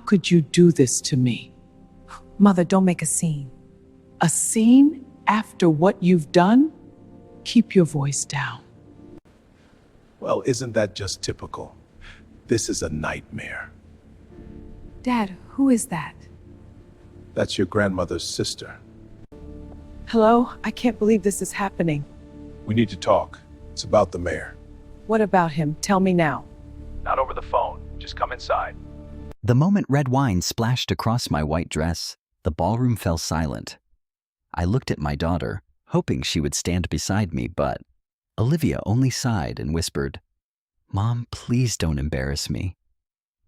could you do this to me? Mother, don't make a scene. A scene after what you've done? Keep your voice down. Well, isn't that just typical? This is a nightmare. Dad, who is that? That's your grandmother's sister. Hello? I can't believe this is happening. We need to talk. It's about the mayor. What about him? Tell me now. Not over the phone. Just come inside. The moment red wine splashed across my white dress, the ballroom fell silent. I looked at my daughter, hoping she would stand beside me, but Olivia only sighed and whispered, "Mom, please don't embarrass me."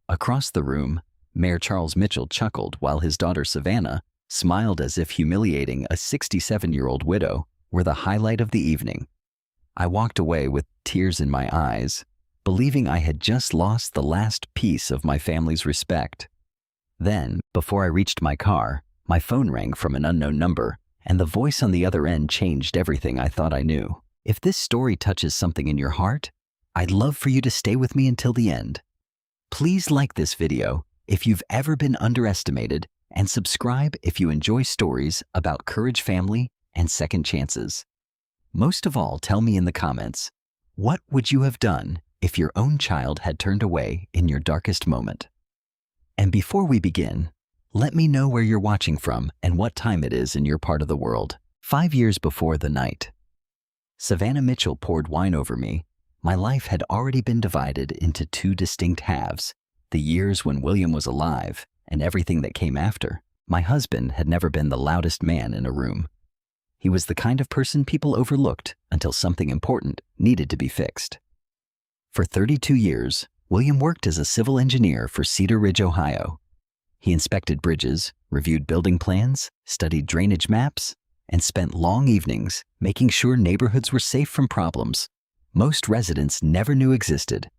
Across the room, Mayor Charles Mitchell chuckled while his daughter Savannah smiled as if humiliating a 67-year-old widow were the highlight of the evening. I walked away with tears in my eyes, believing I had just lost the last piece of my family's respect. Then, before I reached my car, my phone rang from an unknown number, and the voice on the other end changed everything I thought I knew. If this story touches something in your heart, I'd love for you to stay with me until the end. Please like this video if you've ever been underestimated, and subscribe if you enjoy stories about courage, family, and second chances. Most of all, tell me in the comments, what would you have done if your own child had turned away in your darkest moment? And before we begin, let me know where you're watching from and what time it is in your part of the world. 5 years before the night Savannah Mitchell poured wine over me, my life had already been divided into two distinct halves: the years when William was alive and everything that came after. My husband had never been the loudest man in a room. He was the kind of person people overlooked until something important needed to be fixed. For 32 years, William worked as a civil engineer for Cedar Ridge, Ohio. He inspected bridges, reviewed building plans, studied drainage maps, and spent long evenings making sure neighborhoods were safe from problems most residents never knew existed.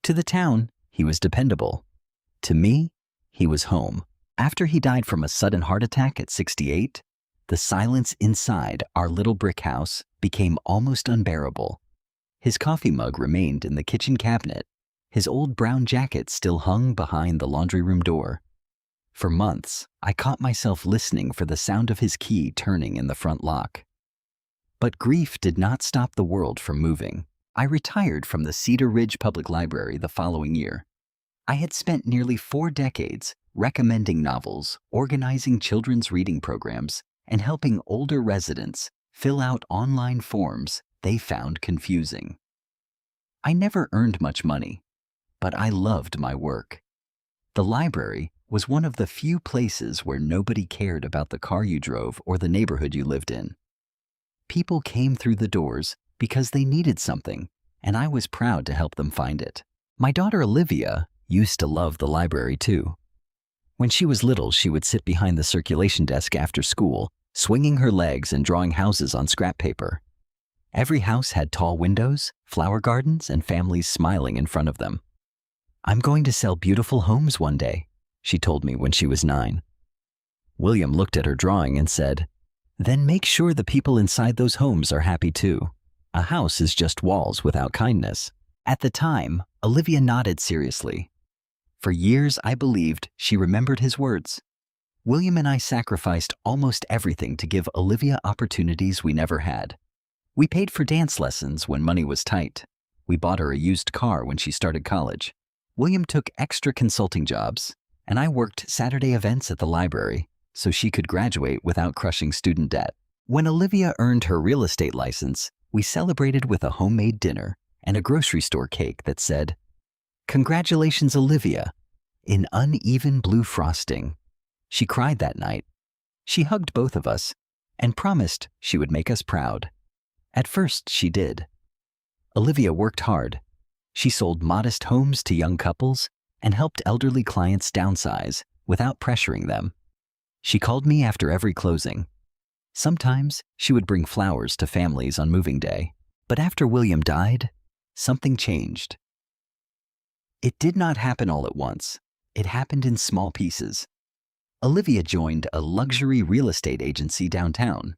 To the town, he was dependable. To me, he was home. After he died from a sudden heart attack at 68, the silence inside our little brick house became almost unbearable. His coffee mug remained in the kitchen cabinet. His old brown jacket still hung behind the laundry room door. For months, I caught myself listening for the sound of his key turning in the front lock. But grief did not stop the world from moving. I retired from the Cedar Ridge Public Library the following year. I had spent nearly 4 decades recommending novels, organizing children's reading programs, and helping older residents fill out online forms they found confusing. I never earned much money, but I loved my work. The library was one of the few places where nobody cared about the car you drove or the neighborhood you lived in. People came through the doors because they needed something, and I was proud to help them find it. My daughter Olivia used to love the library too. When she was little, she would sit behind the circulation desk after school, swinging her legs and drawing houses on scrap paper. Every house had tall windows, flower gardens, and families smiling in front of them. "I'm going to sell beautiful homes one day," she told me when she was 9. William looked at her drawing and said, "Then make sure the people inside those homes are happy too. A house is just walls without kindness." At the time, Olivia nodded seriously. For years, I believed she remembered his words. William and I sacrificed almost everything to give Olivia opportunities we never had. We paid for dance lessons when money was tight. We bought her a used car when she started college. William took extra consulting jobs, and I worked Saturday events at the library so she could graduate without crushing student debt. When Olivia earned her real estate license, we celebrated with a homemade dinner and a grocery store cake that said, "Congratulations, Olivia," in uneven blue frosting. She cried that night. She hugged both of us and promised she would make us proud. At first, she did. Olivia worked hard. She sold modest homes to young couples and helped elderly clients downsize without pressuring them. She called me after every closing. Sometimes she would bring flowers to families on moving day. But after William died, something changed. It did not happen all at once. It happened in small pieces. Olivia joined a luxury real estate agency downtown.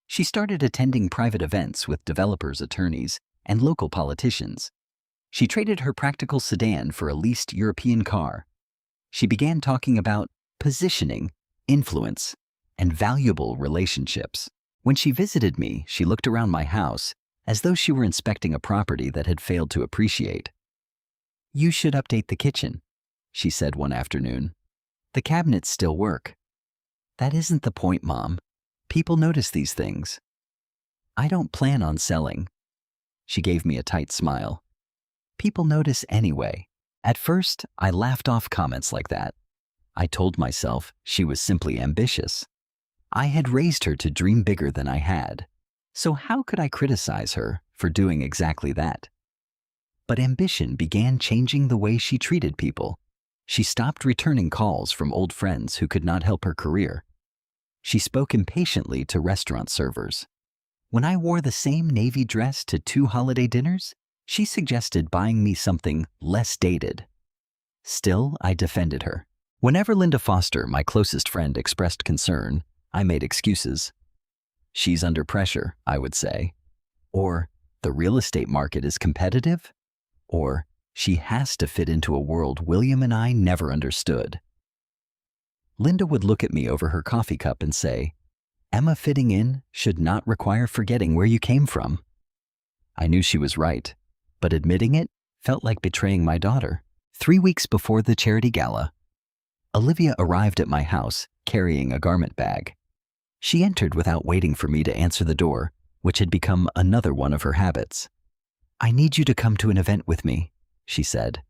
She started attending private events with developers, attorneys, and local politicians. She traded her practical sedan for a leased European car. She began talking about positioning, influence, and valuable relationships. When she visited me, she looked around my house as though she were inspecting a property that had failed to appreciate. "You should update the kitchen," she said one afternoon. "The cabinets still work." "That isn't the point, Mom. People notice these things." "I don't plan on selling." She gave me a tight smile. "People notice anyway." At first, I laughed off comments like that. I told myself she was simply ambitious. I had raised her to dream bigger than I had. So how could I criticize her for doing exactly that? But ambition began changing the way she treated people. She stopped returning calls from old friends who could not help her career. She spoke impatiently to restaurant servers. When I wore the same navy dress to 2 holiday dinners, she suggested buying me something less dated. Still, I defended her. Whenever Linda Foster, my closest friend, expressed concern, I made excuses. "She's under pressure," I would say. Or, "The real estate market is competitive." Or, "She has to fit into a world William and I never understood." Linda would look at me over her coffee cup and say, "Emma, fitting in should not require forgetting where you came from." I knew she was right, but admitting it felt like betraying my daughter. 3 weeks before the charity gala, Olivia arrived at my house carrying a garment bag. She entered without waiting for me to answer the door, which had become another one of her habits. "I need you to come to an event with me," she said.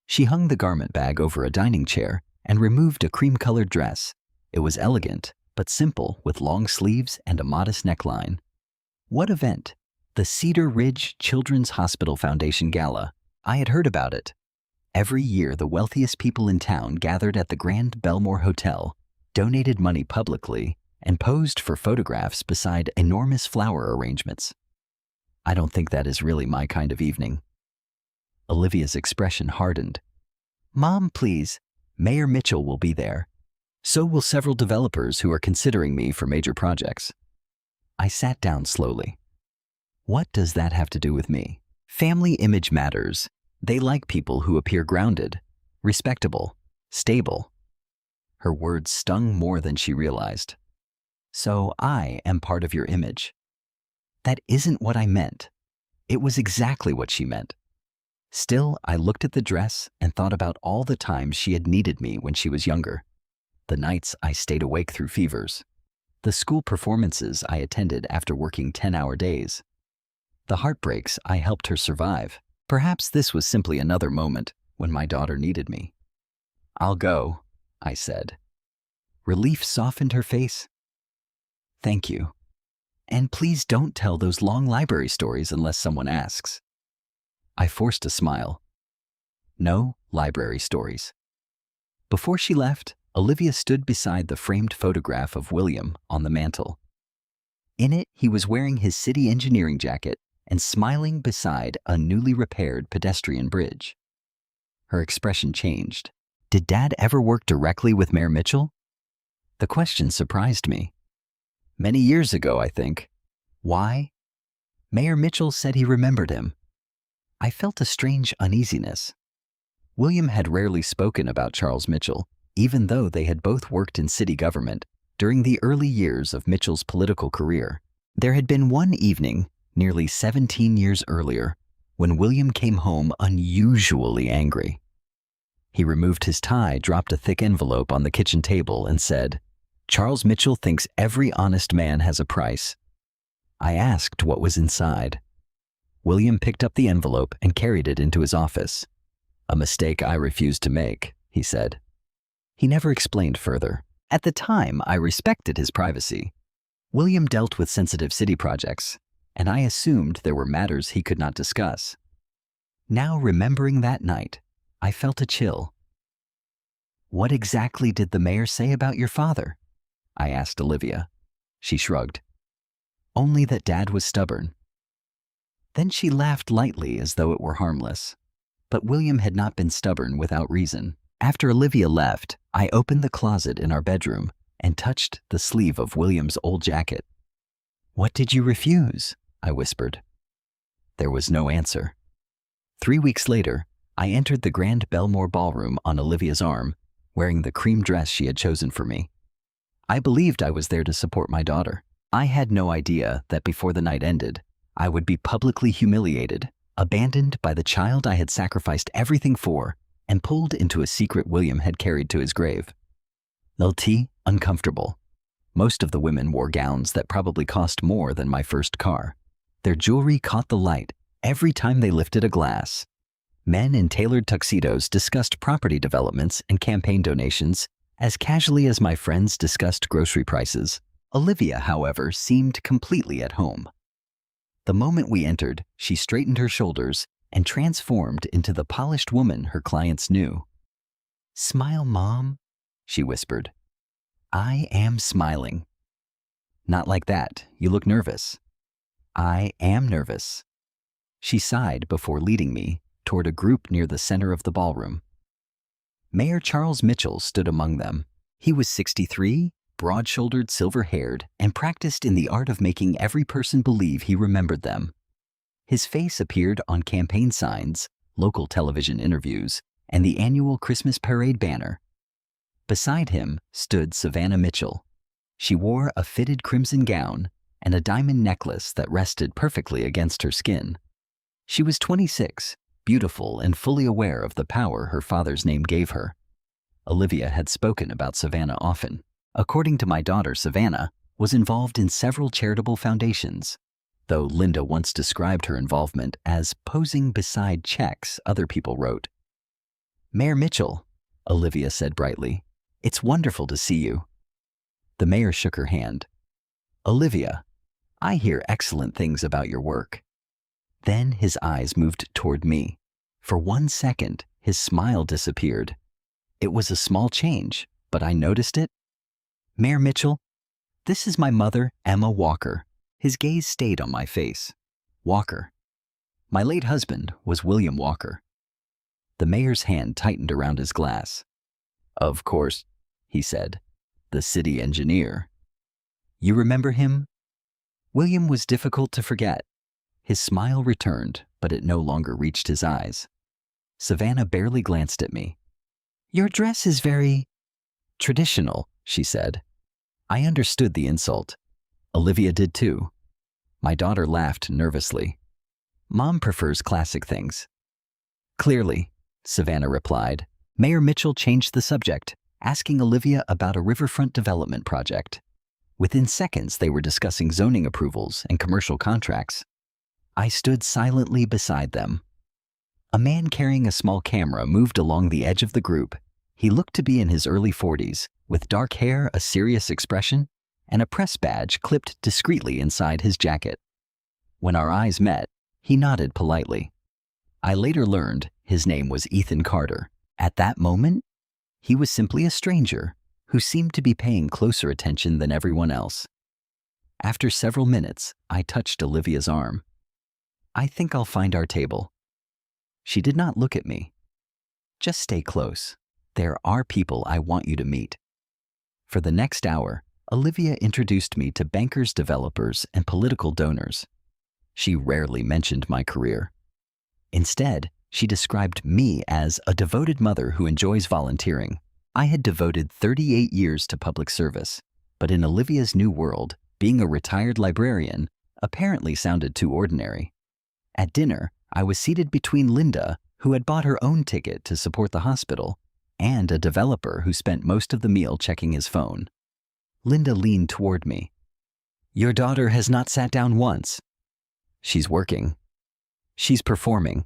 She hung the garment bag over a dining chair and removed a cream-colored dress. It was elegant, but simple, with long sleeves and a modest neckline. What event? The Cedar Ridge Children's Hospital Foundation Gala. I had heard about it. Every year, the wealthiest people in town gathered at the Grand Belmore Hotel, donated money publicly, and posed for photographs beside enormous flower arrangements. I don't think that is really my kind of evening. Olivia's expression hardened. "Mom, please. Mayor Mitchell will be there. So will several developers who are considering me for major projects." I sat down slowly. What does that have to do with me? Family image matters. They like people who appear grounded, respectable, stable. Her words stung more than she realized. "So I am part of your image." That isn't what I meant. It was exactly what she meant. Still, I looked at the dress and thought about all the times she had needed me when she was younger. The nights I stayed awake through fevers. The school performances I attended after working 10-hour days. The heartbreaks I helped her survive. Perhaps this was simply another moment when my daughter needed me. "I'll go," I said. Relief softened her face. "Thank you. And please don't tell those long library stories unless someone asks." I forced a smile. No library stories. Before she left, Olivia stood beside the framed photograph of William on the mantel. In it, he was wearing his city engineering jacket and smiling beside a newly repaired pedestrian bridge. Her expression changed. Did Dad ever work directly with Mayor Mitchell? The question surprised me. Many years ago, I think. Why? Mayor Mitchell said he remembered him. I felt a strange uneasiness. William had rarely spoken about Charles Mitchell, even though they had both worked in city government during the early years of Mitchell's political career. There had been one evening, nearly 17 years earlier, when William came home unusually angry. He removed his tie, dropped a thick envelope on the kitchen table, and said, "Charles Mitchell thinks every honest man has a price." I asked what was inside. William picked up the envelope and carried it into his office. "A mistake I refused to make," he said. He never explained further. At the time, I respected his privacy. William dealt with sensitive city projects, and I assumed there were matters he could not discuss. Now, remembering that night, I felt a chill. "What exactly did the mayor say about your father?" I asked Olivia. She shrugged. "Only that Dad was stubborn." Then she laughed lightly as though it were harmless. But William had not been stubborn without reason. After Olivia left, I opened the closet in our bedroom and touched the sleeve of William's old jacket. "What did you refuse?" I whispered. There was no answer. 3 weeks later, I entered the Grand Belmore Ballroom on Olivia's arm wearing the cream dress she had chosen for me. I believed I was there to support my daughter. I had no idea that before the night ended, I would be publicly humiliated, abandoned by the child I had sacrificed everything for, and pulled into a secret William had carried to his grave. LT, uncomfortable. Most of the women wore gowns that probably cost more than my first car. Their jewelry caught the light every time they lifted a glass. Men in tailored tuxedos discussed property developments and campaign donations as casually as my friends discussed grocery prices. Olivia, however, seemed completely at home. The moment we entered, she straightened her shoulders and transformed into the polished woman her clients knew. "Smile, Mom," she whispered. "I am smiling." "Not like that. You look nervous." "I am nervous." She sighed before leading me toward a group near the center of the ballroom. Mayor Charles Mitchell stood among them. He was 63, broad-shouldered, silver-haired, and practiced in the art of making every person believe he remembered them. His face appeared on campaign signs, local television interviews, and the annual Christmas parade banner. Beside him stood Savannah Mitchell. She wore a fitted crimson gown and a diamond necklace that rested perfectly against her skin. She was 26, beautiful and fully aware of the power her father's name gave her. Olivia had spoken about Savannah often. According to my daughter, Savannah was involved in several charitable foundations, though Linda once described her involvement as posing beside checks other people wrote. "Mayor Mitchell," Olivia said brightly, "it's wonderful to see you." The mayor shook her hand. "Olivia, I hear excellent things about your work." Then his eyes moved toward me. For 1 second, his smile disappeared. It was a small change, but I noticed it. "Mayor Mitchell, this is my mother, Emma Walker." His gaze stayed on my face. Walker. My late husband was William Walker. The mayor's hand tightened around his glass. "Of course," he said, "the city engineer. You remember him?" William was difficult to forget. His smile returned, but it no longer reached his eyes. Savannah barely glanced at me. "Your dress is very traditional," she said. I understood the insult. Olivia did too. My daughter laughed nervously. "Mom prefers classic things." "Clearly," Savannah replied. Mayor Mitchell changed the subject, asking Olivia about a riverfront development project. Within seconds, they were discussing zoning approvals and commercial contracts. I stood silently beside them. A man carrying a small camera moved along the edge of the group. He looked to be in his early 40s, with dark hair, a serious expression, and a press badge clipped discreetly inside his jacket. When our eyes met, he nodded politely. I later learned his name was Ethan Carter. At that moment, he was simply a stranger who seemed to be paying closer attention than everyone else. After several minutes, I touched Olivia's arm. "I think I'll find our table." She did not look at me. "Just stay close. There are people I want you to meet." For the next hour, Olivia introduced me to bankers, developers, and political donors. She rarely mentioned my career. Instead, she described me as a devoted mother who enjoys volunteering. I had devoted 38 years to public service, but in Olivia's new world, being a retired librarian apparently sounded too ordinary. At dinner, I was seated between Linda, who had bought her own ticket to support the hospital, and a developer who spent most of the meal checking his phone. Linda leaned toward me. "Your daughter has not sat down once." "She's working." "She's performing."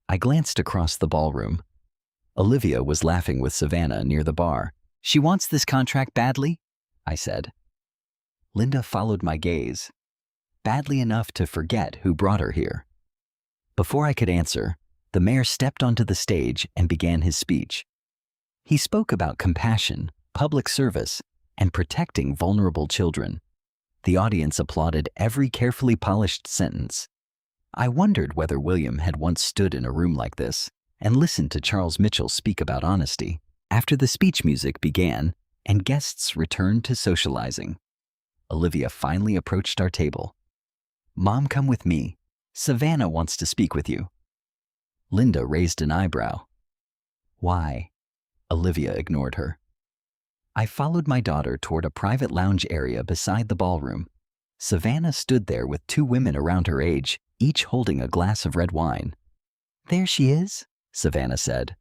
I glanced across the ballroom. Olivia was laughing with Savannah near the bar. "She wants this contract badly," I said. Linda followed my gaze, badly enough to forget who brought her here. Before I could answer, the mayor stepped onto the stage and began his speech. He spoke about compassion, public service, and protecting vulnerable children. The audience applauded every carefully polished sentence. I wondered whether William had once stood in a room like this and listened to Charles Mitchell speak about honesty. After the speech music began and guests returned to socializing, Olivia finally approached our table. "Mom, come with me. Savannah wants to speak with you." Linda raised an eyebrow. "Why?" Olivia ignored her. I followed my daughter toward a private lounge area beside the ballroom. Savannah stood there with two women around her age, each holding a glass of red wine. "There she is," Savannah said.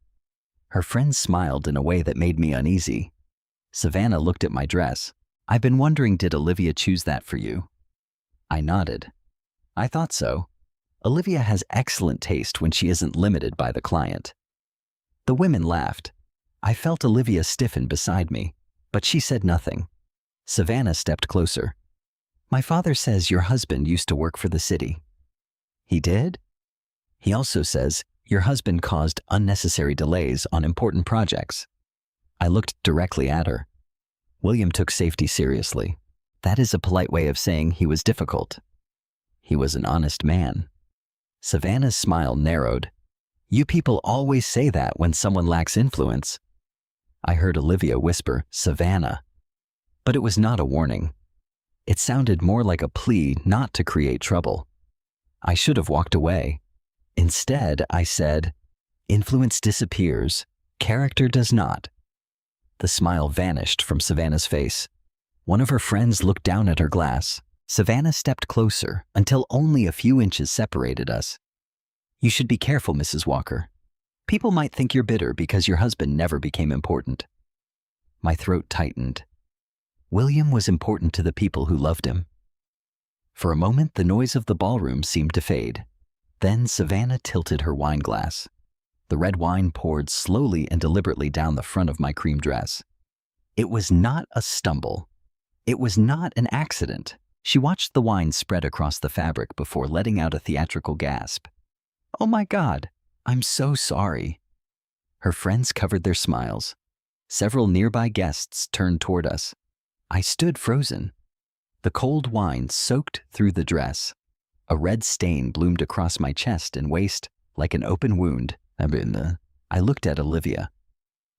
Her friends smiled in a way that made me uneasy. Savannah looked at my dress. "I've been wondering, did Olivia choose that for you?" I nodded. "I thought so. Olivia has excellent taste when she isn't limited by the client." The women laughed. I felt Olivia stiffen beside me, but she said nothing. Savannah stepped closer. "My father says your husband used to work for the city." "He did?" "He also says your husband caused unnecessary delays on important projects." I looked directly at her. William took safety seriously. That is a polite way of saying he was difficult. He was an honest man. Savannah's smile narrowed. "You people always say that when someone lacks influence." I heard Olivia whisper, "Savannah." But it was not a warning. It sounded more like a plea not to create trouble. I should have walked away. Instead, I said, "Influence disappears, character does not." The smile vanished from Savannah's face. One of her friends looked down at her glass. Savannah stepped closer until only a few inches separated us. "You should be careful, Mrs. Walker. People might think you're bitter because your husband never became important." My throat tightened. William was important to the people who loved him. For a moment, the noise of the ballroom seemed to fade. Then Savannah tilted her wine glass. The red wine poured slowly and deliberately down the front of my cream dress. It was not a stumble. It was not an accident. She watched the wine spread across the fabric before letting out a theatrical gasp. "Oh my God, I'm so sorry." Her friends covered their smiles. Several nearby guests turned toward us. I stood frozen. The cold wine soaked through the dress. A red stain bloomed across my chest and waist like an open wound. I looked at Olivia.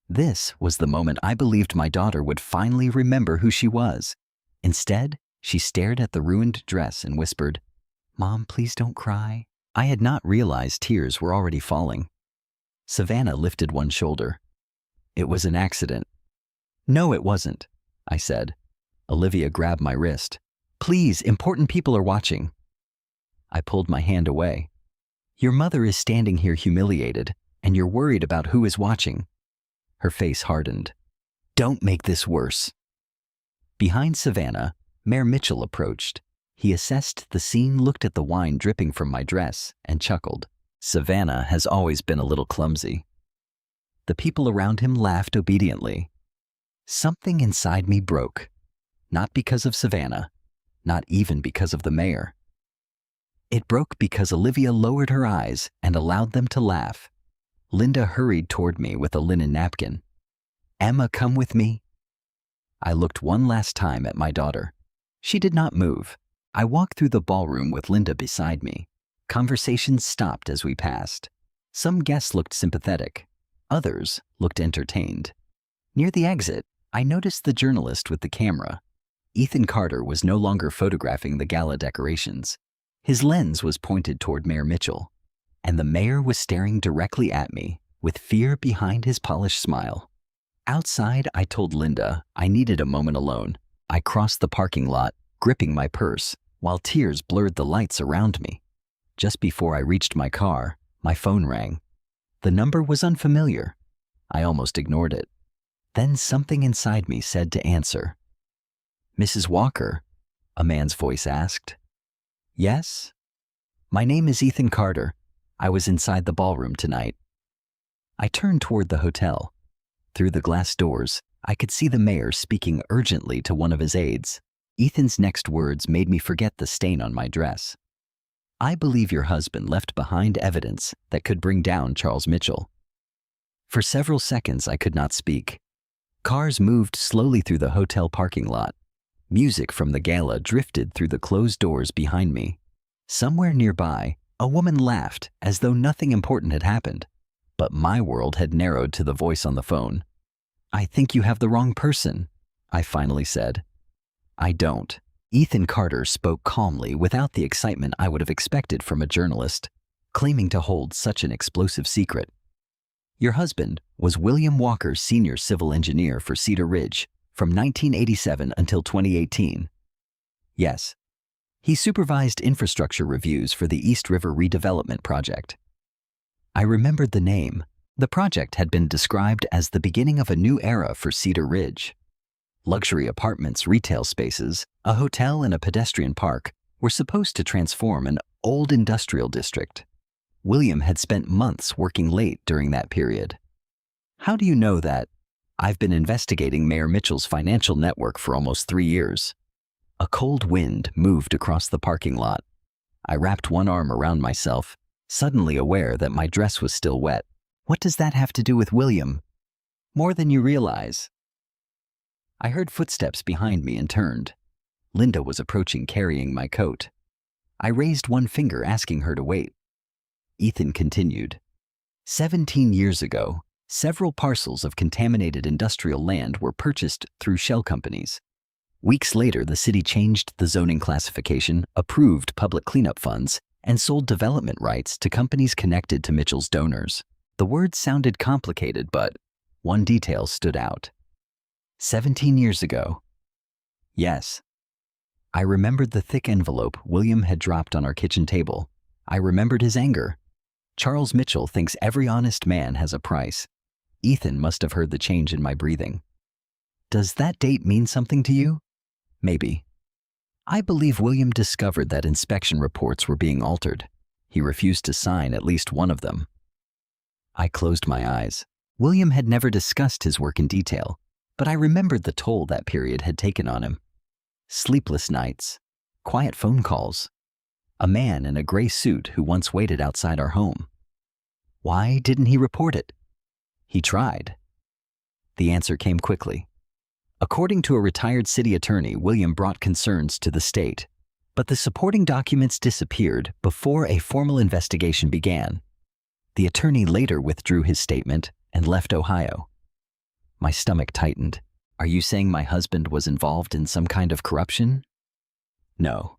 This was the moment I believed my daughter would finally remember who she was. Instead, she stared at the ruined dress and whispered, "Mom, please don't cry." I had not realized tears were already falling. Savannah lifted one shoulder. "It was an accident." "No, it wasn't," I said. Olivia grabbed my wrist. "Please, important people are watching." I pulled my hand away. "Your mother is standing here humiliated, and you're worried about who is watching." Her face hardened. "Don't make this worse." Behind Savannah, Mayor Mitchell approached. He assessed the scene, looked at the wine dripping from my dress, and chuckled. Savannah has always been a little clumsy. The people around him laughed obediently. Something inside me broke. Not because of Savannah, not even because of the mayor. It broke because Olivia lowered her eyes and allowed them to laugh. Linda hurried toward me with a linen napkin. "Emma, come with me." I looked one last time at my daughter. She did not move. I walked through the ballroom with Linda beside me. Conversations stopped as we passed. Some guests looked sympathetic. Others looked entertained. Near the exit, I noticed the journalist with the camera. Ethan Carter was no longer photographing the gala decorations. His lens was pointed toward Mayor Mitchell, and the mayor was staring directly at me with fear behind his polished smile. Outside, I told Linda I needed a moment alone. I crossed the parking lot, gripping my purse, while tears blurred the lights around me. Just before I reached my car, my phone rang. The number was unfamiliar. I almost ignored it. Then something inside me said to answer. "Mrs. Walker?" a man's voice asked. "Yes?" "My name is Ethan Carter. I was inside the ballroom tonight." I turned toward the hotel. Through the glass doors, I could see the mayor speaking urgently to one of his aides. Ethan's next words made me forget the stain on my dress. "I believe your husband left behind evidence that could bring down Charles Mitchell." For several seconds, I could not speak. Cars moved slowly through the hotel parking lot. Music from the gala drifted through the closed doors behind me. Somewhere nearby, a woman laughed as though nothing important had happened. But my world had narrowed to the voice on the phone. "I think you have the wrong person," I finally said. "I don't." Ethan Carter spoke calmly without the excitement I would have expected from a journalist, claiming to hold such an explosive secret. Your husband was William Walker, senior civil engineer for Cedar Ridge from 1987 until 2018. Yes. He supervised infrastructure reviews for the East River redevelopment project. I remembered the name. The project had been described as the beginning of a new era for Cedar Ridge. Luxury apartments, retail spaces, a hotel, and a pedestrian park were supposed to transform an old industrial district. William had spent months working late during that period. How do you know that? I've been investigating Mayor Mitchell's financial network for almost 3 years. A cold wind moved across the parking lot. I wrapped one arm around myself, suddenly aware that my dress was still wet. What does that have to do with William? More than you realize. I heard footsteps behind me and turned. Linda was approaching carrying my coat. I raised one finger asking her to wait. Ethan continued. 17 years ago, several parcels of contaminated industrial land were purchased through shell companies. Weeks later, the city changed the zoning classification, approved public cleanup funds, and sold development rights to companies connected to Mitchell's donors. The words sounded complicated, but one detail stood out. 17 years ago. Yes. I remembered the thick envelope William had dropped on our kitchen table. I remembered his anger. Charles Mitchell thinks every honest man has a price. Ethan must have heard the change in my breathing. Does that date mean something to you? Maybe. I believe William discovered that inspection reports were being altered. He refused to sign at least one of them. I closed my eyes. William had never discussed his work in detail, but I remembered the toll that period had taken on him. Sleepless nights, quiet phone calls, a man in a gray suit who once waited outside our home. Why didn't he report it? He tried. The answer came quickly. According to a retired city attorney, William brought concerns to the state, but the supporting documents disappeared before a formal investigation began. The attorney later withdrew his statement and left Ohio. My stomach tightened. Are you saying my husband was involved in some kind of corruption? No.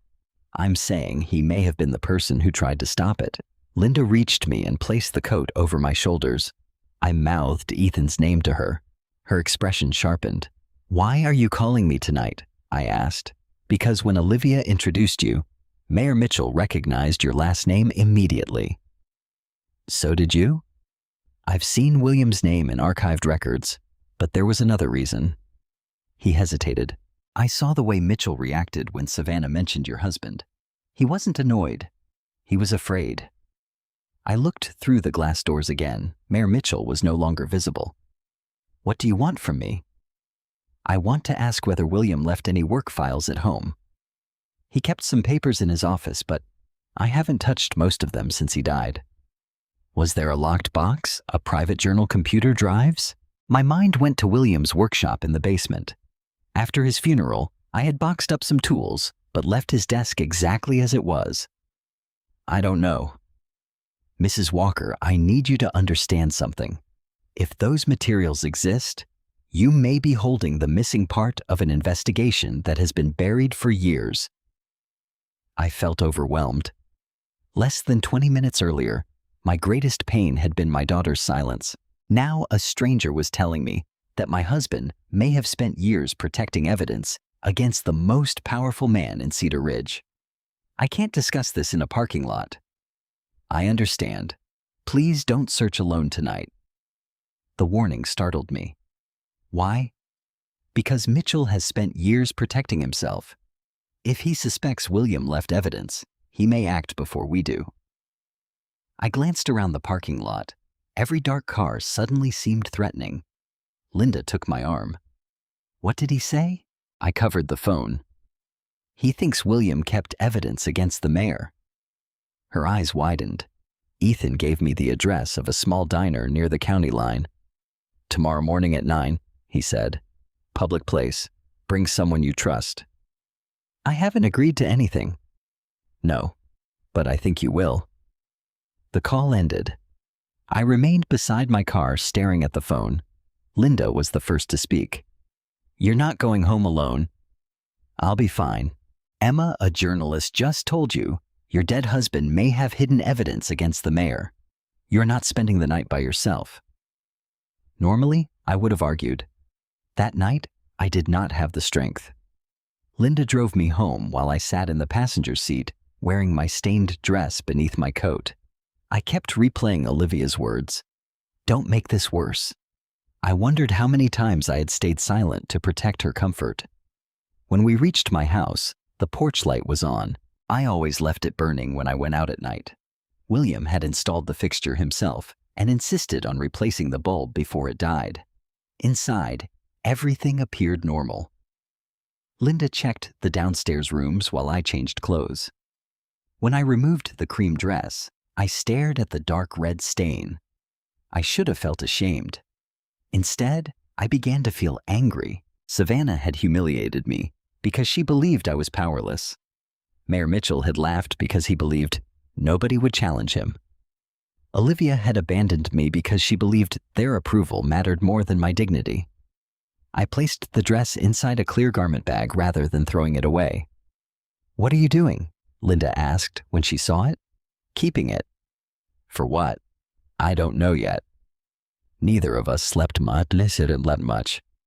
I'm saying he may have been the person who tried to stop it. Linda reached me and placed the coat over my shoulders. I mouthed Ethan's name to her. Her expression sharpened. Why are you calling me tonight? I asked. Because when Olivia introduced you, Mayor Mitchell recognized your last name immediately. So did you? I've seen William's name in archived records, but there was another reason. He hesitated. I saw the way Mitchell reacted when Savannah mentioned your husband. He wasn't annoyed. He was afraid. I looked through the glass doors again. Mayor Mitchell was no longer visible. What do you want from me? I want to ask whether William left any work files at home. He kept some papers in his office, but I haven't touched most of them since he died. Was there a locked box, a private journal, computer drives? My mind went to William's workshop in the basement. After his funeral, I had boxed up some tools, but left his desk exactly as it was. I don't know. Mrs. Walker, I need you to understand something. If those materials exist, you may be holding the missing part of an investigation that has been buried for years. I felt overwhelmed. Less than 20 minutes earlier, my greatest pain had been my daughter's silence. Now a stranger was telling me that my husband may have spent years protecting evidence against the most powerful man in Cedar Ridge. I can't discuss this in a parking lot. I understand. Please don't search alone tonight. The warning startled me. Why? Because Mitchell has spent years protecting himself. If he suspects William left evidence, he may act before we do. I glanced around the parking lot. Every dark car suddenly seemed threatening. Linda took my arm. What did he say? I covered the phone. He thinks William kept evidence against the mayor. Her eyes widened. Ethan gave me the address of a small diner near the county line. Tomorrow morning at 9, he said. Public place. Bring someone you trust. I haven't agreed to anything. No, but I think you will. The call ended. I remained beside my car staring at the phone. Linda was the first to speak. You're not going home alone. I'll be fine. Emma, a journalist, just told you your dead husband may have hidden evidence against the mayor. You're not spending the night by yourself. Normally, I would have argued. That night, I did not have the strength. Linda drove me home while I sat in the passenger seat, wearing my stained dress beneath my coat. I kept replaying Olivia's words. Don't make this worse. I wondered how many times I had stayed silent to protect her comfort. When we reached my house, the porch light was on. I always left it burning when I went out at night. William had installed the fixture himself and insisted on replacing the bulb before it died. Inside, everything appeared normal. Linda checked the downstairs rooms while I changed clothes. When I removed the cream dress, I stared at the dark red stain. I should have felt ashamed. Instead, I began to feel angry. Savannah had humiliated me because she believed I was powerless. Mayor Mitchell had laughed because he believed nobody would challenge him. Olivia had abandoned me because she believed their approval mattered more than my dignity. I placed the dress inside a clear garment bag rather than throwing it away. "What are you doing?" Linda asked when she saw it. "Keeping it." "For what?" "I don't know yet." Neither of us slept much.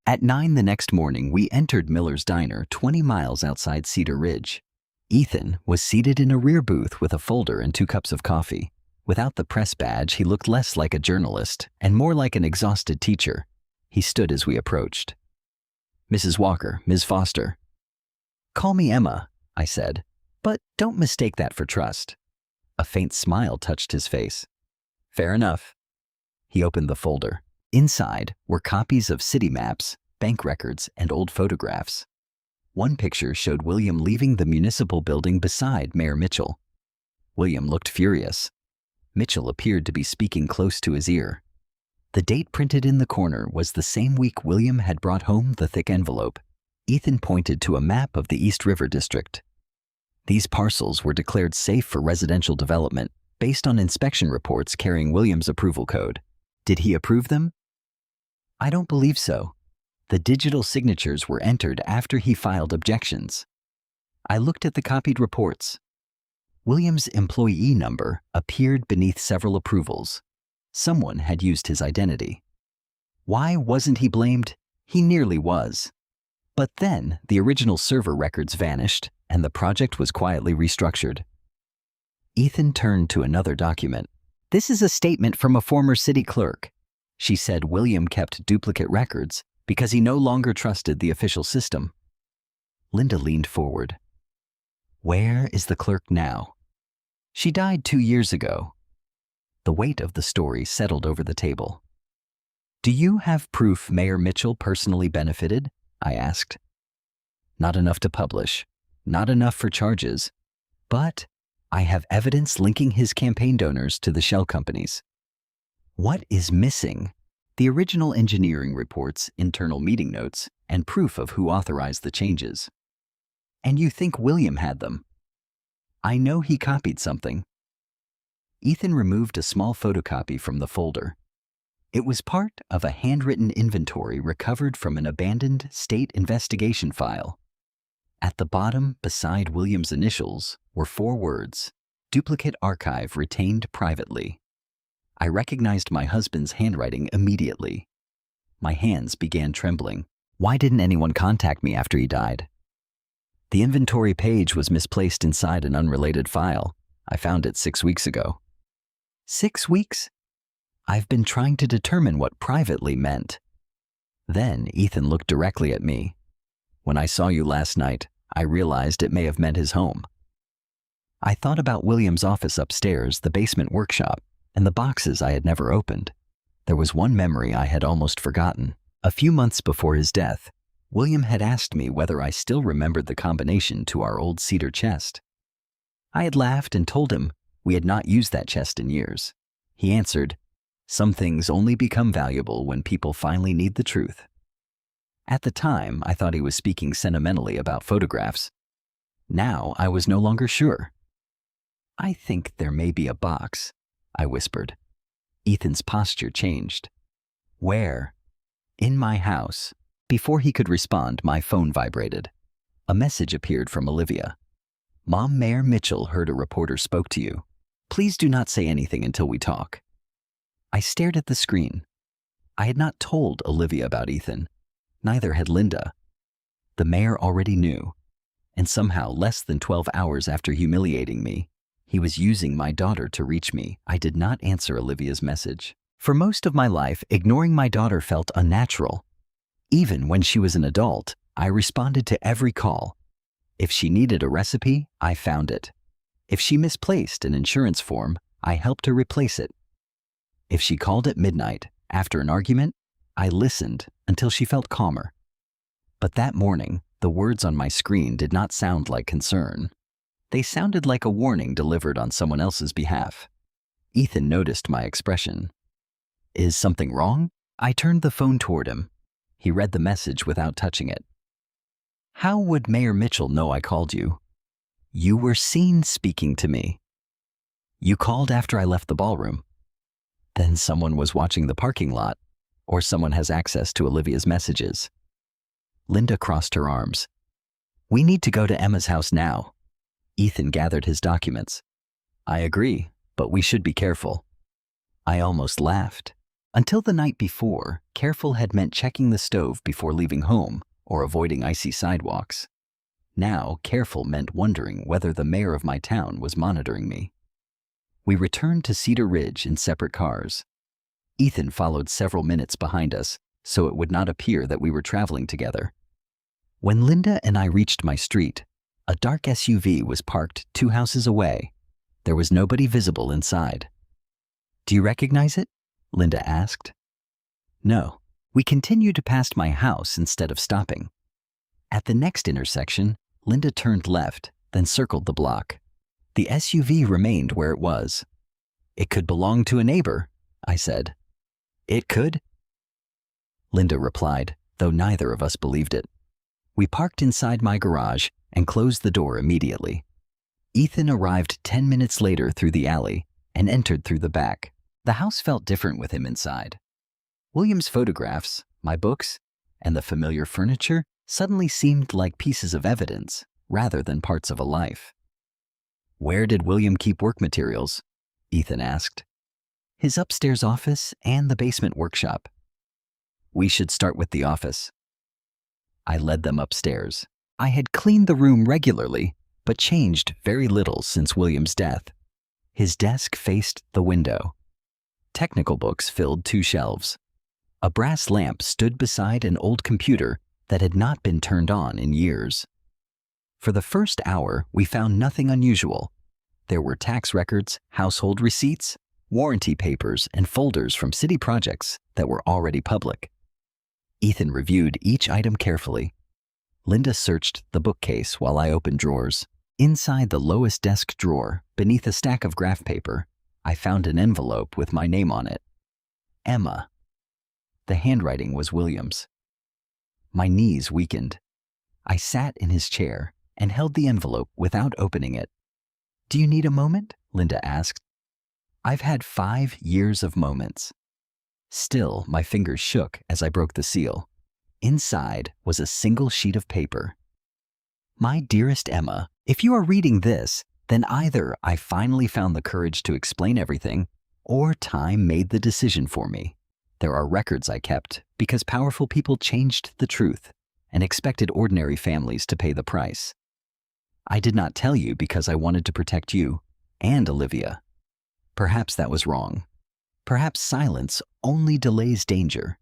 At 9 the next morning, we entered Miller's Diner 20 miles outside Cedar Ridge. Ethan was seated in a rear booth with a folder and 2 cups of coffee. Without the press badge, he looked less like a journalist and more like an exhausted teacher. He stood as we approached. "Mrs. Walker, Ms. Foster." "Call me Emma," I said, "but don't mistake that for trust." A faint smile touched his face. "Fair enough." He opened the folder. Inside were copies of city maps, bank records, and old photographs. One picture showed William leaving the municipal building beside Mayor Mitchell. William looked furious. Mitchell appeared to be speaking close to his ear. The date printed in the corner was the same week William had brought home the thick envelope. Ethan pointed to a map of the East River District. These parcels were declared safe for residential development based on inspection reports carrying William's approval code. Did he approve them? I don't believe so. The digital signatures were entered after he filed objections. I looked at the copied reports. William's employee number appeared beneath several approvals. Someone had used his identity. Why wasn't he blamed? He nearly was. But then the original server records vanished and the project was quietly restructured. Ethan turned to another document. "This is a statement from a former city clerk." She said William kept duplicate records because he no longer trusted the official system. Linda leaned forward. "Where is the clerk now?" "She died 2 years ago." The weight of the story settled over the table. "Do you have proof Mayor Mitchell personally benefited?" I asked. "Not enough to publish, not enough for charges, but I have evidence linking his campaign donors to the shell companies." "What is missing?" "The original engineering reports, internal meeting notes, and proof of who authorized the changes." "And you think William had them?" "I know he copied something." Ethan removed a small photocopy from the folder. It was part of a handwritten inventory recovered from an abandoned state investigation file. At the bottom, beside William's initials, were 4 words: "Duplicate archive retained privately." I recognized my husband's handwriting immediately. My hands began trembling. Why didn't anyone contact me after he died? The inventory page was misplaced inside an unrelated file. I found it 6 weeks ago. 6 weeks? I've been trying to determine what privately meant. Then Ethan looked directly at me. "When I saw you last night, I realized it may have meant his home." I thought about William's office upstairs, the basement workshop, and the boxes I had never opened. There was one memory I had almost forgotten. A few months before his death, William had asked me whether I still remembered the combination to our old cedar chest. I had laughed and told him we had not used that chest in years. He answered, "Some things only become valuable when people finally need the truth." At the time, I thought he was speaking sentimentally about photographs. Now I was no longer sure. "I think there may be a box," I whispered. Ethan's posture changed. "Where?" "In my house." Before he could respond, my phone vibrated. A message appeared from Olivia. "Mom, Mayor Mitchell heard a reporter spoke to you. Please do not say anything until we talk." I stared at the screen. I had not told Olivia about Ethan. Neither had Linda. The mayor already knew, and somehow less than 12 hours after humiliating me, he was using my daughter to reach me. I did not answer Olivia's message. For most of my life, ignoring my daughter felt unnatural. Even when she was an adult, I responded to every call. If she needed a recipe, I found it. If she misplaced an insurance form, I helped her replace it. If she called at midnight after an argument, I listened until she felt calmer. But that morning, the words on my screen did not sound like concern. They sounded like a warning delivered on someone else's behalf. Ethan noticed my expression. Is something wrong? I turned the phone toward him. He read the message without touching it. How would Mayor Mitchell know I called you? You were seen speaking to me. You called after I left the ballroom. Then someone was watching the parking lot, or someone has access to Olivia's messages. Linda crossed her arms. We need to go to Emma's house now. Ethan gathered his documents. I agree, but we should be careful. I almost laughed. Until the night before, careful had meant checking the stove before leaving home or avoiding icy sidewalks. Now, careful meant wondering whether the mayor of my town was monitoring me. We returned to Cedar Ridge in separate cars. Ethan followed several minutes behind us, so it would not appear that we were traveling together. When Linda and I reached my street, a dark SUV was parked 2 houses away. There was nobody visible inside. Do you recognize it? Linda asked. No. We continued past my house instead of stopping. At the next intersection, Linda turned left, then circled the block. The SUV remained where it was. It could belong to a neighbor, I said. It could? Linda replied, though neither of us believed it. We parked inside my garage and closed the door immediately. Ethan arrived 10 minutes later through the alley and entered through the back. The house felt different with him inside. William's photographs, my books, and the familiar furniture suddenly seemed like pieces of evidence rather than parts of a life. Where did William keep work materials? Ethan asked. His upstairs office and the basement workshop. We should start with the office. I led them upstairs. I had cleaned the room regularly, but changed very little since William's death. His desk faced the window. Technical books filled 2 shelves. A brass lamp stood beside an old computer that had not been turned on in years. For the first hour, we found nothing unusual. There were tax records, household receipts, warranty papers, and folders from city projects that were already public. Ethan reviewed each item carefully. Linda searched the bookcase while I opened drawers. Inside the lowest desk drawer, beneath a stack of graph paper, I found an envelope with my name on it. Emma. The handwriting was William's. My knees weakened. I sat in his chair and held the envelope without opening it. Do you need a moment? Linda asked. I've had 5 years of moments. Still, my fingers shook as I broke the seal. Inside was a single sheet of paper. My dearest Emma, if you are reading this, then either I finally found the courage to explain everything, or time made the decision for me. There are records I kept because powerful people changed the truth and expected ordinary families to pay the price. I did not tell you because I wanted to protect you and Olivia. Perhaps that was wrong. Perhaps silence only delays danger.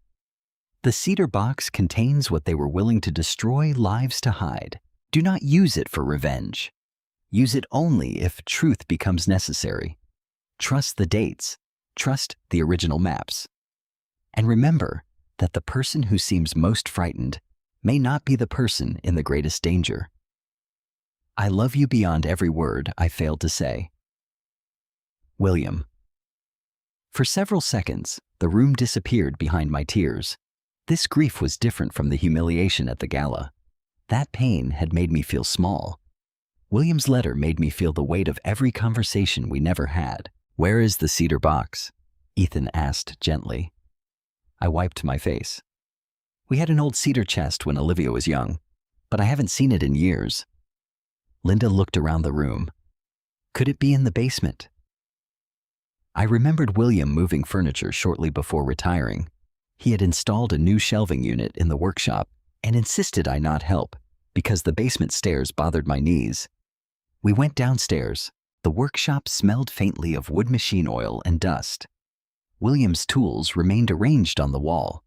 The cedar box contains what they were willing to destroy lives to hide. Do not use it for revenge. Use it only if truth becomes necessary. Trust the dates. Trust the original maps. And remember that the person who seems most frightened may not be the person in the greatest danger. I love you beyond every word I failed to say. William. For several seconds, the room disappeared behind my tears. This grief was different from the humiliation at the gala. That pain had made me feel small. William's letter made me feel the weight of every conversation we never had. Where is the cedar box? Ethan asked gently. I wiped my face. We had an old cedar chest when Olivia was young, but I haven't seen it in years. Linda looked around the room. Could it be in the basement? I remembered William moving furniture shortly before retiring. He had installed a new shelving unit in the workshop and insisted I not help because the basement stairs bothered my knees. We went downstairs. The workshop smelled faintly of wood machine oil and dust. William's tools remained arranged on the wall.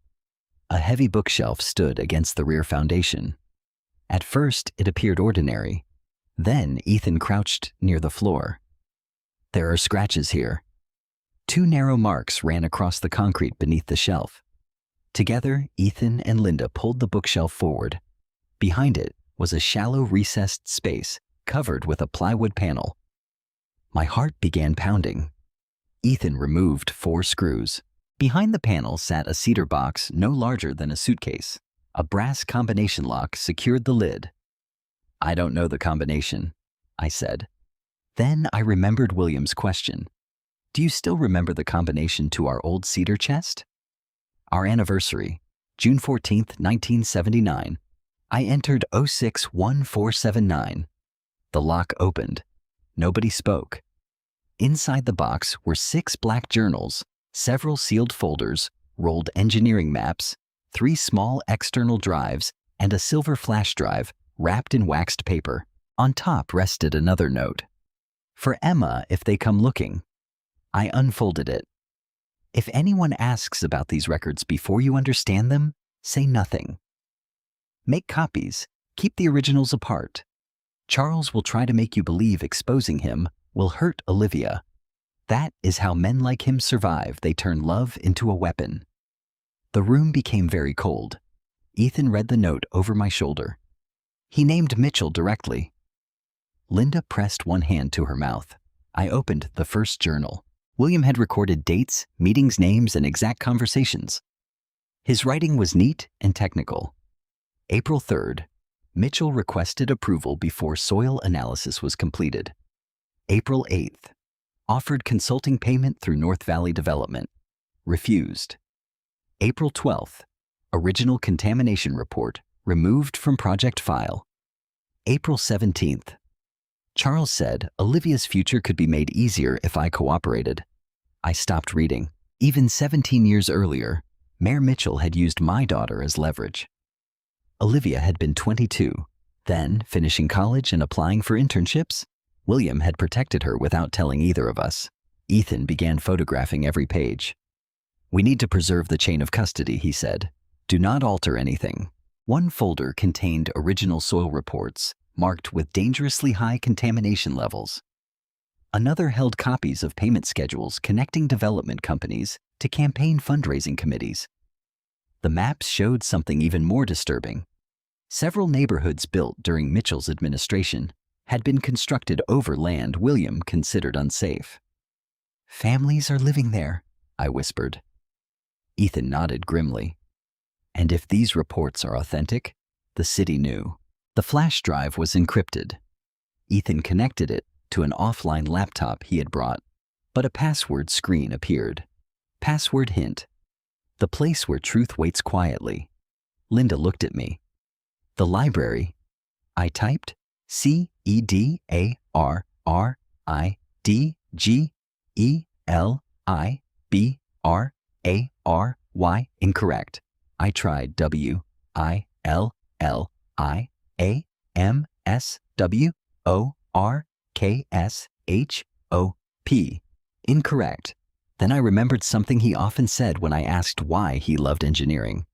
A heavy bookshelf stood against the rear foundation. At first, it appeared ordinary. Then Ethan crouched near the floor. There are scratches here. 2 narrow marks ran across the concrete beneath the shelf. Together, Ethan and Linda pulled the bookshelf forward. Behind it was a shallow recessed space covered with a plywood panel. My heart began pounding. Ethan removed 4 screws. Behind the panel sat a cedar box no larger than a suitcase. A brass combination lock secured the lid. I don't know the combination, I said. Then I remembered William's question. Do you still remember the combination to our old cedar chest? Our anniversary, June 14th, 1979. I entered 061479. The lock opened. Nobody spoke. Inside the box were 6 black journals, several sealed folders, rolled engineering maps, 3 small external drives, and a silver flash drive wrapped in waxed paper. On top rested another note. For Emma, if they come looking. I unfolded it. If anyone asks about these records before you understand them, say nothing. Make copies. Keep the originals apart. Charles will try to make you believe exposing him will hurt Olivia. That is how men like him survive. They turn love into a weapon. The room became very cold. Ethan read the note over my shoulder. He named Mitchell directly. Linda pressed one hand to her mouth. I opened the first journal. William had recorded dates, meetings, names, and exact conversations. His writing was neat and technical. April 3rd, Mitchell requested approval before soil analysis was completed. April 8th, offered consulting payment through North Valley Development. Refused. April 12th, original contamination report removed from project file. April 17th, Charles said Olivia's future could be made easier if I cooperated. I stopped reading. Even 17 years earlier, Mayor Mitchell had used my daughter as leverage. Olivia had been 22. Then, finishing college and applying for internships, William had protected her without telling either of us. Ethan began photographing every page. We need to preserve the chain of custody, he said. Do not alter anything. One folder contained original soil reports, marked with dangerously high contamination levels. Another held copies of payment schedules connecting development companies to campaign fundraising committees. The maps showed something even more disturbing. Several neighborhoods built during Mitchell's administration had been constructed over land William considered unsafe. Families are living there, I whispered. Ethan nodded grimly. And if these reports are authentic, the city knew. The flash drive was encrypted. Ethan connected it to an offline laptop he had brought, but a password screen appeared. Password hint. The place where truth waits quietly. Linda looked at me. The library. I typed CEDARIDGELIBRARY. Incorrect. I tried WILLIAMSWORKSHOP. Incorrect. Then I remembered something he often said when I asked why he loved engineering.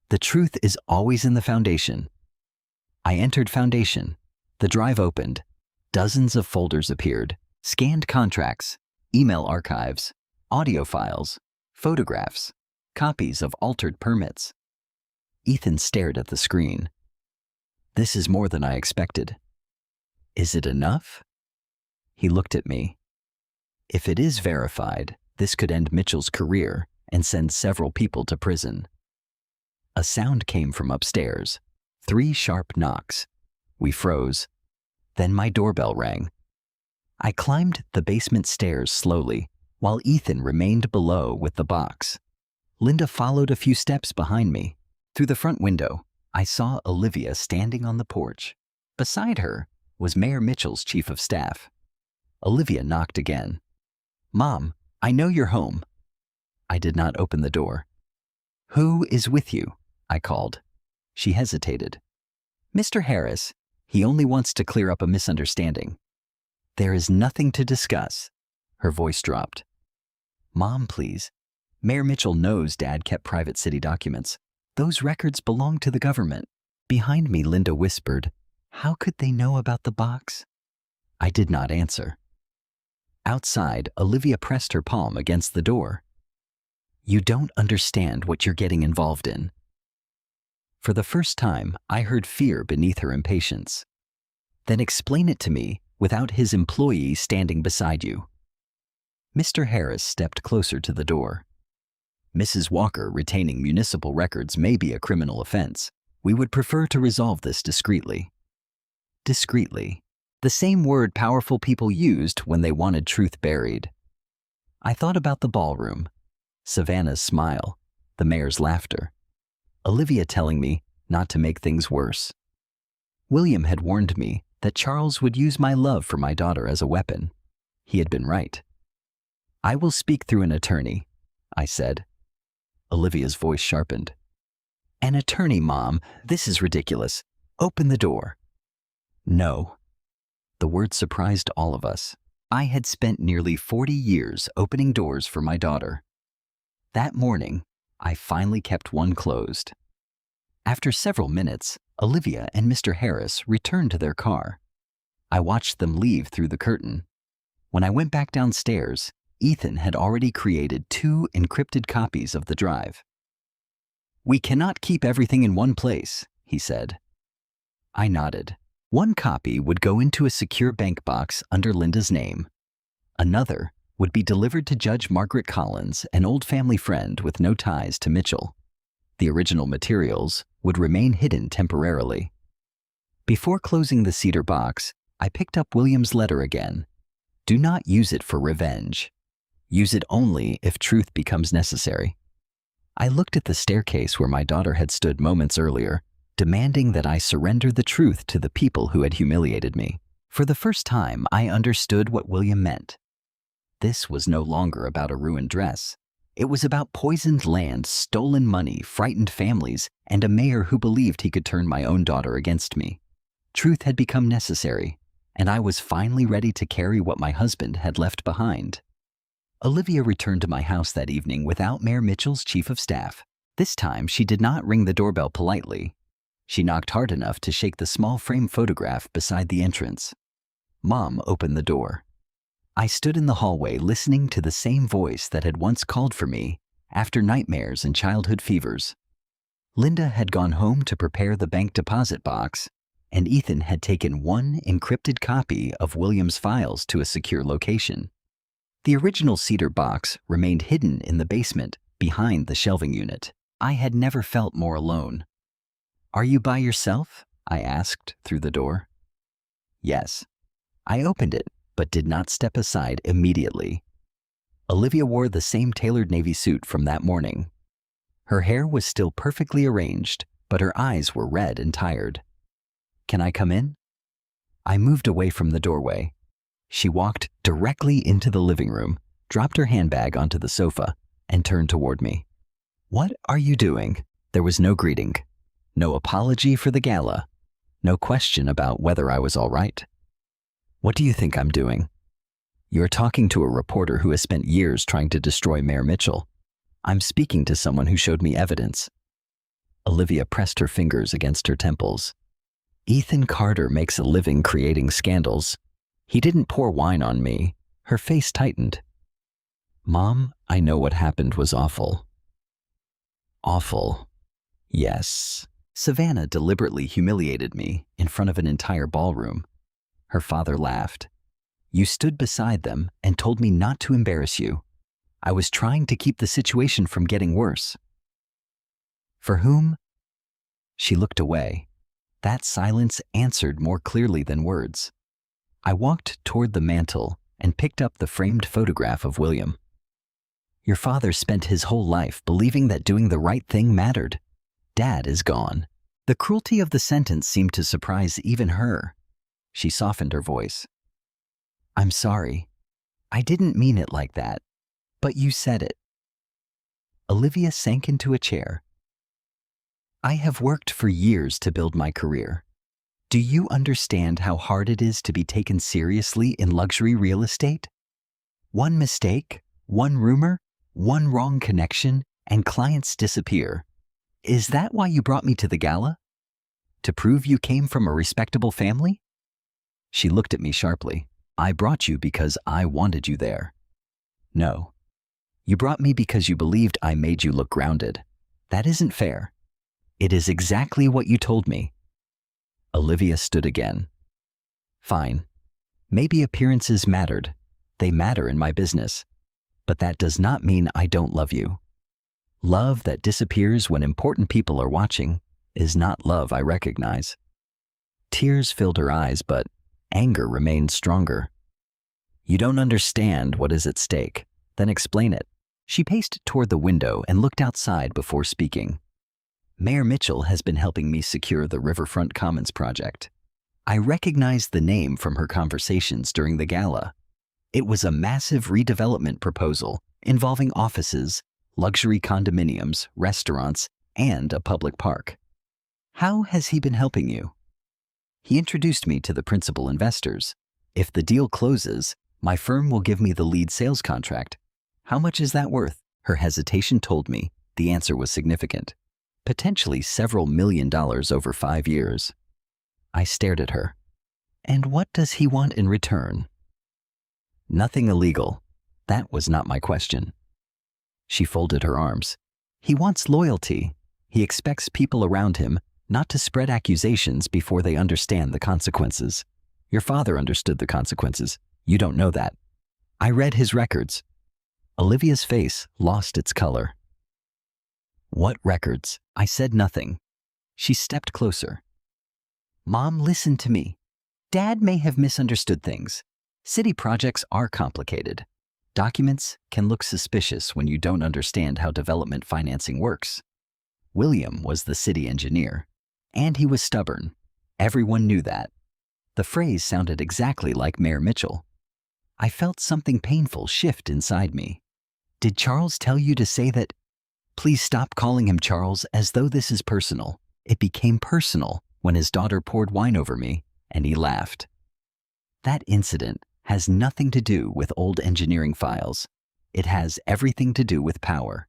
The truth is always in the foundation. I entered foundation. The drive opened. Dozens of folders appeared. Scanned contracts, email archives, audio files, photographs, copies of altered permits. Ethan stared at the screen. This is more than I expected. Is it enough? He looked at me. If it is verified, this could end Mitchell's career and send several people to prison. A sound came from upstairs. 3 sharp knocks. We froze. Then my doorbell rang. I climbed the basement stairs slowly, while Ethan remained below with the box. Linda followed a few steps behind me. Through the front window, I saw Olivia standing on the porch. Beside her was Mayor Mitchell's chief of staff. Olivia knocked again. Mom, I know you're home. I did not open the door. Who is with you? I called. She hesitated. Mr. Harris, he only wants to clear up a misunderstanding. There is nothing to discuss. Her voice dropped. Mom, please. Mayor Mitchell knows Dad kept private city documents. Those records belong to the government. Behind me, Linda whispered, how could they know about the box? I did not answer. Outside, Olivia pressed her palm against the door. You don't understand what you're getting involved in. For the first time, I heard fear beneath her impatience. Then explain it to me without his employee standing beside you. Mr. Harris stepped closer to the door. Mrs. Walker retaining municipal records may be a criminal offense. We would prefer to resolve this discreetly. Discreetly. The same word powerful people used when they wanted truth buried. I thought about the ballroom, Savannah's smile, the mayor's laughter, Olivia telling me not to make things worse. William had warned me that Charles would use my love for my daughter as a weapon. He had been right. I will speak through an attorney, I said. Olivia's voice sharpened. An attorney, Mom, this is ridiculous. Open the door. No. The word surprised all of us. I had spent nearly 40 years opening doors for my daughter. That morning, I finally kept one closed. After several minutes, Olivia and Mr. Harris returned to their car. I watched them leave through the curtain. When I went back downstairs, Ethan had already created 2 encrypted copies of the drive. We cannot keep everything in one place, he said. I nodded. One copy would go into a secure bank box under Linda's name. Another would be delivered to Judge Margaret Collins, an old family friend with no ties to Mitchell. The original materials would remain hidden temporarily. Before closing the cedar box, I picked up William's letter again. Do not use it for revenge. Use it only if truth becomes necessary. I looked at the staircase where my daughter had stood moments earlier, demanding that I surrender the truth to the people who had humiliated me. For the first time, I understood what William meant. This was no longer about a ruined dress. It was about poisoned land, stolen money, frightened families, and a mayor who believed he could turn my own daughter against me. Truth had become necessary, and I was finally ready to carry what my husband had left behind. Olivia returned to my house that evening without Mayor Mitchell's chief of staff. This time, she did not ring the doorbell politely. She knocked hard enough to shake the small frame photograph beside the entrance. Mom opened the door. I stood in the hallway listening to the same voice that had once called for me after nightmares and childhood fevers. Linda had gone home to prepare the bank deposit box, and Ethan had taken 1 encrypted copy of William's files to a secure location. The original cedar box remained hidden in the basement behind the shelving unit. I had never felt more alone. Are you by yourself? I asked through the door. Yes. I opened it, but did not step aside immediately. Olivia wore the same tailored navy suit from that morning. Her hair was still perfectly arranged, but her eyes were red and tired. Can I come in? I moved away from the doorway. She walked directly into the living room, dropped her handbag onto the sofa, and turned toward me. What are you doing? There was no greeting, no apology for the gala, no question about whether I was all right. What do you think I'm doing? You're talking to a reporter who has spent years trying to destroy Mayor Mitchell. I'm speaking to someone who showed me evidence. Olivia pressed her fingers against her temples. Ethan Carter makes a living creating scandals. He didn't pour wine on me. Her face tightened. Mom, I know what happened was awful. Awful. Yes. Savannah deliberately humiliated me in front of an entire ballroom. Her father laughed. You stood beside them and told me not to embarrass you. I was trying to keep the situation from getting worse. For whom? She looked away. That silence answered more clearly than words. I walked toward the mantel and picked up the framed photograph of William. Your father spent his whole life believing that doing the right thing mattered. Dad is gone. The cruelty of the sentence seemed to surprise even her. She softened her voice. I'm sorry. I didn't mean it like that. But you said it. Olivia sank into a chair I have worked for years to build my career. Do you understand how hard it is to be taken seriously in luxury real estate? One mistake, one rumor, one wrong connection, and clients disappear. Is that why you brought me to the gala? To prove you came from a respectable family? She looked at me sharply. I brought you because I wanted you there. No. You brought me because you believed I made you look grounded. That isn't fair. It is exactly what you told me. Olivia stood again. Fine. Maybe appearances mattered. They matter in my business. But that does not mean I don't love you. Love that disappears when important people are watching is not love I recognize. Tears filled her eyes, but anger remained stronger. You don't understand what is at stake. Then explain it. She paced toward the window and looked outside before speaking. Mayor Mitchell has been helping me secure the Riverfront Commons project. I recognized the name from her conversations during the gala. It was a massive redevelopment proposal involving offices, luxury condominiums, restaurants, and a public park. How has he been helping you? He introduced me to the principal investors. If the deal closes, my firm will give me the lead sales contract. How much is that worth? Her hesitation told me the answer was significant. Potentially several $1 million over 5 years. I stared at her. And what does he want in return? Nothing illegal. That was not my question. She folded her arms. He wants loyalty. He expects people around him not to spread accusations before they understand the consequences. Your father understood the consequences. You don't know that. I read his records. Olivia's face lost its color. What records? I said nothing. She stepped closer. Mom, listen to me. Dad may have misunderstood things. City projects are complicated. Documents can look suspicious when you don't understand how development financing works. William was the city engineer, and he was stubborn. Everyone knew that. The phrase sounded exactly like Mayor Mitchell. I felt something painful shift inside me. Did Charles tell you to say that? Please stop calling him Charles as though this is personal. It became personal when his daughter poured wine over me, and he laughed. That incident has nothing to do with old engineering files. It has everything to do with power.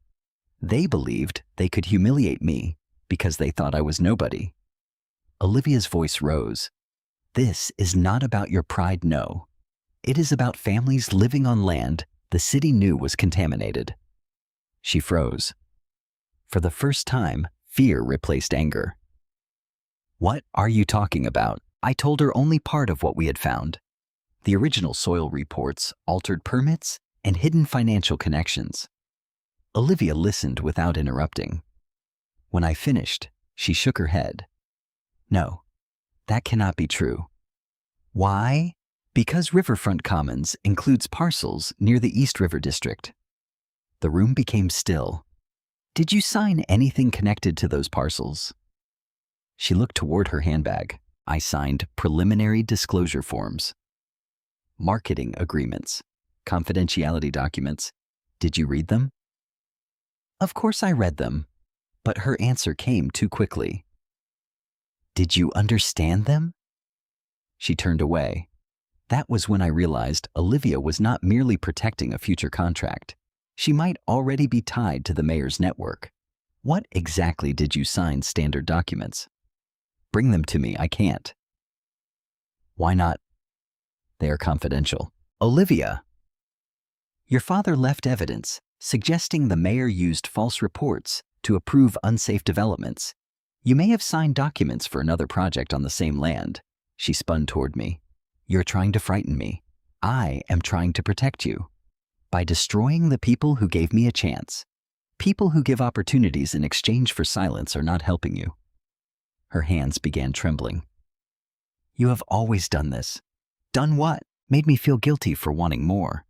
They believed they could humiliate me because they thought I was nobody. Olivia's voice rose. This is not about your pride, no. It is about families living on land the city knew was contaminated. She froze. For the first time, fear replaced anger. What are you talking about? I told her only part of what we had found. The original soil reports, altered permits, and hidden financial connections. Olivia listened without interrupting. When I finished, she shook her head. No, that cannot be true. Why? Because Riverfront Commons includes parcels near the East River District. The room became still. Did you sign anything connected to those parcels? She looked toward her handbag. I signed preliminary disclosure forms. Marketing agreements. Confidentiality documents. Did you read them? Of course I read them, but her answer came too quickly. Did you understand them? She turned away. That was when I realized Olivia was not merely protecting a future contract. She might already be tied to the mayor's network. What exactly did you sign standard documents? Bring them to me, I can't. Why not? They are confidential. Olivia! Your father left evidence suggesting the mayor used false reports to approve unsafe developments. You may have signed documents for another project on the same land. She spun toward me. You're trying to frighten me. I am trying to protect you. By destroying the people who gave me a chance. People who give opportunities in exchange for silence are not helping you. Her hands began trembling. You have always done this. Done what? Made me feel guilty for wanting more.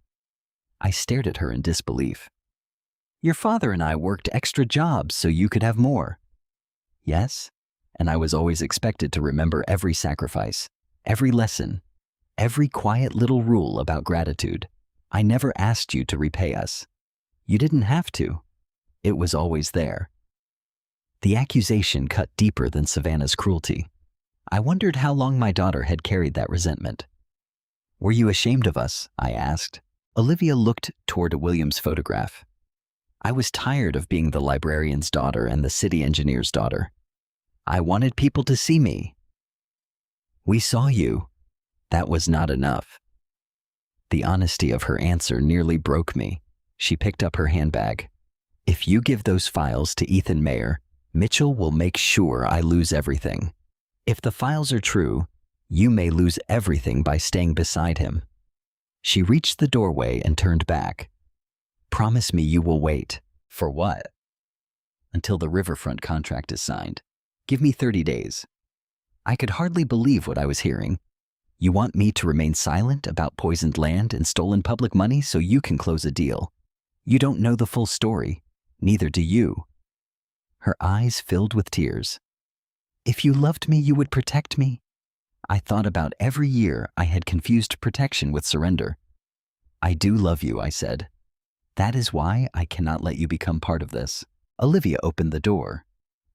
I stared at her in disbelief. Your father and I worked extra jobs so you could have more. Yes, and I was always expected to remember every sacrifice, every lesson, every quiet little rule about gratitude. I never asked you to repay us. You didn't have to. It was always there. The accusation cut deeper than Savannah's cruelty. I wondered how long my daughter had carried that resentment. "Were you ashamed of us?" I asked. Olivia looked toward William's photograph. "I was tired of being the librarian's daughter and the city engineer's daughter. I wanted people to see me." "We saw you. That was not enough." The honesty of her answer nearly broke me. She picked up her handbag. "If you give those files to Ethan Mayer, Mitchell will make sure I lose everything. If the files are true, you may lose everything by staying beside him." She reached the doorway and turned back. "Promise me you will wait." "For what?" "Until the riverfront contract is signed. Give me 30 days. I could hardly believe what I was hearing. "You want me to remain silent about poisoned land and stolen public money so you can close a deal? You don't know the full story. Neither do you." Her eyes filled with tears. "If you loved me, you would protect me." I thought about every year I had confused protection with surrender. "I do love you," I said. "That is why I cannot let you become part of this." Olivia opened the door.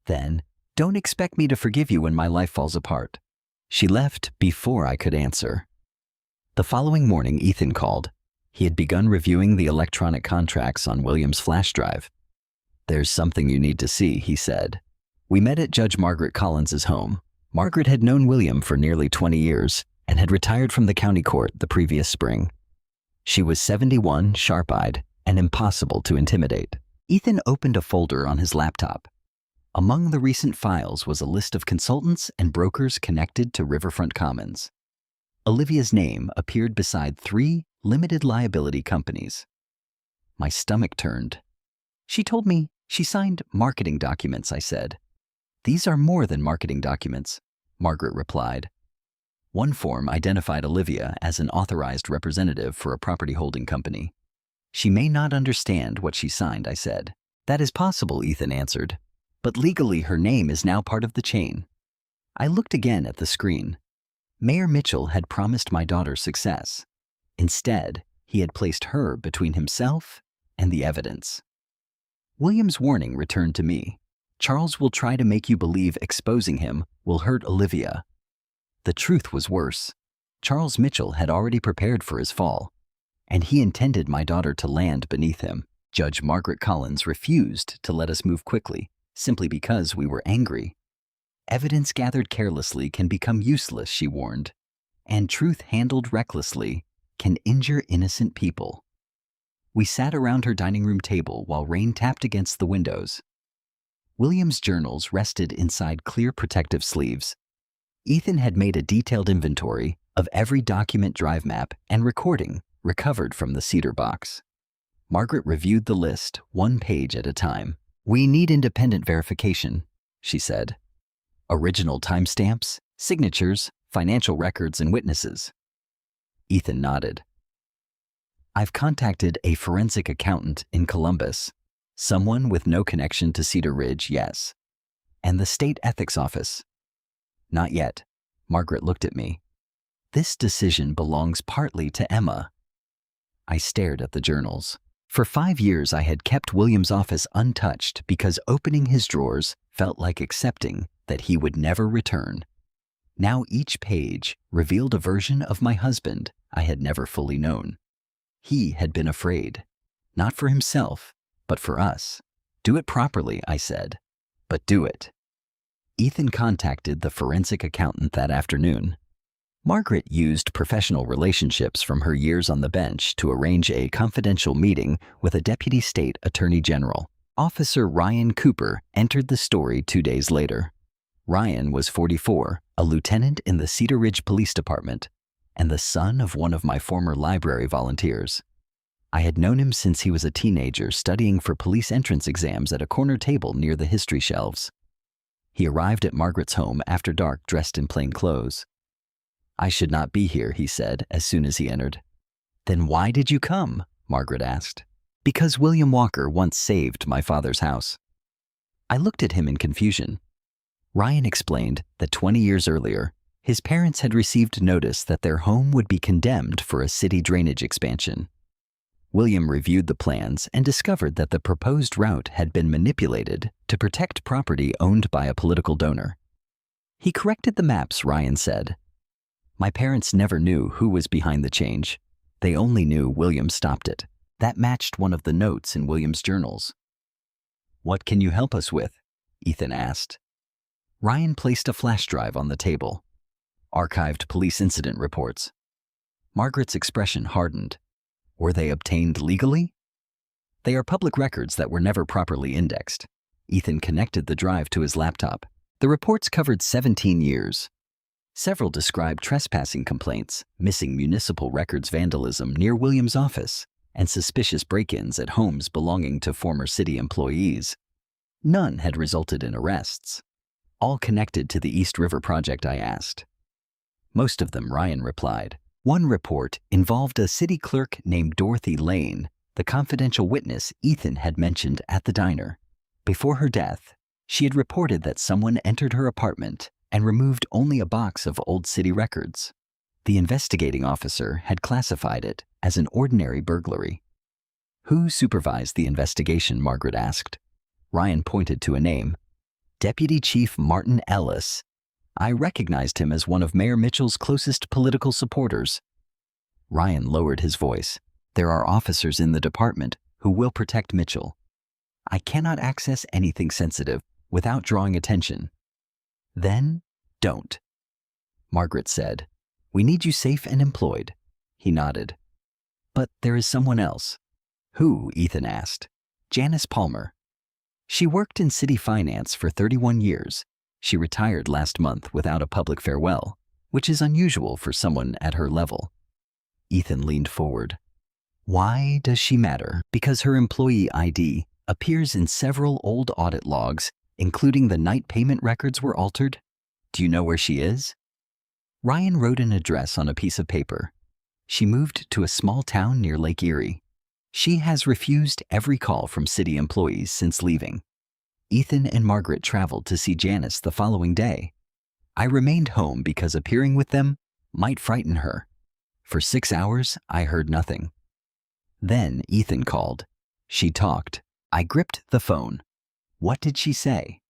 Then, "Don't expect me to forgive you when my life falls apart." She left before I could answer. The following morning, Ethan called. He had begun reviewing the electronic contracts on William's flash drive. "There's something you need to see," he said. We met at Judge Margaret Collins's home. Margaret had known William for nearly 20 years and had retired from the county court the previous spring. She was 71, sharp-eyed, and impossible to intimidate. Ethan opened a folder on his laptop. Among the recent files was a list of consultants and brokers connected to Riverfront Commons. Olivia's name appeared beside 3 limited liability companies. My stomach turned. "She told me she signed marketing documents," I said. "These are more than marketing documents," Margaret replied. One form identified Olivia as an authorized representative for a property holding company. "She may not understand what she signed," I said. "That is possible," Ethan answered. "But legally her name is now part of the chain." I looked again at the screen. Mayor Mitchell had promised my daughter success. Instead, he had placed her between himself and the evidence. William's warning returned to me. "Charles will try to make you believe exposing him will hurt Olivia." The truth was worse. Charles Mitchell had already prepared for his fall, and he intended my daughter to land beneath him. Judge Margaret Collins refused to let us move quickly, simply because we were angry. "Evidence gathered carelessly can become useless," she warned, "and truth handled recklessly can injure innocent people." We sat around her dining room table while rain tapped against the windows. William's journals rested inside clear protective sleeves. Ethan had made a detailed inventory of every document, drive map, and recording recovered from the cedar box. Margaret reviewed the list 1 page at a time. "We need independent verification," she said. "Original timestamps, signatures, financial records, and witnesses." Ethan nodded. "I've contacted a forensic accountant in Columbus. Someone with no connection to Cedar Ridge, yes. And the state ethics office." "Not yet." Margaret looked at me. "This decision belongs partly to Emma." I stared at the journals. For 5 years, I had kept William's office untouched because opening his drawers felt like accepting that he would never return. Now each page revealed a version of my husband I had never fully known. He had been afraid, not for himself, but for us. "Do it properly," I said, "but do it." Ethan contacted the forensic accountant that afternoon. Margaret used professional relationships from her years on the bench to arrange a confidential meeting with a deputy state attorney general. Officer Ryan Cooper entered the story 2 days later. Ryan was 44, a lieutenant in the Cedar Ridge Police Department, and the son of one of my former library volunteers. I had known him since he was a teenager studying for police entrance exams at a corner table near the history shelves. He arrived at Margaret's home after dark dressed in plain clothes. "I should not be here," he said as soon as he entered. "Then why did you come?" Margaret asked. "Because William Walker once saved my father's house." I looked at him in confusion. Ryan explained that 20 years earlier, his parents had received notice that their home would be condemned for a city drainage expansion. William reviewed the plans and discovered that the proposed route had been manipulated to protect property owned by a political donor. He corrected the maps, Ryan said. My parents never knew who was behind the change. They only knew William stopped it. That matched one of the notes in William's journals. What can you help us with? Ethan asked. Ryan placed a flash drive on the table. Archived police incident reports. Margaret's expression hardened. Were they obtained legally? They are public records that were never properly indexed. Ethan connected the drive to his laptop. The reports covered 17 years. Several described trespassing complaints, missing municipal records vandalism near William's office, and suspicious break-ins at homes belonging to former city employees. None had resulted in arrests. All connected to the East River project, I asked. Most of them, Ryan replied. One report involved a city clerk named Dorothy Lane, the confidential witness Ethan had mentioned at the diner. Before her death, she had reported that someone entered her apartment and removed only a box of old city records. The investigating officer had classified it as an ordinary burglary. Who supervised the investigation? Margaret asked. Ryan pointed to a name. Deputy Chief Martin Ellis. I recognized him as one of Mayor Mitchell's closest political supporters. Ryan lowered his voice. There are officers in the department who will protect Mitchell. I cannot access anything sensitive without drawing attention. Then, don't. Margaret said. We need you safe and employed. He nodded. But there is someone else. Who? Ethan asked. Janice Palmer. She worked in city finance for 31 years. She retired last month without a public farewell, which is unusual for someone at her level. Ethan leaned forward. Why does she matter? Because her employee ID appears in several old audit logs, including the night payment records were altered. Do you know where she is? Ryan wrote an address on a piece of paper. She moved to a small town near Lake Erie. She has refused every call from city employees since leaving. Ethan and Margaret traveled to see Janice the following day. I remained home because appearing with them might frighten her. For 6 hours, I heard nothing. Then Ethan called. She talked. I gripped the phone. What did she say?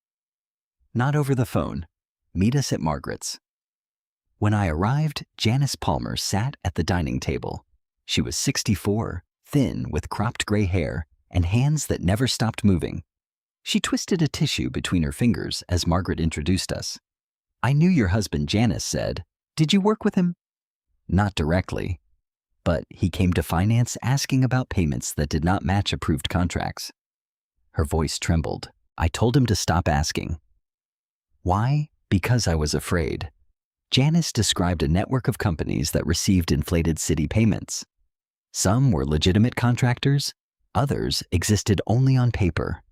Not over the phone. Meet us at Margaret's. When I arrived, Janice Palmer sat at the dining table. She was 64, thin with cropped gray hair and hands that never stopped moving. She twisted a tissue between her fingers as Margaret introduced us. I knew your husband, Janice said. Did you work with him? Not directly, but he came to finance asking about payments that did not match approved contracts. Her voice trembled. I told him to stop asking. Why? Because I was afraid. Janice described a network of companies that received inflated city payments. Some were legitimate contractors, others existed only on paper.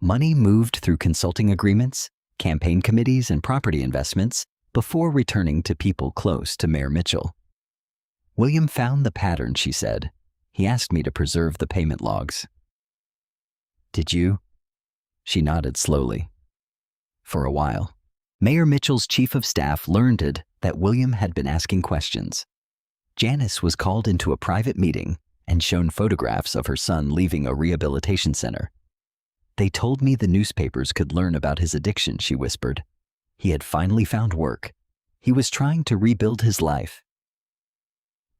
Money moved through consulting agreements, campaign committees, and property investments before returning to people close to Mayor Mitchell. William found the pattern, she said. He asked me to preserve the payment logs. Did you? She nodded slowly. For a while. Mayor Mitchell's chief of staff learned that William had been asking questions. Janice was called into a private meeting and shown photographs of her son leaving a rehabilitation center. They told me the newspapers could learn about his addiction, she whispered. He had finally found work. He was trying to rebuild his life.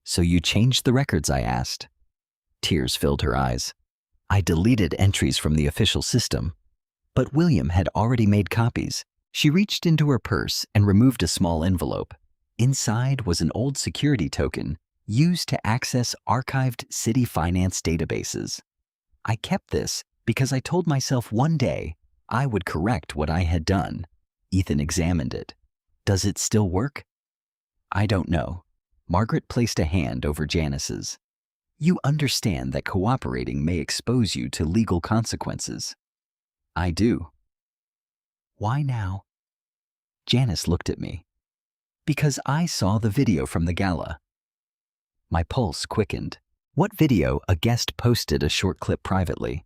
So you changed the records? I asked. Tears filled her eyes. I deleted entries from the official system. But William had already made copies. She reached into her purse and removed a small envelope. Inside was an old security token used to access archived city finance databases. I kept this because I told myself one day I would correct what I had done. Ethan examined it. Does it still work? I don't know. Margaret placed a hand over Janice's. You understand that cooperating may expose you to legal consequences. I do. Why now? Janice looked at me. Because I saw the video from the gala. My pulse quickened. What video? A guest posted a short clip privately.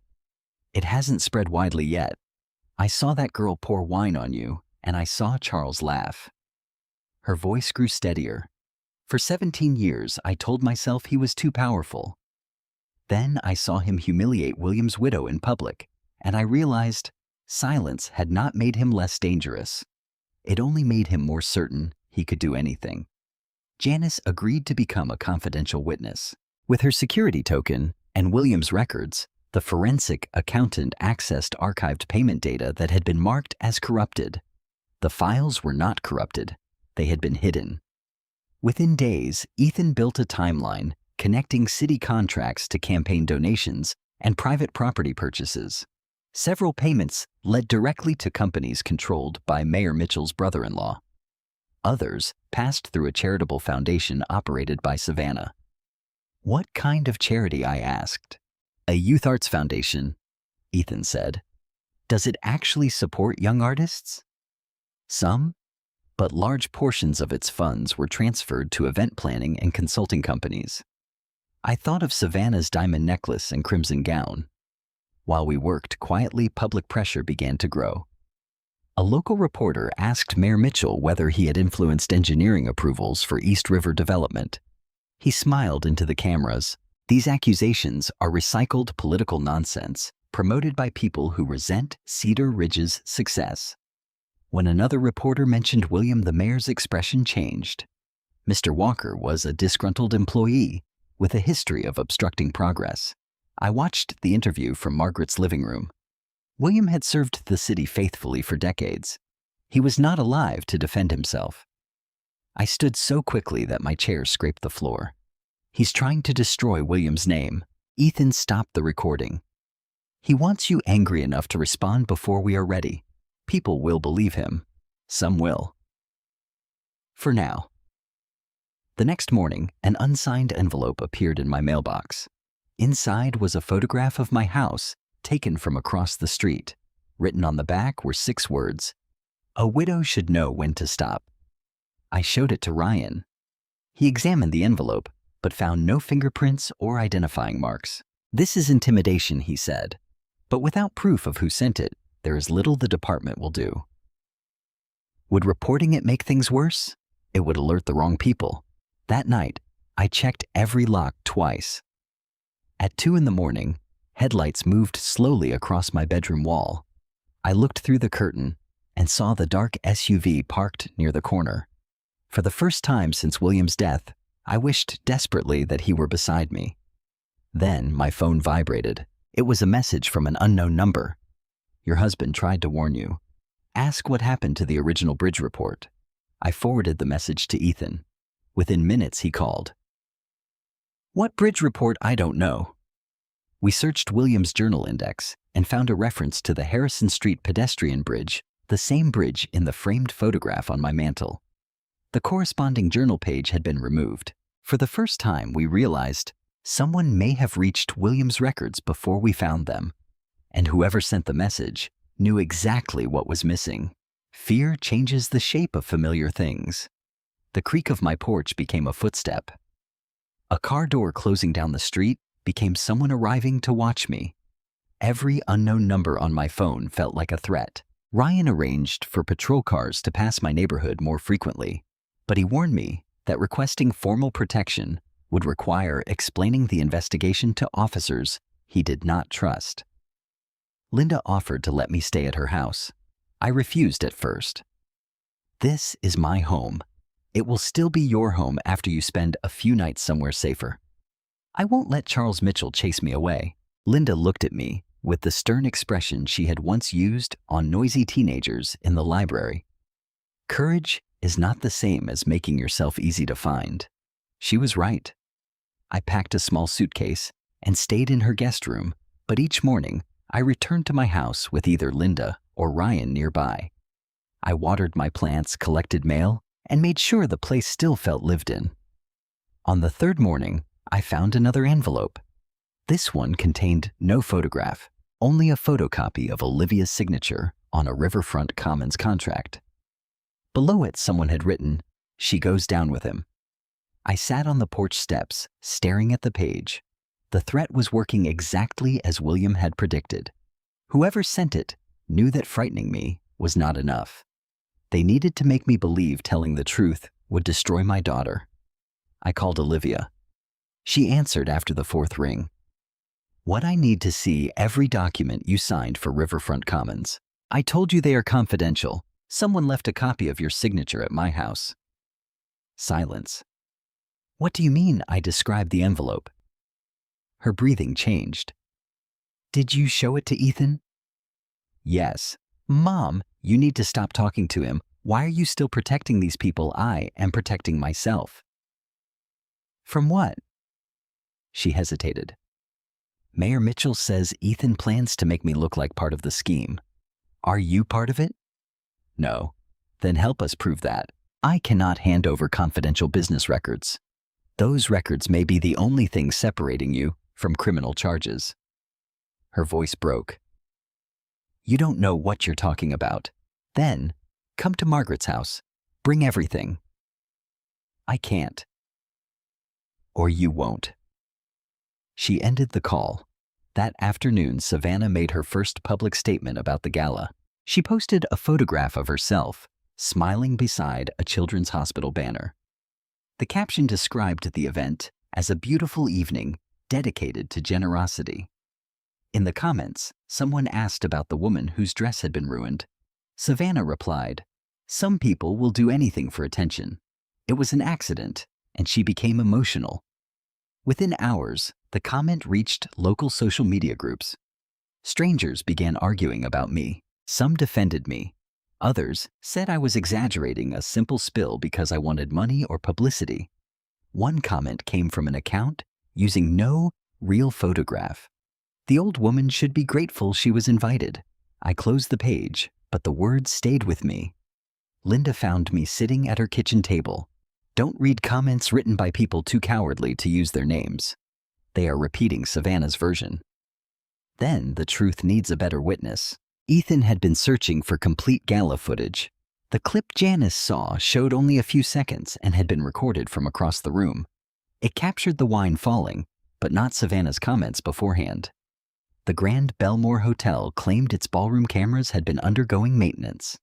It hasn't spread widely yet. I saw that girl pour wine on you, and I saw Charles laugh. Her voice grew steadier. For 17 years, I told myself he was too powerful. Then I saw him humiliate William's widow in public, and I realized silence had not made him less dangerous. It only made him more certain he could do anything. Janice agreed to become a confidential witness. With her security token and William's records, the forensic accountant accessed archived payment data that had been marked as corrupted. The files were not corrupted. They had been hidden. Within days, Ethan built a timeline connecting city contracts to campaign donations and private property purchases. Several payments led directly to companies controlled by Mayor Mitchell's brother-in-law. Others passed through a charitable foundation operated by Savannah. What kind of charity, I asked. A youth arts foundation, Ethan said. Does it actually support young artists? Some, but large portions of its funds were transferred to event planning and consulting companies. I thought of Savannah's diamond necklace and crimson gown. While we worked quietly, public pressure began to grow. A local reporter asked Mayor Mitchell whether he had influenced engineering approvals for East River development. He smiled into the cameras. These accusations are recycled political nonsense promoted by people who resent Cedar Ridge's success. When another reporter mentioned William, the mayor's expression changed. Mr. Walker was a disgruntled employee with a history of obstructing progress. I watched the interview from Margaret's living room. William had served the city faithfully for decades. He was not alive to defend himself. I stood so quickly that my chair scraped the floor. He's trying to destroy William's name. Ethan stopped the recording. He wants you angry enough to respond before we are ready. People will believe him. Some will. For now. The next morning, an unsigned envelope appeared in my mailbox. Inside was a photograph of my house taken from across the street. Written on the back were 6 words. A widow should know when to stop. I showed it to Ryan. He examined the envelope, but found no fingerprints or identifying marks. This is intimidation, he said. But without proof of who sent it, there is little the department will do. Would reporting it make things worse? It would alert the wrong people. That night, I checked every lock twice. At 2 a.m, headlights moved slowly across my bedroom wall. I looked through the curtain and saw the dark SUV parked near the corner. For the first time since William's death, I wished desperately that he were beside me. Then my phone vibrated. It was a message from an unknown number. Your husband tried to warn you. Ask what happened to the original bridge report. I forwarded the message to Ethan. Within minutes, he called. What bridge report? I don't know. We searched William's journal index and found a reference to the Harrison Street pedestrian bridge, the same bridge in the framed photograph on my mantel. The corresponding journal page had been removed. For the first time, we realized someone may have reached William's records before we found them. And whoever sent the message knew exactly what was missing. Fear changes the shape of familiar things. The creak of my porch became a footstep. A car door closing down the street became someone arriving to watch me. Every unknown number on my phone felt like a threat. Ryan arranged for patrol cars to pass my neighborhood more frequently, but he warned me that requesting formal protection would require explaining the investigation to officers he did not trust. Linda offered to let me stay at her house. I refused at first. This is my home. It will still be your home after you spend a few nights somewhere safer. I won't let Charles Mitchell chase me away. Linda looked at me with the stern expression she had once used on noisy teenagers in the library. Courage is not the same as making yourself easy to find. She was right. I packed a small suitcase and stayed in her guest room, but each morning I returned to my house with either Linda or Ryan nearby. I watered my plants, collected mail, and made sure the place still felt lived in. On the 3rd morning, I found another envelope. This one contained no photograph, only a photocopy of Olivia's signature on a Riverfront Commons contract. Below it, someone had written, "She goes down with him." I sat on the porch steps, staring at the page. The threat was working exactly as William had predicted. Whoever sent it knew that frightening me was not enough. They needed to make me believe telling the truth would destroy my daughter. I called Olivia. She answered after the 4th ring. What I need to see every document you signed for Riverfront Commons. I told you they are confidential. Someone left a copy of your signature at my house. Silence. What do you mean I described the envelope? Her breathing changed. Did you show it to Ethan? Yes. Mom, you need to stop talking to him. Why are you still protecting these people? I am protecting myself. From what? She hesitated. Mayor Mitchell says Ethan plans to make me look like part of the scheme. Are you part of it? No. Then help us prove that. I cannot hand over confidential business records. Those records may be the only thing separating you from criminal charges. Her voice broke. You don't know what you're talking about. Then, come to Margaret's house. Bring everything. I can't. Or you won't. She ended the call. That afternoon, Savannah made her first public statement about the gala. She posted a photograph of herself, smiling beside a children's hospital banner. The caption described the event as a beautiful evening dedicated to generosity. In the comments, someone asked about the woman whose dress had been ruined. Savannah replied, "Some people will do anything for attention. It was an accident," and she became emotional. Within hours, the comment reached local social media groups. Strangers began arguing about me. Some defended me. Others said I was exaggerating a simple spill because I wanted money or publicity. One comment came from an account using no real photograph. The old woman should be grateful she was invited. I closed the page, but the words stayed with me. Linda found me sitting at her kitchen table. Don't read comments written by people too cowardly to use their names. They are repeating Savannah's version. Then the truth needs a better witness. Ethan had been searching for complete gala footage. The clip Janice saw showed only a few seconds and had been recorded from across the room. It captured the wine falling, but not Savannah's comments beforehand. The Grand Belmore Hotel claimed its ballroom cameras had been undergoing maintenance.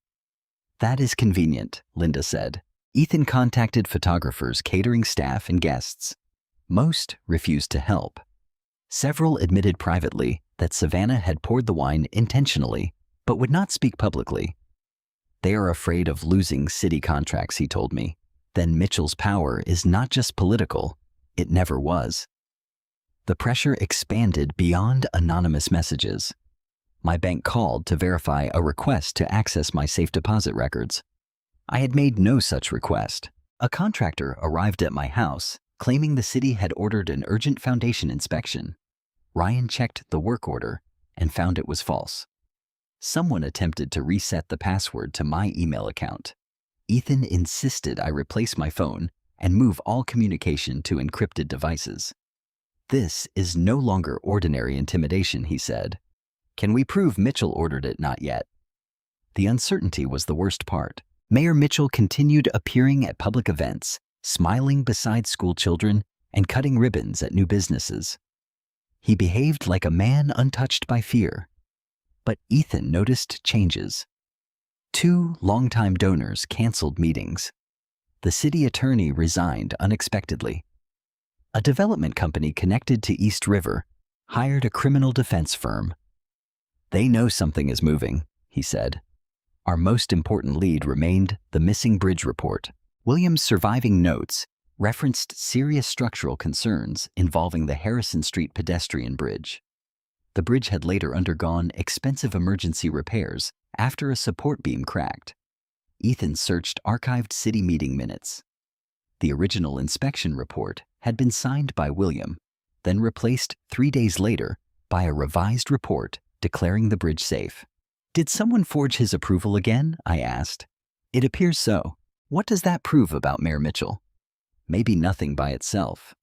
That is convenient, Linda said. Ethan contacted photographers, catering staff, and guests. Most refused to help. Several admitted privately that Savannah had poured the wine intentionally, but would not speak publicly. They are afraid of losing city contracts, he told me. Then Mitchell's power is not just political, it never was. The pressure expanded beyond anonymous messages. My bank called to verify a request to access my safe deposit records. I had made no such request. A contractor arrived at my house, claiming the city had ordered an urgent foundation inspection. Ryan checked the work order and found it was false. Someone attempted to reset the password to my email account. Ethan insisted I replace my phone and move all communication to encrypted devices. This is no longer ordinary intimidation, he said. Can we prove Mitchell ordered it? Not yet. The uncertainty was the worst part. Mayor Mitchell continued appearing at public events, smiling beside school children and cutting ribbons at new businesses. He behaved like a man untouched by fear. But Ethan noticed changes. 2 longtime donors canceled meetings. The city attorney resigned unexpectedly. A development company connected to East River hired a criminal defense firm. They know something is moving, he said. Our most important lead remained the missing bridge report. William's surviving notes referenced serious structural concerns involving the Harrison Street pedestrian bridge. The bridge had later undergone expensive emergency repairs after a support beam cracked. Ethan searched archived city meeting minutes. The original inspection report had been signed by William, then replaced 3 days later by a revised report declaring the bridge safe. Did someone forge his approval again? I asked. It appears so. What does that prove about Mayor Mitchell? Maybe nothing by itself.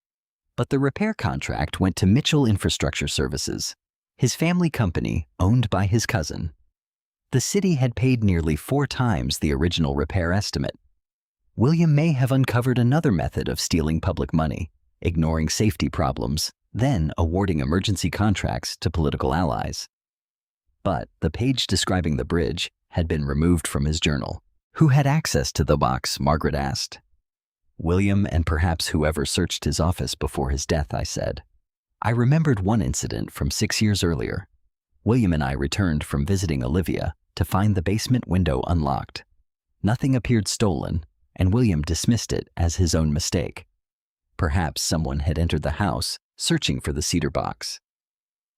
But the repair contract went to Mitchell Infrastructure Services, his family company owned by his cousin. The city had paid nearly 4 times the original repair estimate. William may have uncovered another method of stealing public money, ignoring safety problems, then awarding emergency contracts to political allies. But the page describing the bridge had been removed from his journal. Who had access to the box? Margaret asked. William and perhaps whoever searched his office before his death, I said. I remembered one incident from 6 years earlier. William and I returned from visiting Olivia to find the basement window unlocked. Nothing appeared stolen, and William dismissed it as his own mistake. Perhaps someone had entered the house searching for the cedar box.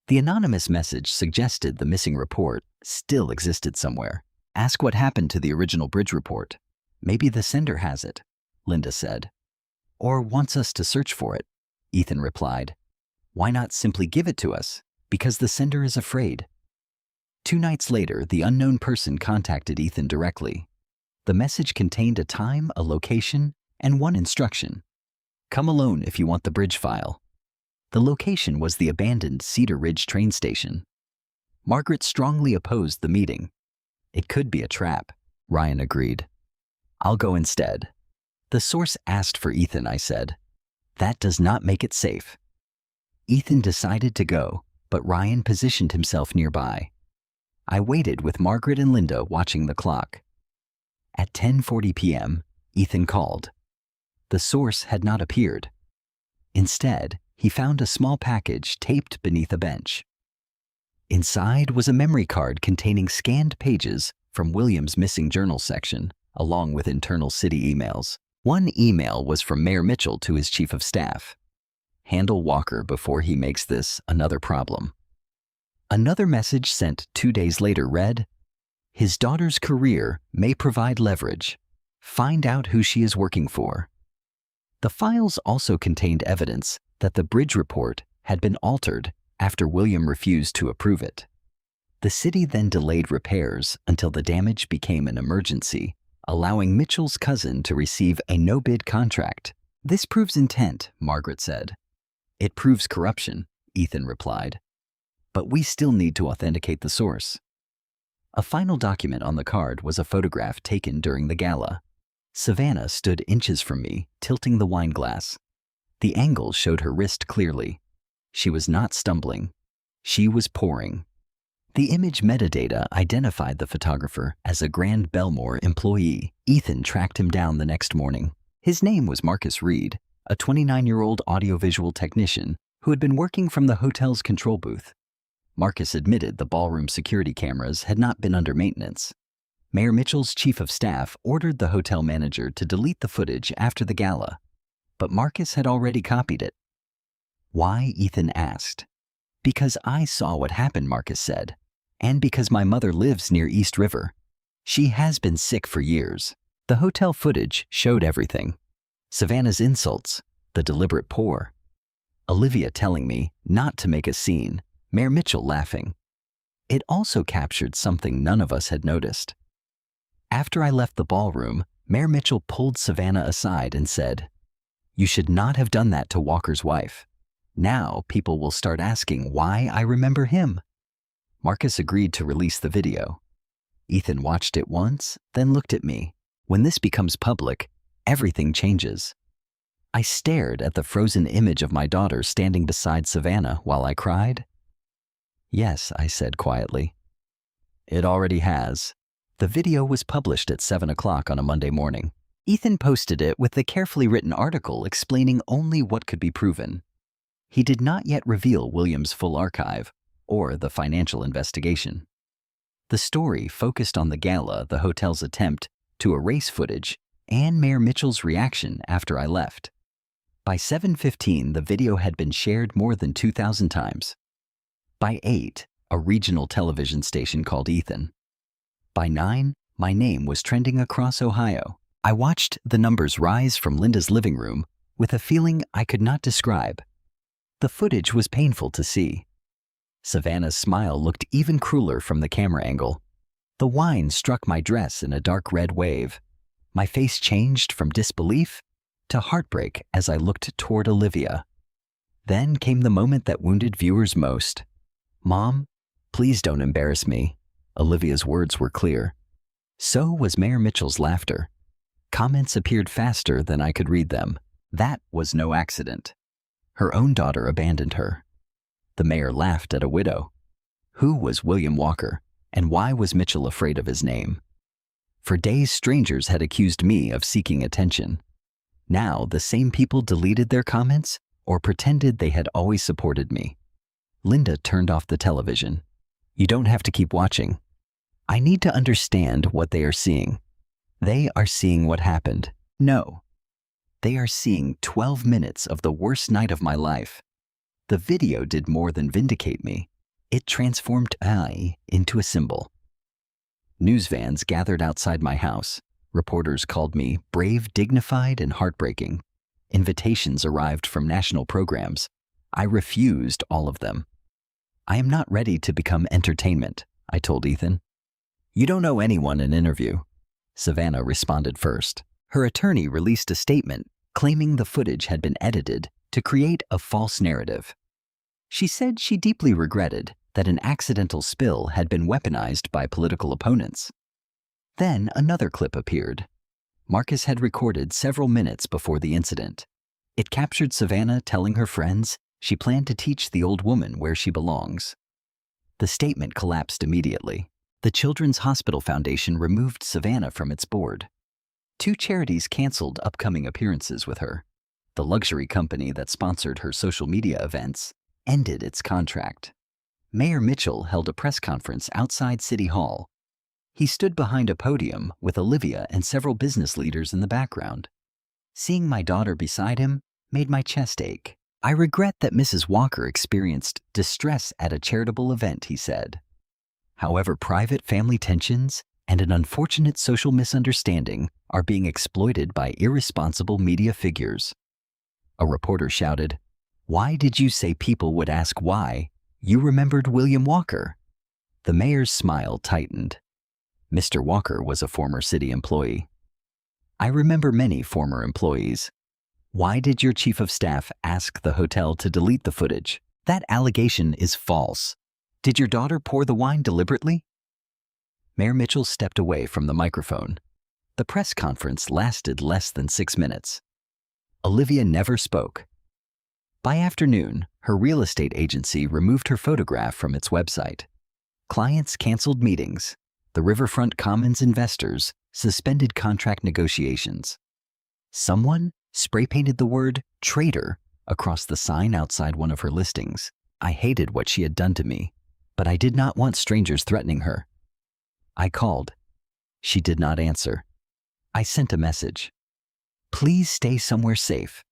The anonymous message suggested the missing report still existed somewhere. Ask what happened to the original bridge report. Maybe the sender has it, Linda said. Or wants us to search for it, Ethan replied. Why not simply give it to us? Because the sender is afraid. 2 nights later, the unknown person contacted Ethan directly. The message contained a time, a location, and one instruction. Come alone if you want the bridge file. The location was the abandoned Cedar Ridge train station. Margaret strongly opposed the meeting. It could be a trap, Ryan agreed. I'll go instead. The source asked for Ethan, I said. That does not make it safe. Ethan decided to go, but Ryan positioned himself nearby. I waited with Margaret and Linda watching the clock. At 10:40 p.m., Ethan called. The source had not appeared. Instead, he found a small package taped beneath a bench. Inside was a memory card containing scanned pages from William's missing journal section, along with internal city emails. One email was from Mayor Mitchell to his chief of staff. Handle Walker before he makes this another problem. Another message sent 2 days later read, his daughter's career may provide leverage. Find out who she is working for. The files also contained evidence that the bridge report had been altered after William refused to approve it. The city then delayed repairs until the damage became an emergency, allowing Mitchell's cousin to receive a no-bid contract. This proves intent, Margaret said. It proves corruption, Ethan replied. But we still need to authenticate the source. A final document on the card was a photograph taken during the gala. Savannah stood inches from me, tilting the wine glass. The angle showed her wrist clearly. She was not stumbling. She was pouring. The image metadata identified the photographer as a Grand Belmore employee. Ethan tracked him down the next morning. His name was Marcus Reed, a 29-year-old audiovisual technician who had been working from the hotel's control booth. Marcus admitted the ballroom security cameras had not been under maintenance. Mayor Mitchell's chief of staff ordered the hotel manager to delete the footage after the gala, but Marcus had already copied it. Why, Ethan asked. Because I saw what happened, Marcus said, and because my mother lives near East River. She has been sick for years. The hotel footage showed everything. Savannah's insults, the deliberate pour. Olivia telling me not to make a scene, Mayor Mitchell laughing. It also captured something none of us had noticed. After I left the ballroom, Mayor Mitchell pulled Savannah aside and said, "You should not have done that to Walker's wife. Now people will start asking why I remember him." Marcus agreed to release the video. Ethan watched it once, then looked at me. When this becomes public, everything changes. I stared at the frozen image of my daughter standing beside Savannah while I cried. "Yes," I said quietly. "It already has." The video was published at 7 o'clock on a Monday morning. Ethan posted it with the carefully written article explaining only what could be proven. He did not yet reveal William's full archive or the financial investigation. The story focused on the gala, the hotel's attempt to erase footage, and Mayor Mitchell's reaction after I left. By 7:15, the video had been shared more than 2,000 times. By 8, a regional television station called Ethan. By 9, my name was trending across Ohio. I watched the numbers rise from Linda's living room with a feeling I could not describe. The footage was painful to see. Savannah's smile looked even crueler from the camera angle. The wine struck my dress in a dark red wave. My face changed from disbelief to heartbreak as I looked toward Olivia. Then came the moment that wounded viewers most. "Mom, please don't embarrass me." Olivia's words were clear. So was Mayor Mitchell's laughter. Comments appeared faster than I could read them. That was no accident. Her own daughter abandoned her. The mayor laughed at a widow. Who was William Walker, and why was Mitchell afraid of his name? For days, strangers had accused me of seeking attention. Now, the same people deleted their comments or pretended they had always supported me. Linda turned off the television. You don't have to keep watching. I need to understand what they are seeing. They are seeing what happened. No. They are seeing 12 minutes of the worst night of my life. The video did more than vindicate me. It transformed I into a symbol. News vans gathered outside my house. Reporters called me brave, dignified, and heartbreaking. Invitations arrived from national programs. I refused all of them. I am not ready to become entertainment, I told Ethan. You don't owe anyone an interview. Savannah responded first. Her attorney released a statement claiming the footage had been edited to create a false narrative. She said she deeply regretted that an accidental spill had been weaponized by political opponents. Then another clip appeared. Marcus had recorded several minutes before the incident. It captured Savannah telling her friends she planned to teach the old woman where she belongs. The statement collapsed immediately. The Children's Hospital Foundation removed Savannah from its board. 2 charities canceled upcoming appearances with her. The luxury company that sponsored her social media events ended its contract. Mayor Mitchell held a press conference outside City Hall. He stood behind a podium with Olivia and several business leaders in the background. Seeing my daughter beside him made my chest ache. I regret that Mrs. Walker experienced distress at a charitable event, he said. However, private family tensions and an unfortunate social misunderstanding are being exploited by irresponsible media figures. A reporter shouted, "Why did you say people would ask why? You remembered William Walker." The mayor's smile tightened. Mr. Walker was a former city employee. I remember many former employees. Why did your chief of staff ask the hotel to delete the footage? That allegation is false. Did your daughter pour the wine deliberately? Mayor Mitchell stepped away from the microphone. The press conference lasted less than 6 minutes. Olivia never spoke. By afternoon, her real estate agency removed her photograph from its website. Clients canceled meetings. The Riverfront Commons investors suspended contract negotiations. Someone spray-painted the word traitor across the sign outside one of her listings. I hated what she had done to me, but I did not want strangers threatening her. I called. She did not answer. I sent a message. Please stay somewhere safe.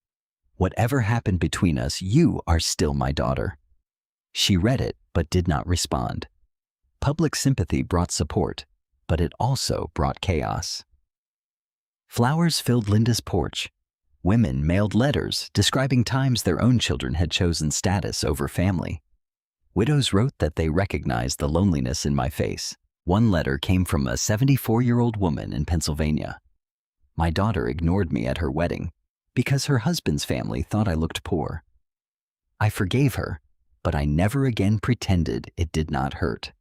Whatever happened between us, you are still my daughter. She read it, but did not respond. Public sympathy brought support, but it also brought chaos. Flowers filled Linda's porch. Women mailed letters describing times their own children had chosen status over family. Widows wrote that they recognized the loneliness in my face. One letter came from a 74-year-old woman in Pennsylvania. My daughter ignored me at her wedding because her husband's family thought I looked poor. I forgave her, but I never again pretended it did not hurt.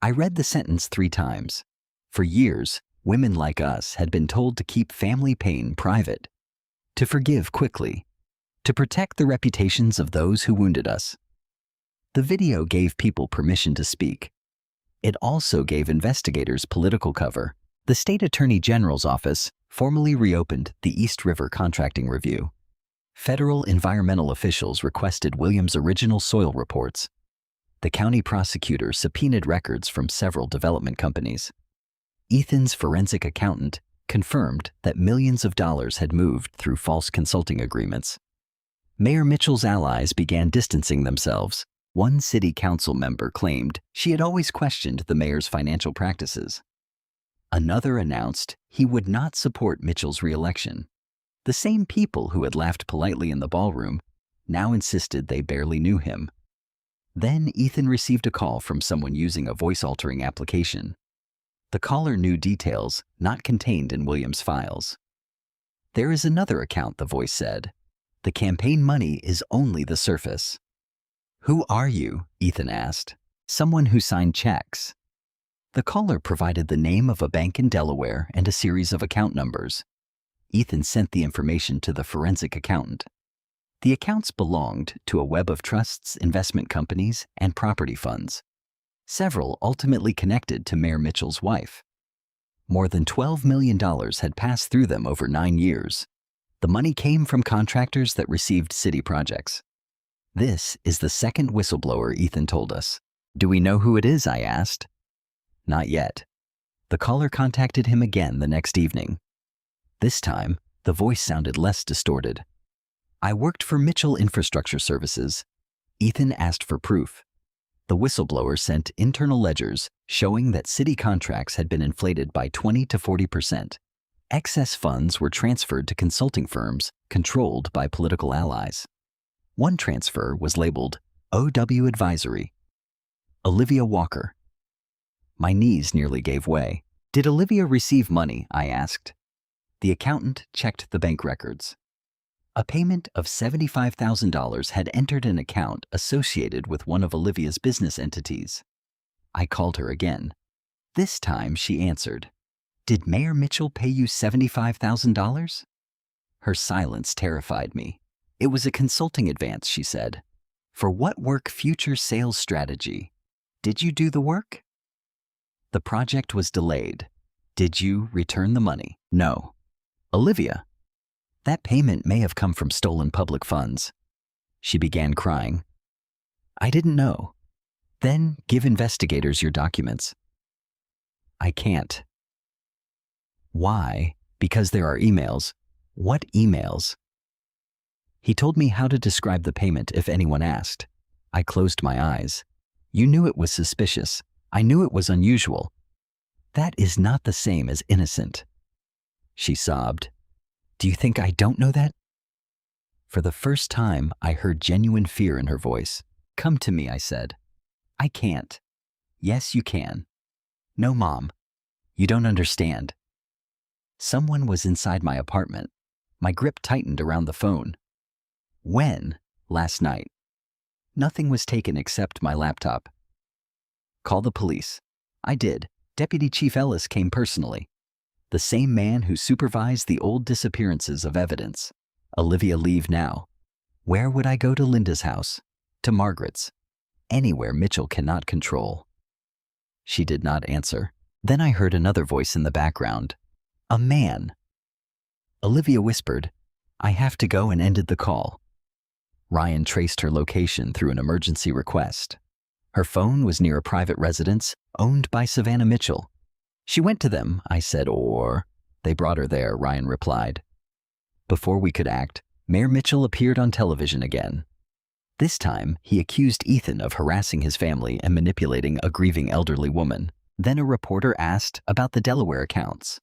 I read the sentence 3 times. For years, women like us had been told to keep family pain private, to forgive quickly, to protect the reputations of those who wounded us. The video gave people permission to speak. It also gave investigators political cover. The state attorney general's office formally reopened the East River contracting review. Federal environmental officials requested Williams' original soil reports. The county prosecutor subpoenaed records from several development companies. Ethan's forensic accountant confirmed that millions of dollars had moved through false consulting agreements. Mayor Mitchell's allies began distancing themselves. One city council member claimed she had always questioned the mayor's financial practices. Another announced he would not support Mitchell's re-election. The same people who had laughed politely in the ballroom now insisted they barely knew him. Then Ethan received a call from someone using a voice-altering application. The caller knew details not contained in Williams' files. There is another account, the voice said. The campaign money is only the surface. Who are you? Ethan asked. Someone who signed checks. The caller provided the name of a bank in Delaware and a series of account numbers. Ethan sent the information to the forensic accountant. The accounts belonged to a web of trusts, investment companies, and property funds. Several ultimately connected to Mayor Mitchell's wife. More than $12 million had passed through them over 9 years. The money came from contractors that received city projects. This is the second whistleblower, Ethan told us. Do we know who it is? I asked. Not yet. The caller contacted him again the next evening. This time, the voice sounded less distorted. I worked for Mitchell Infrastructure Services. Ethan asked for proof. The whistleblower sent internal ledgers showing that city contracts had been inflated by 20 to 40%. Excess funds were transferred to consulting firms controlled by political allies. One transfer was labeled OW Advisory. Olivia Walker. My knees nearly gave way. Did Olivia receive money? I asked. The accountant checked the bank records. A payment of $75,000 had entered an account associated with one of Olivia's business entities. I called her again. This time she answered. Did Mayor Mitchell pay you $75,000? Her silence terrified me. It was a consulting advance, she said. For what work? Future sales strategy. Did you do the work? The project was delayed. Did you return the money? No. Olivia. That payment may have come from stolen public funds. She began crying. I didn't know. Then give investigators your documents. I can't. Why? Because there are emails. What emails? He told me how to describe the payment if anyone asked. I closed my eyes. You knew it was suspicious. I knew it was unusual. That is not the same as innocent. She sobbed. Do you think I don't know that? For the first time, I heard genuine fear in her voice. Come to me, I said. I can't. Yes, you can. No, Mom. You don't understand. Someone was inside my apartment. My grip tightened around the phone. When? Last night. Nothing was taken except my laptop. Call the police. I did. Deputy Chief Ellis came personally. The same man who supervised the old disappearances of evidence. Olivia, leave now. Where would I go? To Linda's house? To Margaret's? Anywhere Mitchell cannot control. She did not answer. Then I heard another voice in the background. A man. Olivia whispered, I have to go, and ended the call. Ryan traced her location through an emergency request. Her phone was near a private residence owned by Savannah Mitchell. She went to them, I said, or they brought her there, Ryan replied. Before we could act, Mayor Mitchell appeared on television again. This time, he accused Ethan of harassing his family and manipulating a grieving elderly woman. Then a reporter asked about the Delaware accounts.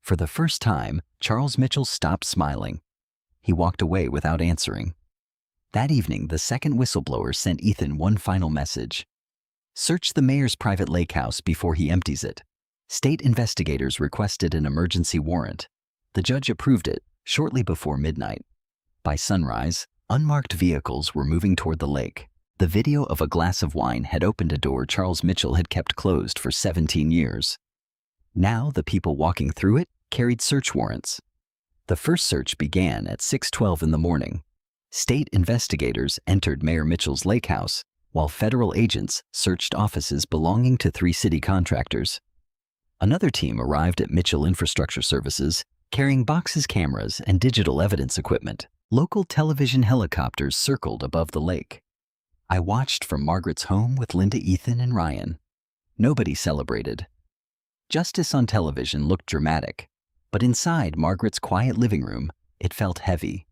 For the first time, Charles Mitchell stopped smiling. He walked away without answering. That evening, the second whistleblower sent Ethan one final message. Search the mayor's private lake house before he empties it. State investigators requested an emergency warrant. The judge approved it shortly before midnight. By sunrise, unmarked vehicles were moving toward the lake. The video of a glass of wine had opened a door Charles Mitchell had kept closed for 17 years. Now the people walking through it carried search warrants. The first search began at 6:12 in the morning. State investigators entered Mayor Mitchell's lake house, while federal agents searched offices belonging to 3 city contractors. Another team arrived at Mitchell Infrastructure Services, carrying boxes, cameras, and digital evidence equipment. Local television helicopters circled above the lake. I watched from Margaret's home with Linda, Ethan, and Ryan. Nobody celebrated. Justice on television looked dramatic, but inside Margaret's quiet living room, it felt heavy.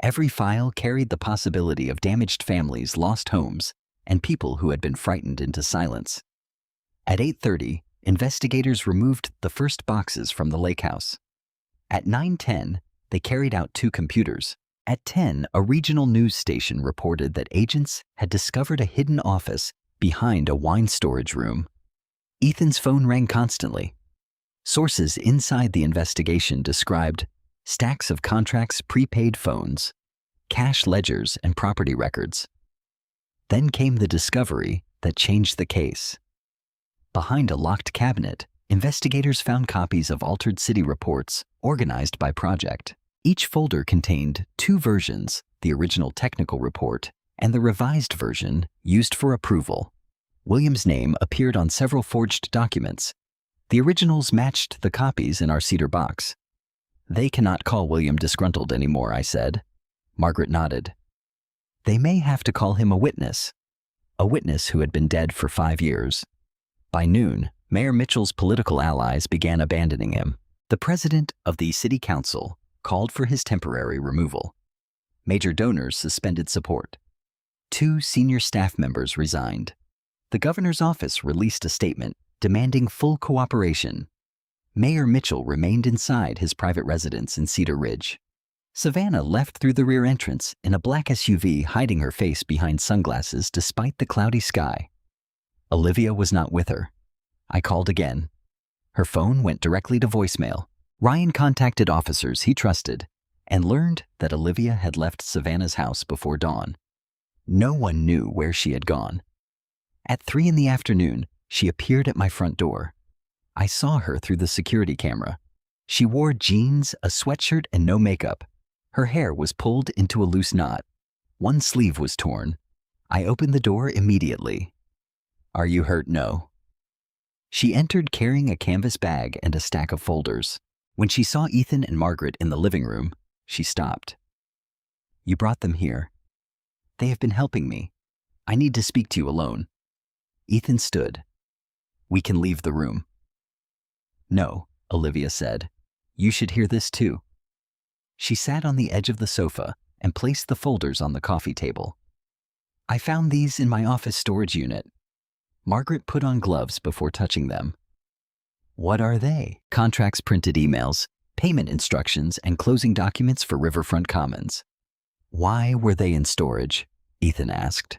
Every file carried the possibility of damaged families, lost homes, and people who had been frightened into silence. At 8:30, investigators removed the first boxes from the lake house. At 9:10, they carried out 2 computers. At 10, a regional news station reported that agents had discovered a hidden office behind a wine storage room. Ethan's phone rang constantly. Sources inside the investigation described stacks of contracts, prepaid phones, cash ledgers, and property records. Then came the discovery that changed the case. Behind a locked cabinet, investigators found copies of altered city reports organized by project. Each folder contained 2 versions, the original technical report and the revised version used for approval. William's name appeared on several forged documents. The originals matched the copies in our cedar box. They cannot call William disgruntled anymore, I said. Margaret nodded. They may have to call him a witness who had been dead for 5 years. By noon, Mayor Mitchell's political allies began abandoning him. The president of the city council called for his temporary removal. Major donors suspended support. 2 senior staff members resigned. The governor's office released a statement demanding full cooperation. Mayor Mitchell remained inside his private residence in Cedar Ridge. Savannah left through the rear entrance in a black SUV, hiding her face behind sunglasses despite the cloudy sky. Olivia was not with her. I called again. Her phone went directly to voicemail. Ryan contacted officers he trusted and learned that Olivia had left Savannah's house before dawn. No one knew where she had gone. At 3 in the afternoon, she appeared at my front door. I saw her through the security camera. She wore jeans, a sweatshirt, and no makeup. Her hair was pulled into a loose knot. One sleeve was torn. I opened the door immediately. Are you hurt? No. She entered carrying a canvas bag and a stack of folders. When she saw Ethan and Margaret in the living room, she stopped. You brought them here. They have been helping me. I need to speak to you alone. Ethan stood. We can leave the room. No, Olivia said. You should hear this too. She sat on the edge of the sofa and placed the folders on the coffee table. I found these in my office storage unit. Margaret put on gloves before touching them. What are they? Contracts, printed emails, payment instructions, and closing documents for Riverfront Commons. Why were they in storage? Ethan asked.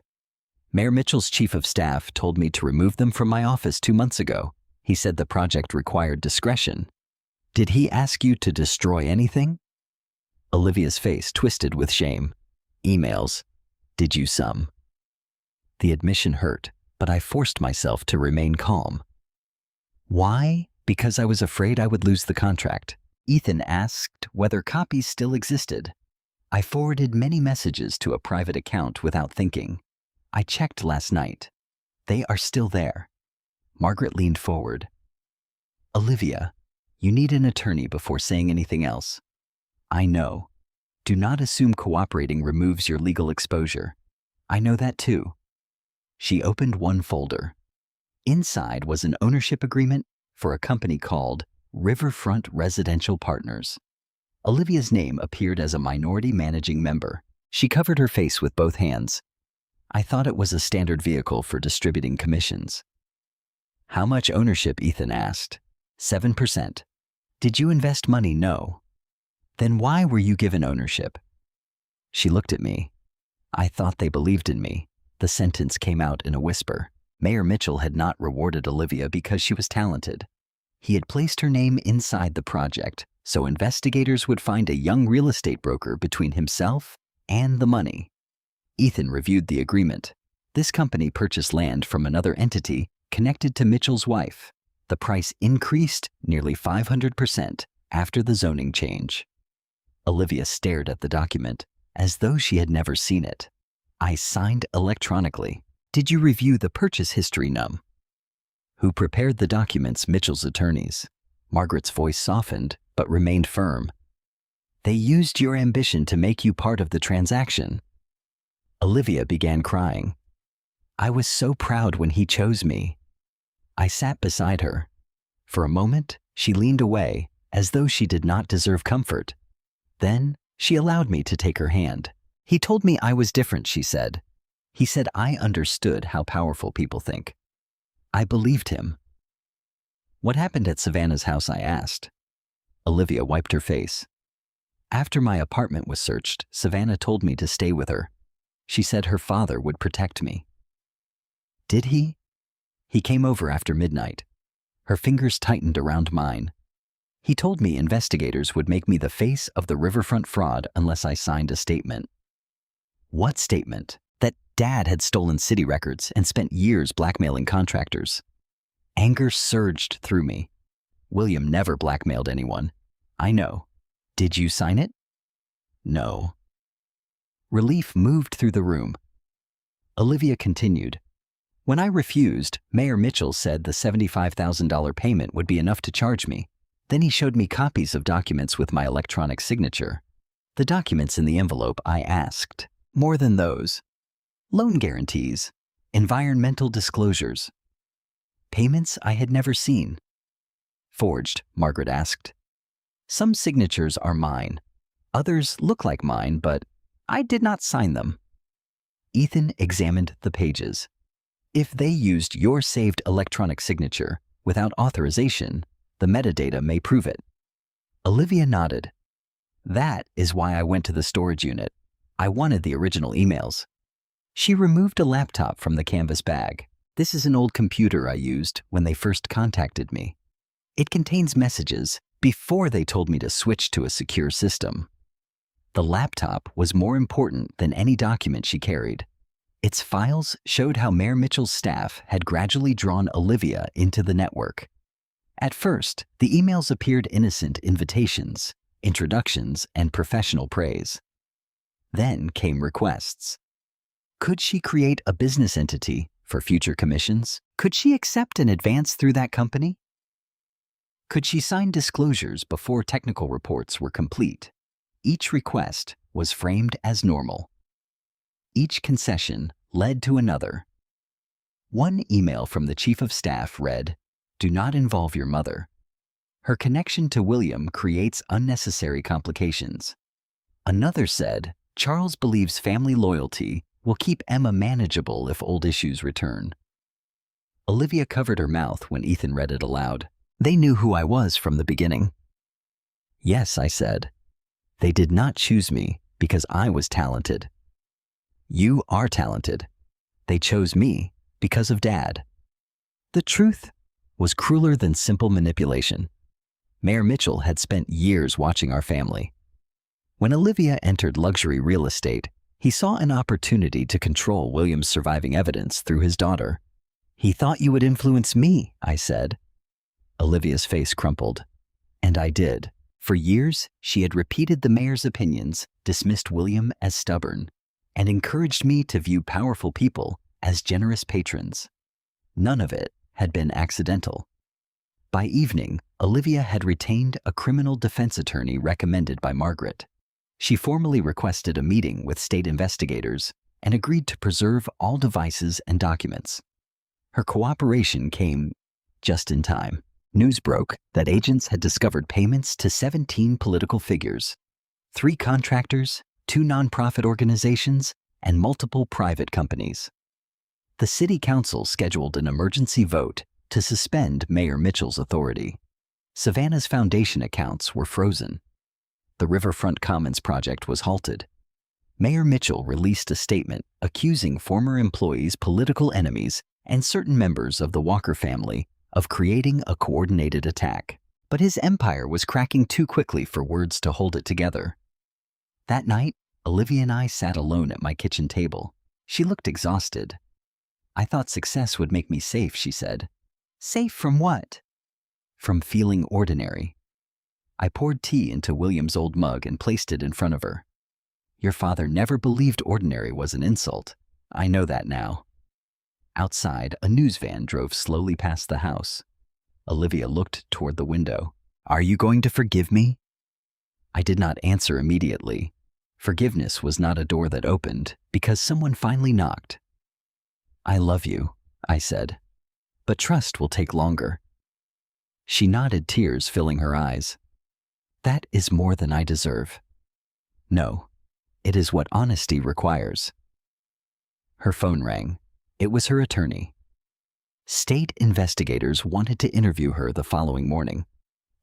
Mayor Mitchell's chief of staff told me to remove them from my office 2 months ago. He said the project required discretion. Did he ask you to destroy anything? Olivia's face twisted with shame. Emails. Did you some? The admission hurt, but I forced myself to remain calm. Why? Because I was afraid I would lose the contract. Ethan asked whether copies still existed. I forwarded many messages to a private account without thinking. I checked last night. They are still there. Margaret leaned forward. Olivia, you need an attorney before saying anything else. I know. Do not assume cooperating removes your legal exposure. I know that too. She opened one folder. Inside was an ownership agreement for a company called Riverfront Residential Partners. Olivia's name appeared as a minority managing member. She covered her face with both hands. I thought it was a standard vehicle for distributing commissions. How much ownership? Ethan asked. 7%. Did you invest money? No. Then why were you given ownership? She looked at me. I thought they believed in me. The sentence came out in a whisper. Mayor Mitchell had not rewarded Olivia because she was talented. He had placed her name inside the project, so investigators would find a young real estate broker between himself and the money. Ethan reviewed the agreement. This company purchased land from another entity connected to Mitchell's wife. The price increased nearly 500% after the zoning change. Olivia stared at the document as though she had never seen it. I signed electronically. Did you review the purchase history, Num? Who prepared the documents? Mitchell's attorneys. Margaret's voice softened but remained firm. They used your ambition to make you part of the transaction. Olivia began crying. I was so proud when he chose me. I sat beside her. For a moment, she leaned away as though she did not deserve comfort. Then, she allowed me to take her hand. He told me I was different, she said. He said I understood how powerful people think. I believed him. What happened at Savannah's house? I asked. Olivia wiped her face. After my apartment was searched, Savannah told me to stay with her. She said her father would protect me. Did he? He came over after midnight. Her fingers tightened around mine. He told me investigators would make me the face of the Riverfront fraud unless I signed a statement. What statement? That Dad had stolen city records and spent years blackmailing contractors. Anger surged through me. William never blackmailed anyone. I know. Did you sign it? No. Relief moved through the room. Olivia continued. When I refused, Mayor Mitchell said the $75,000 payment would be enough to charge me. Then he showed me copies of documents with my electronic signature. The documents in the envelope I asked. More than those. Loan guarantees, environmental disclosures, payments I had never seen. Forged, Margaret asked. Some signatures are mine. Others look like mine, but I did not sign them. Ethan examined the pages. If they used your saved electronic signature without authorization, the metadata may prove it. Olivia nodded. That is why I went to the storage unit. I wanted the original emails. She removed a laptop from the canvas bag. This is an old computer I used when they first contacted me. It contains messages before they told me to switch to a secure system. The laptop was more important than any document she carried. Its files showed how Mayor Mitchell's staff had gradually drawn Olivia into the network. At first, the emails appeared innocent invitations, introductions, and professional praise. Then came requests. Could she create a business entity for future commissions? Could she accept an advance through that company? Could she sign disclosures before technical reports were complete? Each request was framed as normal. Each concession led to another. One email from the chief of staff read, "Do not involve your mother. Her connection to William creates unnecessary complications." Another said, "Charles believes family loyalty will keep Emma manageable if old issues return." Olivia covered her mouth when Ethan read it aloud. They knew who I was from the beginning. "Yes," I said. "They did not choose me because I was talented. You are talented. They chose me because of Dad." The truth was crueler than simple manipulation. Mayor Mitchell had spent years watching our family. When Olivia entered luxury real estate, he saw an opportunity to control William's surviving evidence through his daughter. "He thought you would influence me," I said. Olivia's face crumpled. And I did. For years, she had repeated the mayor's opinions, dismissed William as stubborn, and encouraged me to view powerful people as generous patrons. None of it had been accidental. By evening, Olivia had retained a criminal defense attorney recommended by Margaret. She formally requested a meeting with state investigators and agreed to preserve all devices and documents. Her cooperation came just in time. News broke that agents had discovered payments to 17 political figures, 3 contractors, 2 nonprofit organizations, and multiple private companies. The city council scheduled an emergency vote to suspend Mayor Mitchell's authority. Savannah's foundation accounts were frozen. The Riverfront Commons project was halted. Mayor Mitchell released a statement accusing former employees, political enemies, and certain members of the Walker family of creating a coordinated attack. But his empire was cracking too quickly for words to hold it together. That night, Olivia and I sat alone at my kitchen table. She looked exhausted. "I thought success would make me safe," she said. "Safe from what?" "From feeling ordinary." I poured tea into William's old mug and placed it in front of her. "Your father never believed ordinary was an insult. I know that now." Outside, a news van drove slowly past the house. Olivia looked toward the window. "Are you going to forgive me?" I did not answer immediately. Forgiveness was not a door that opened because someone finally knocked. "I love you," I said, "but trust will take longer." She nodded, tears filling her eyes. "That is more than I deserve." "No, it is what honesty requires." Her phone rang. It was her attorney. State investigators wanted to interview her the following morning.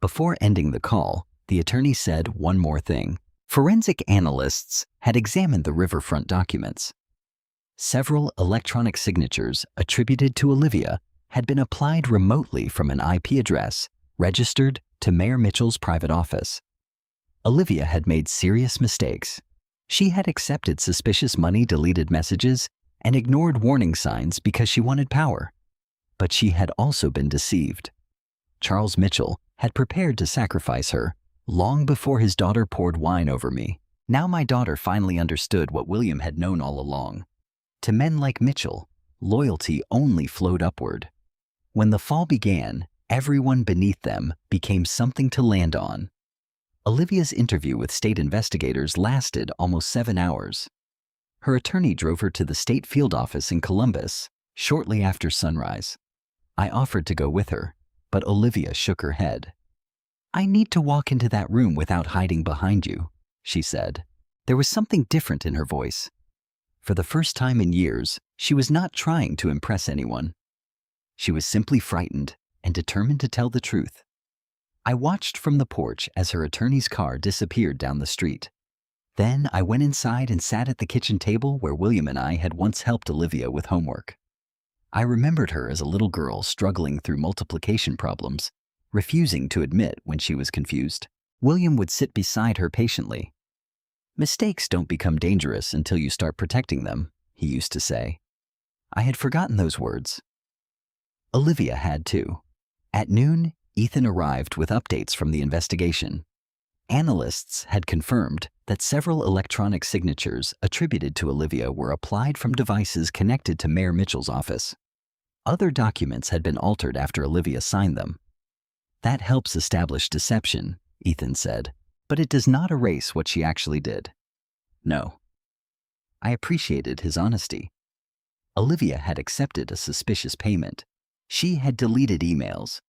Before ending the call, the attorney said one more thing. Forensic analysts had examined the Riverfront documents. Several electronic signatures attributed to Olivia had been applied remotely from an IP address registered to Mayor Mitchell's private office. Olivia had made serious mistakes. She had accepted suspicious money, deleted messages, and ignored warning signs because she wanted power. But she had also been deceived. Charles Mitchell had prepared to sacrifice her long before his daughter poured wine over me. Now my daughter finally understood what William had known all along. To men like Mitchell, loyalty only flowed upward. When the fall began, Everyone beneath them became something to land on. Olivia's interview with state investigators lasted almost 7 hours. Her attorney drove her to the state field office in Columbus shortly after sunrise. I offered to go with her, but Olivia shook her head. "I need to walk into that room without hiding behind you," she said. There was something different in her voice. For the first time in years, she was not trying to impress anyone. She was simply frightened and determined to tell the truth. I watched from the porch as her attorney's car disappeared down the street. Then I went inside and sat at the kitchen table where William and I had once helped Olivia with homework. I remembered her as a little girl struggling through multiplication problems, refusing to admit when she was confused. William would sit beside her patiently. "Mistakes don't become dangerous until you start protecting them," he used to say. I had forgotten those words. Olivia had too. At noon, Ethan arrived with updates from the investigation. Analysts had confirmed that several electronic signatures attributed to Olivia were applied from devices connected to Mayor Mitchell's office. Other documents had been altered after Olivia signed them. "That helps establish deception," Ethan said, "but it does not erase what she actually did." No. I appreciated his honesty. Olivia had accepted a suspicious payment. She had deleted emails.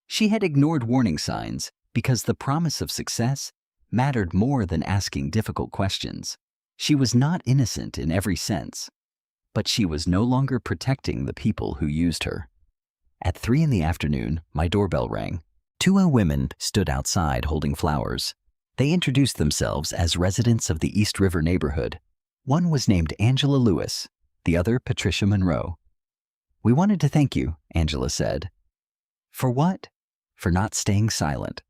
She had ignored warning signs because the promise of success mattered more than asking difficult questions. She was not innocent in every sense, but she was no longer protecting the people who used her. At 3 in the afternoon, my doorbell rang. 2 women stood outside holding flowers. They introduced themselves as residents of the East River neighborhood. One was named Angela Lewis, the other Patricia Monroe. "We wanted to thank you," Angela said. "For what?" "For not staying silent."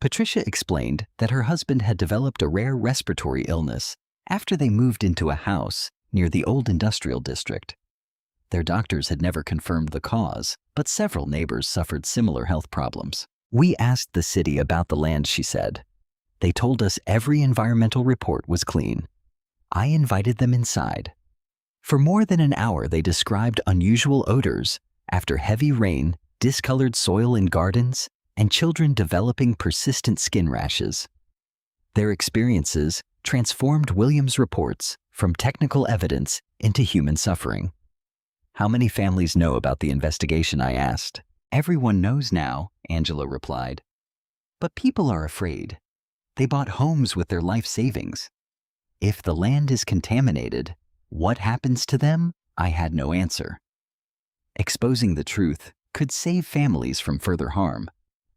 Patricia explained that her husband had developed a rare respiratory illness after they moved into a house near the old industrial district. Their doctors had never confirmed the cause, but several neighbors suffered similar health problems. "We asked the city about the land," she said. "They told us every environmental report was clean. I invited them inside. For more than an hour, they described unusual odors after heavy rain, discolored soil in gardens, and children developing persistent skin rashes. Their experiences transformed William's reports from technical evidence into human suffering. "How many families know about the investigation?" I asked. "Everyone knows now," Angela replied. "But people are afraid. They bought homes with their life savings. If the land is contaminated, what happens to them?" I had no answer. Exposing the truth could save families from further harm,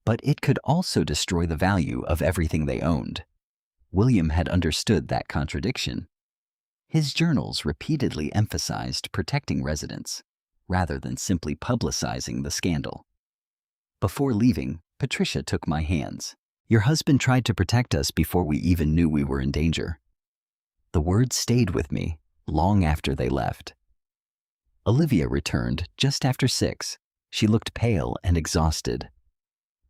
but it could also destroy the value of everything they owned. William had understood that contradiction. His journals repeatedly emphasized protecting residents, rather than simply publicizing the scandal. Before leaving, Patricia took my hands. "Your husband tried to protect us before we even knew we were in danger." The words stayed with me long after they left. Olivia returned just after 6. She looked pale and exhausted.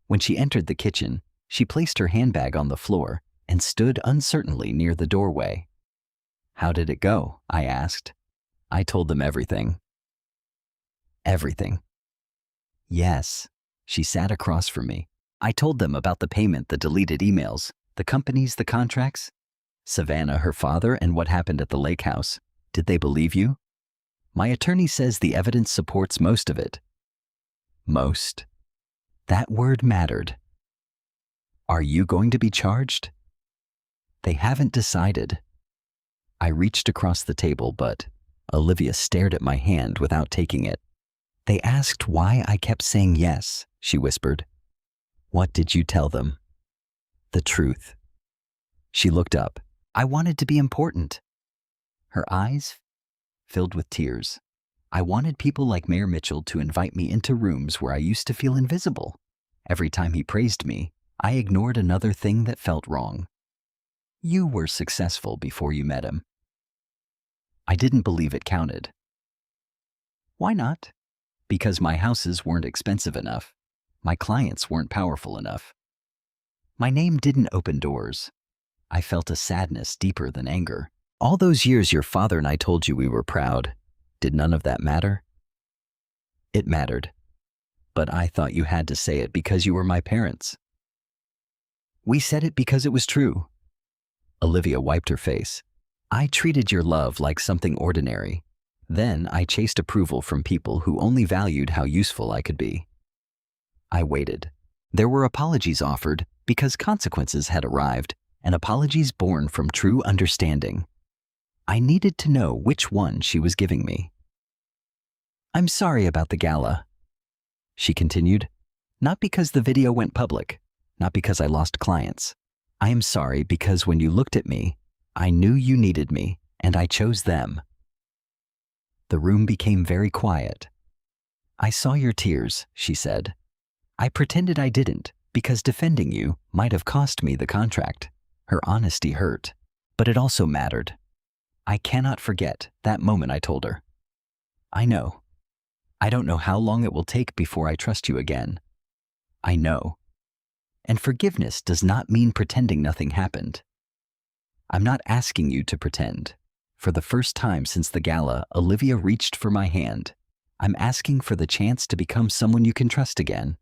When she entered the kitchen, she placed her handbag on the floor and stood uncertainly near the doorway. "How did it go?" I asked. "I told them everything." "Everything?" "Yes." She sat across from me. "I told them about the payment, the deleted emails, the companies, the contracts, Savannah, her father, and what happened at the lake house. Did they believe you?" "My attorney says the evidence supports most of it." "Most?" That word mattered. "Are you going to be charged?" "They haven't decided." I reached across the table, but Olivia stared at my hand without taking it. "They asked why I kept saying yes," she whispered. "What did you tell them?" "The truth." She looked up. "I wanted to be important." Her eyes filled with tears. "I wanted people like Mayor Mitchell to invite me into rooms where I used to feel invisible. Every time he praised me, I ignored another thing that felt wrong. You were successful before you met him." I didn't believe it counted. "Why not?" "Because my houses weren't expensive enough. My clients weren't powerful enough. My name didn't open doors." I felt a sadness deeper than anger. "All those years your father and I told you we were proud. Did none of that matter?" "It mattered. But I thought you had to say it because you were my parents. We said it because it was true. Olivia wiped her face. I treated your love like something ordinary. Then I chased approval from people who only valued how useful I could be. I waited. There were apologies offered because consequences had arrived, and apologies born from true understanding. I needed to know which one she was giving me. I'm sorry about the gala, she continued. Not because the video went public, not because I lost clients. I am sorry because when you looked at me, I knew you needed me, and I chose them. The room became very quiet. I saw your tears, she said. I pretended I didn't, because defending you might have cost me the contract. Her honesty hurt, but it also mattered. I cannot forget that moment I told her. I know. I don't know how long it will take before I trust you again. I know. And forgiveness does not mean pretending nothing happened. I'm not asking you to pretend. For the first time since the gala, Olivia reached for my hand. I'm asking for the chance to become someone you can trust again.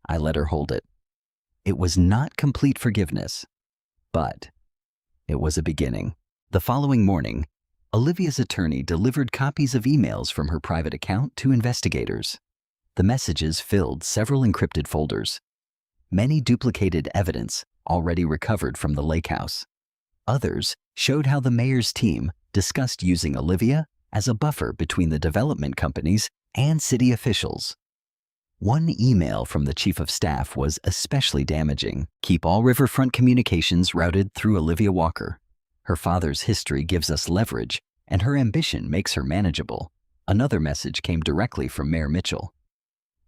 I let her hold it. It was not complete forgiveness, but it was a beginning. The following morning, Olivia's attorney delivered copies of emails from her private account to investigators. The messages filled several encrypted folders. Many duplicated evidence already recovered from the lake house. Others showed how the mayor's team discussed using Olivia as a buffer between the development companies and city officials. One email from the chief of staff was especially damaging. Keep all riverfront communications routed through Olivia Walker. Her father's history gives us leverage, and her ambition makes her manageable. Another message came directly from Mayor Mitchell.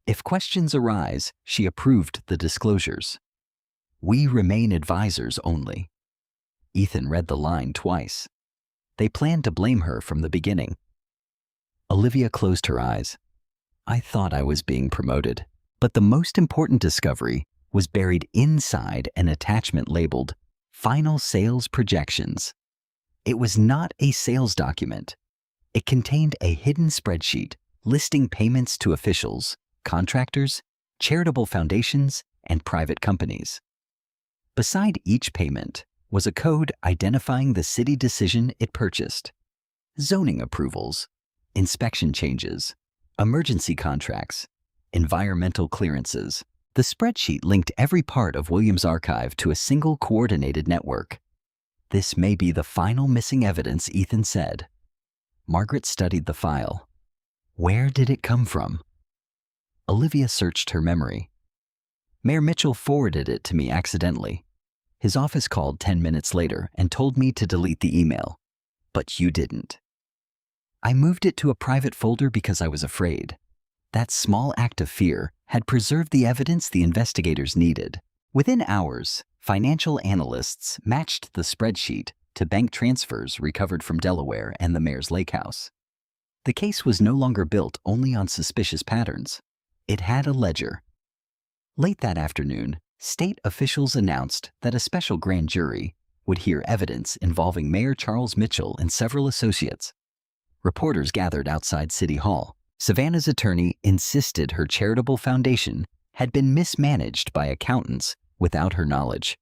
If questions arise, she approved the disclosures. We remain advisors only. Ethan read the line twice. They planned to blame her from the beginning. Olivia closed her eyes. I thought I was being promoted, but the most important discovery was buried inside an attachment labeled Final Sales Projections. It was not a sales document. It contained a hidden spreadsheet listing payments to officials, contractors, charitable foundations, and private companies. Beside each payment was a code identifying the city decision it purchased: zoning approvals, inspection changes, emergency contracts, environmental clearances. The spreadsheet linked every part of Williams' archive to a single coordinated network. This may be the final missing evidence, Ethan said. Margaret studied the file. Where did it come from? Olivia searched her memory. Mayor Mitchell forwarded it to me accidentally. His office called 10 minutes later and told me to delete the email. But you didn't. I moved it to a private folder because I was afraid. That small act of fear had preserved the evidence the investigators needed. Within hours, financial analysts matched the spreadsheet to bank transfers recovered from Delaware and the mayor's lake house. The case was no longer built only on suspicious patterns. It had a ledger. Late that afternoon, state officials announced that a special grand jury would hear evidence involving Mayor Charles Mitchell and several associates. Reporters gathered outside City Hall. Savannah's attorney insisted her charitable foundation had been mismanaged by accountants without her knowledge.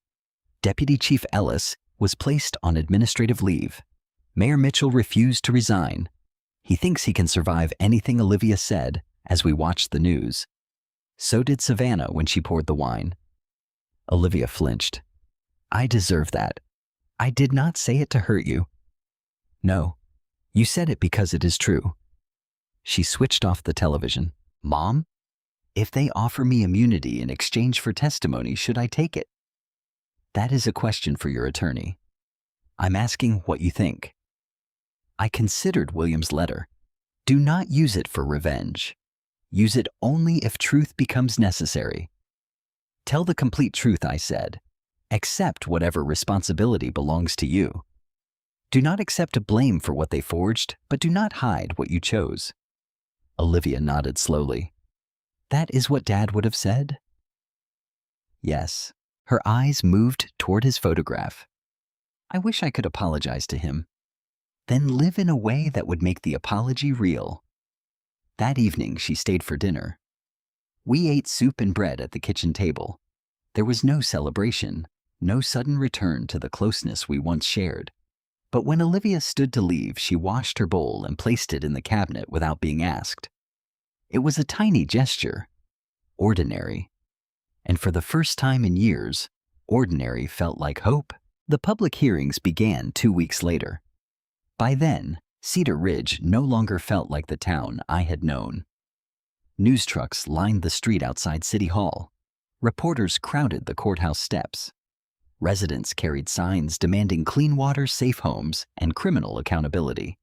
Deputy Chief Ellis was placed on administrative leave. Mayor Mitchell refused to resign. He thinks he can survive anything Olivia said as we watched the news. So did Savannah when she poured the wine. Olivia flinched. I deserve that. I did not say it to hurt you. No, you said it because it is true. She switched off the television. Mom, if they offer me immunity in exchange for testimony, should I take it? That is a question for your attorney. I'm asking what you think. I considered William's letter. Do not use it for revenge. Use it only if truth becomes necessary. Tell the complete truth, I said. Accept whatever responsibility belongs to you. Do not accept blame for what they forged, but do not hide what you chose. Olivia nodded slowly. That is what Dad would have said? Yes. Her eyes moved toward his photograph. I wish I could apologize to him. Then live in a way that would make the apology real. That evening, she stayed for dinner. We ate soup and bread at the kitchen table. There was no celebration, no sudden return to the closeness we once shared. But when Olivia stood to leave, she washed her bowl and placed it in the cabinet without being asked. It was a tiny gesture, ordinary. And for the first time in years, ordinary felt like hope. The public hearings began 2 weeks later. By then, Cedar Ridge no longer felt like the town I had known. News trucks lined the street outside City Hall. Reporters crowded the courthouse steps. Residents carried signs demanding clean water, safe homes, and criminal accountability.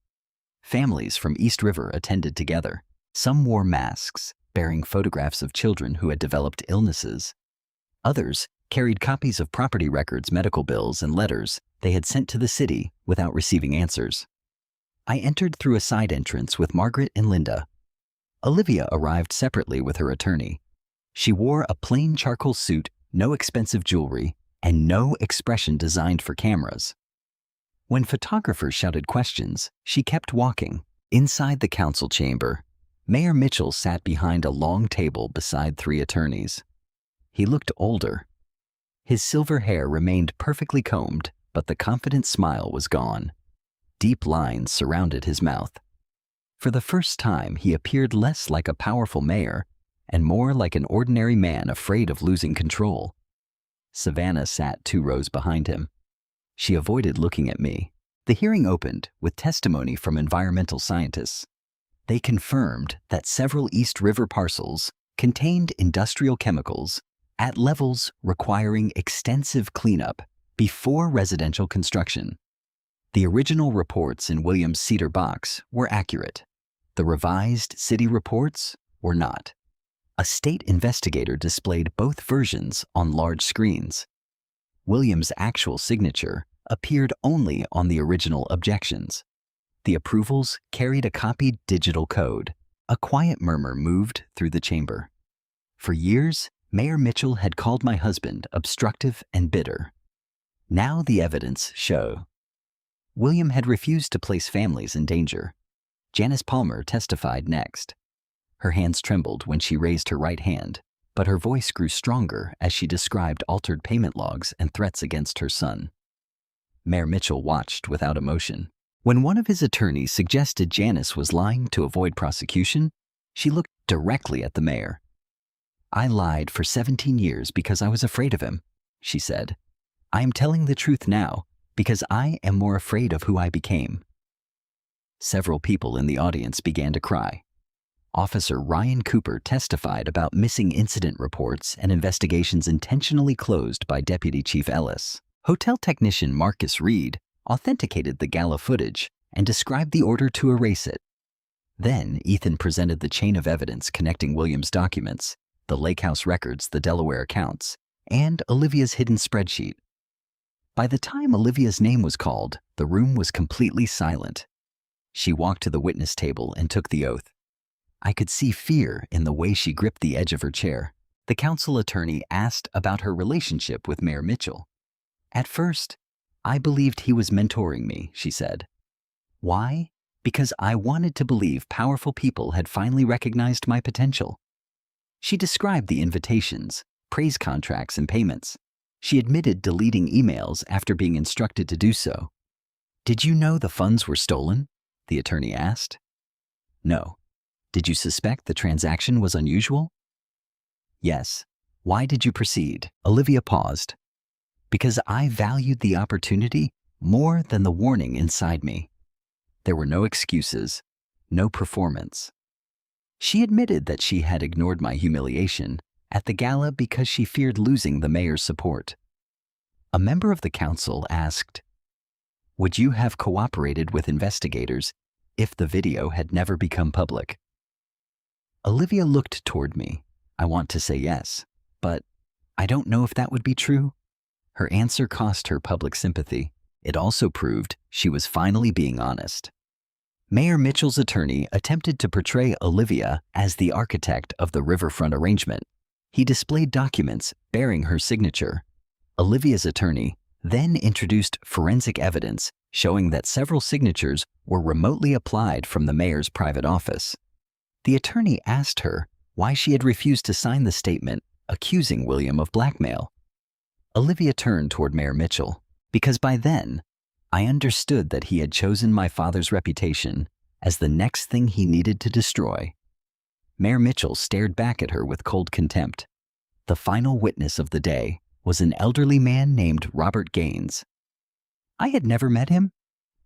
Families from East River attended together. Some wore masks, bearing photographs of children who had developed illnesses. Others carried copies of property records, medical bills, and letters they had sent to the city without receiving answers. I entered through a side entrance with Margaret and Linda. Olivia arrived separately with her attorney. She wore a plain charcoal suit, no expensive jewelry, and no expression designed for cameras. When photographers shouted questions, she kept walking. Inside the council chamber, Mayor Mitchell sat behind a long table beside 3 attorneys. He looked older. His silver hair remained perfectly combed, but the confident smile was gone. Deep lines surrounded his mouth. For the first time, he appeared less like a powerful mayor and more like an ordinary man afraid of losing control. Savannah sat 2 rows behind him. She avoided looking at me. The hearing opened with testimony from environmental scientists. They confirmed that several East River parcels contained industrial chemicals at levels requiring extensive cleanup before residential construction. The original reports in Williams' Cedar box were accurate. The revised city reports were not. A state investigator displayed both versions on large screens. Williams' actual signature appeared only on the original objections. The approvals carried a copied digital code. A quiet murmur moved through the chamber. For years, Mayor Mitchell had called my husband obstructive and bitter. Now the evidence showed. William had refused to place families in danger. Janice Palmer testified next. Her hands trembled when she raised her right hand, but her voice grew stronger as she described altered payment logs and threats against her son. Mayor Mitchell watched without emotion. When one of his attorneys suggested Janice was lying to avoid prosecution, she looked directly at the mayor. "I lied for 17 years because I was afraid of him," she said. "I am telling the truth now because I am more afraid of who I became." Several people in the audience began to cry. Officer Ryan Cooper testified about missing incident reports and investigations intentionally closed by Deputy Chief Ellis. Hotel technician Marcus Reed authenticated the gala footage and described the order to erase it. Then Ethan presented the chain of evidence connecting Williams' documents, the Lake House records, the Delaware accounts, and Olivia's hidden spreadsheet. By the time Olivia's name was called, the room was completely silent. She walked to the witness table and took the oath. I could see fear in the way she gripped the edge of her chair. The council attorney asked about her relationship with Mayor Mitchell. "At first, I believed he was mentoring me," she said. "Why? Because I wanted to believe powerful people had finally recognized my potential." She described the invitations, praise contracts, and payments. She admitted deleting emails after being instructed to do so. "Did you know the funds were stolen?" the attorney asked. "No." "Did you suspect the transaction was unusual?" "Yes." "Why did you proceed?" Olivia paused. "Because I valued the opportunity more than the warning inside me." There were no excuses, no performance. She admitted that she had ignored my humiliation at the gala because she feared losing the mayor's support. A member of the council asked, "Would you have cooperated with investigators if the video had never become public?" Olivia looked toward me. I want to say yes, but I don't know if that would be true. Her answer cost her public sympathy. It also proved she was finally being honest. Mayor Mitchell's attorney attempted to portray Olivia as the architect of the riverfront arrangement. He displayed documents bearing her signature. Olivia's attorney then introduced forensic evidence showing that several signatures were remotely applied from the mayor's private office. The attorney asked her why she had refused to sign the statement accusing William of blackmail. Olivia turned toward Mayor Mitchell, because by then, I understood that he had chosen my father's reputation as the next thing he needed to destroy. Mayor Mitchell stared back at her with cold contempt. The final witness of the day was an elderly man named Robert Gaines. I had never met him.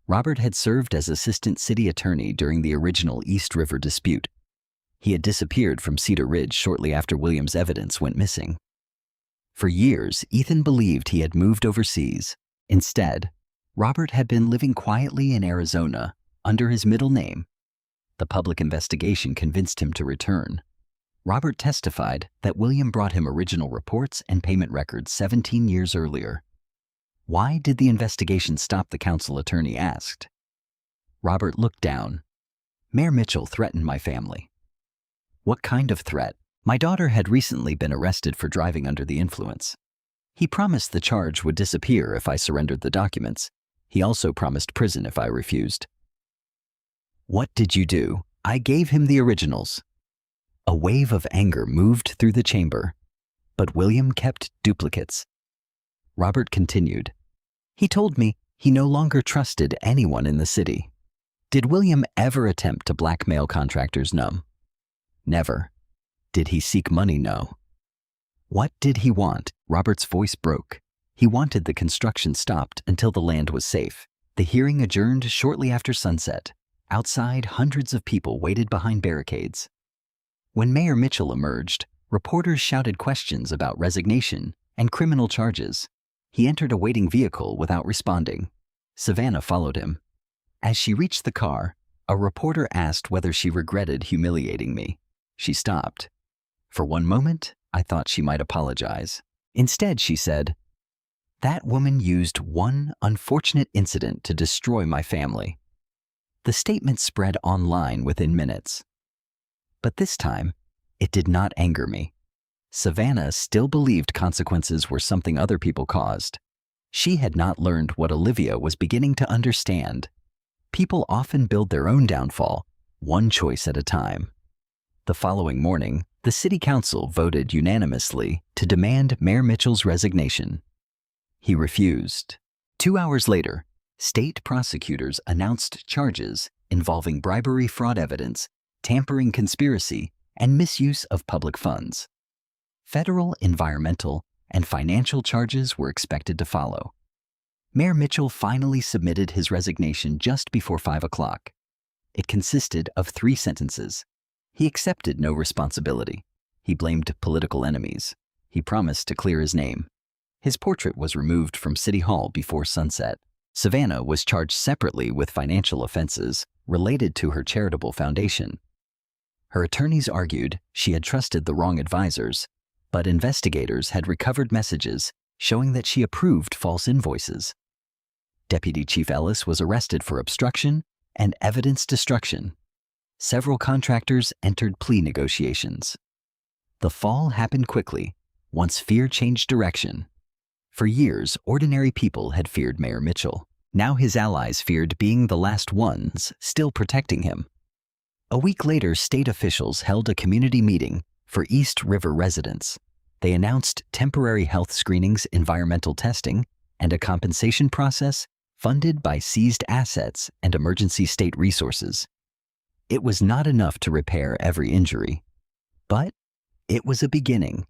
Robert had served as assistant city attorney during the original East River dispute. He had disappeared from Cedar Ridge shortly after William's evidence went missing. For years, Ethan believed he had moved overseas. Instead, Robert had been living quietly in Arizona under his middle name. The public investigation convinced him to return. Robert testified that William brought him original reports and payment records 17 years earlier. Why did the investigation stop? The council attorney asked. Robert looked down. Mayor Mitchell threatened my family. What kind of threat? My daughter had recently been arrested for driving under the influence. He promised the charge would disappear if I surrendered the documents. He also promised prison if I refused. What did you do? I gave him the originals. A wave of anger moved through the chamber, but William kept duplicates. Robert continued. He told me he no longer trusted anyone in the city. Did William ever attempt to blackmail contractors? No. Never. Did he seek money? No. What did he want? Robert's voice broke. He wanted the construction stopped until the land was safe. The hearing adjourned shortly after sunset. Outside, hundreds of people waited behind barricades. When Mayor Mitchell emerged, reporters shouted questions about resignation and criminal charges. He entered a waiting vehicle without responding. Savannah followed him. As she reached the car, a reporter asked whether she regretted humiliating me. She stopped. For one moment, I thought she might apologize. Instead, she said, "That woman used one unfortunate incident to destroy my family." The statement spread online within minutes. But this time, it did not anger me. Savannah still believed consequences were something other people caused. She had not learned what Olivia was beginning to understand. People often build their own downfall, one choice at a time. The following morning, the city council voted unanimously to demand Mayor Mitchell's resignation. He refused. 2 hours later, state prosecutors announced charges involving bribery, fraud evidence, tampering, conspiracy, and misuse of public funds. Federal, environmental, and financial charges were expected to follow. Mayor Mitchell finally submitted his resignation just before 5 o'clock. It consisted of 3 sentences. He accepted no responsibility. He blamed political enemies. He promised to clear his name. His portrait was removed from City Hall before sunset. Savannah was charged separately with financial offenses related to her charitable foundation. Her attorneys argued she had trusted the wrong advisors, but investigators had recovered messages showing that she approved false invoices. Deputy Chief Ellis was arrested for obstruction and evidence destruction. Several contractors entered plea negotiations. The fall happened quickly, once fear changed direction. For years, ordinary people had feared Mayor Mitchell. Now his allies feared being the last ones still protecting him. A week later, state officials held a community meeting for East River residents. They announced temporary health screenings, environmental testing, and a compensation process funded by seized assets and emergency state resources. It was not enough to repair every injury, but it was a beginning.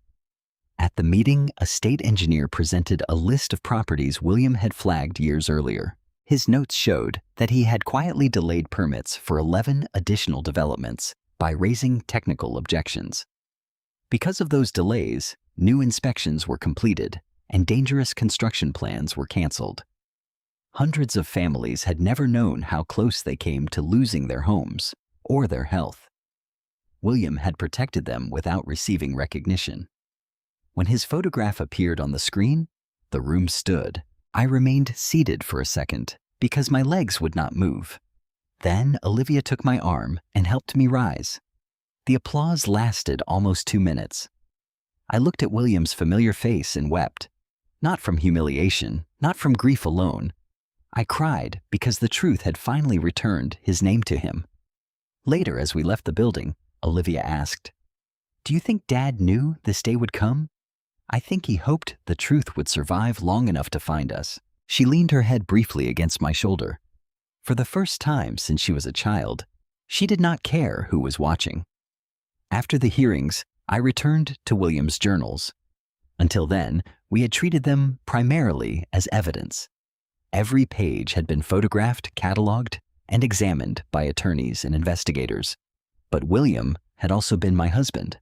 At the meeting, a state engineer presented a list of properties William had flagged years earlier. His notes showed that he had quietly delayed permits for 11 additional developments by raising technical objections. Because of those delays, new inspections were completed and dangerous construction plans were canceled. Hundreds of families had never known how close they came to losing their homes or their health. William had protected them without receiving recognition. When his photograph appeared on the screen, the room stood. I remained seated for a second because my legs would not move. Then Olivia took my arm and helped me rise. The applause lasted almost 2 minutes. I looked at William's familiar face and wept. Not from humiliation, not from grief alone. I cried because the truth had finally returned his name to him. Later, as we left the building, Olivia asked, Do you think Dad knew this day would come? I think he hoped the truth would survive long enough to find us. She leaned her head briefly against my shoulder. For the first time since she was a child, she did not care who was watching. After the hearings, I returned to William's journals. Until then, we had treated them primarily as evidence. Every page had been photographed, cataloged, and examined by attorneys and investigators. But William had also been my husband.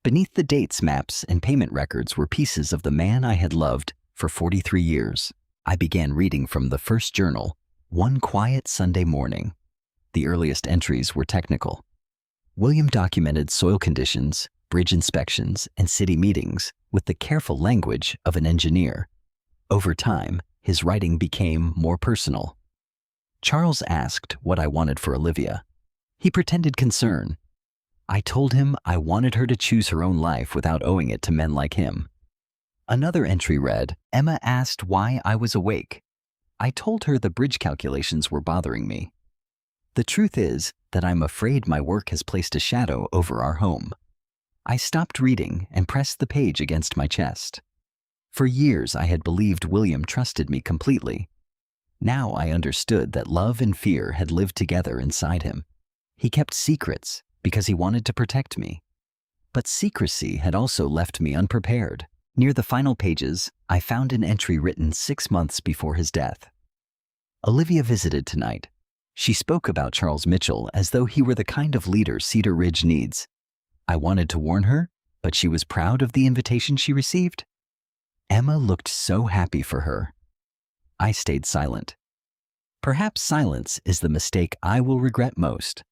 Beneath the dates, maps, and payment records were pieces of the man I had loved for 43 years. I began reading from the first journal, one quiet Sunday morning. The earliest entries were technical. William documented soil conditions, bridge inspections, and city meetings with the careful language of an engineer. Over time, his writing became more personal. Charles asked what I wanted for Olivia. He pretended concern. I told him I wanted her to choose her own life without owing it to men like him. Another entry read, Emma asked why I was awake. I told her the bridge calculations were bothering me. The truth is that I'm afraid my work has placed a shadow over our home. I stopped reading and pressed the page against my chest. For years I had believed William trusted me completely. Now I understood that love and fear had lived together inside him. He kept secrets because he wanted to protect me. But secrecy had also left me unprepared. Near the final pages, I found an entry written 6 months before his death. Olivia visited tonight. She spoke about Charles Mitchell as though he were the kind of leader Cedar Ridge needs. I wanted to warn her, but she was proud of the invitation she received. Emma looked so happy for her. I stayed silent. Perhaps silence is the mistake I will regret most.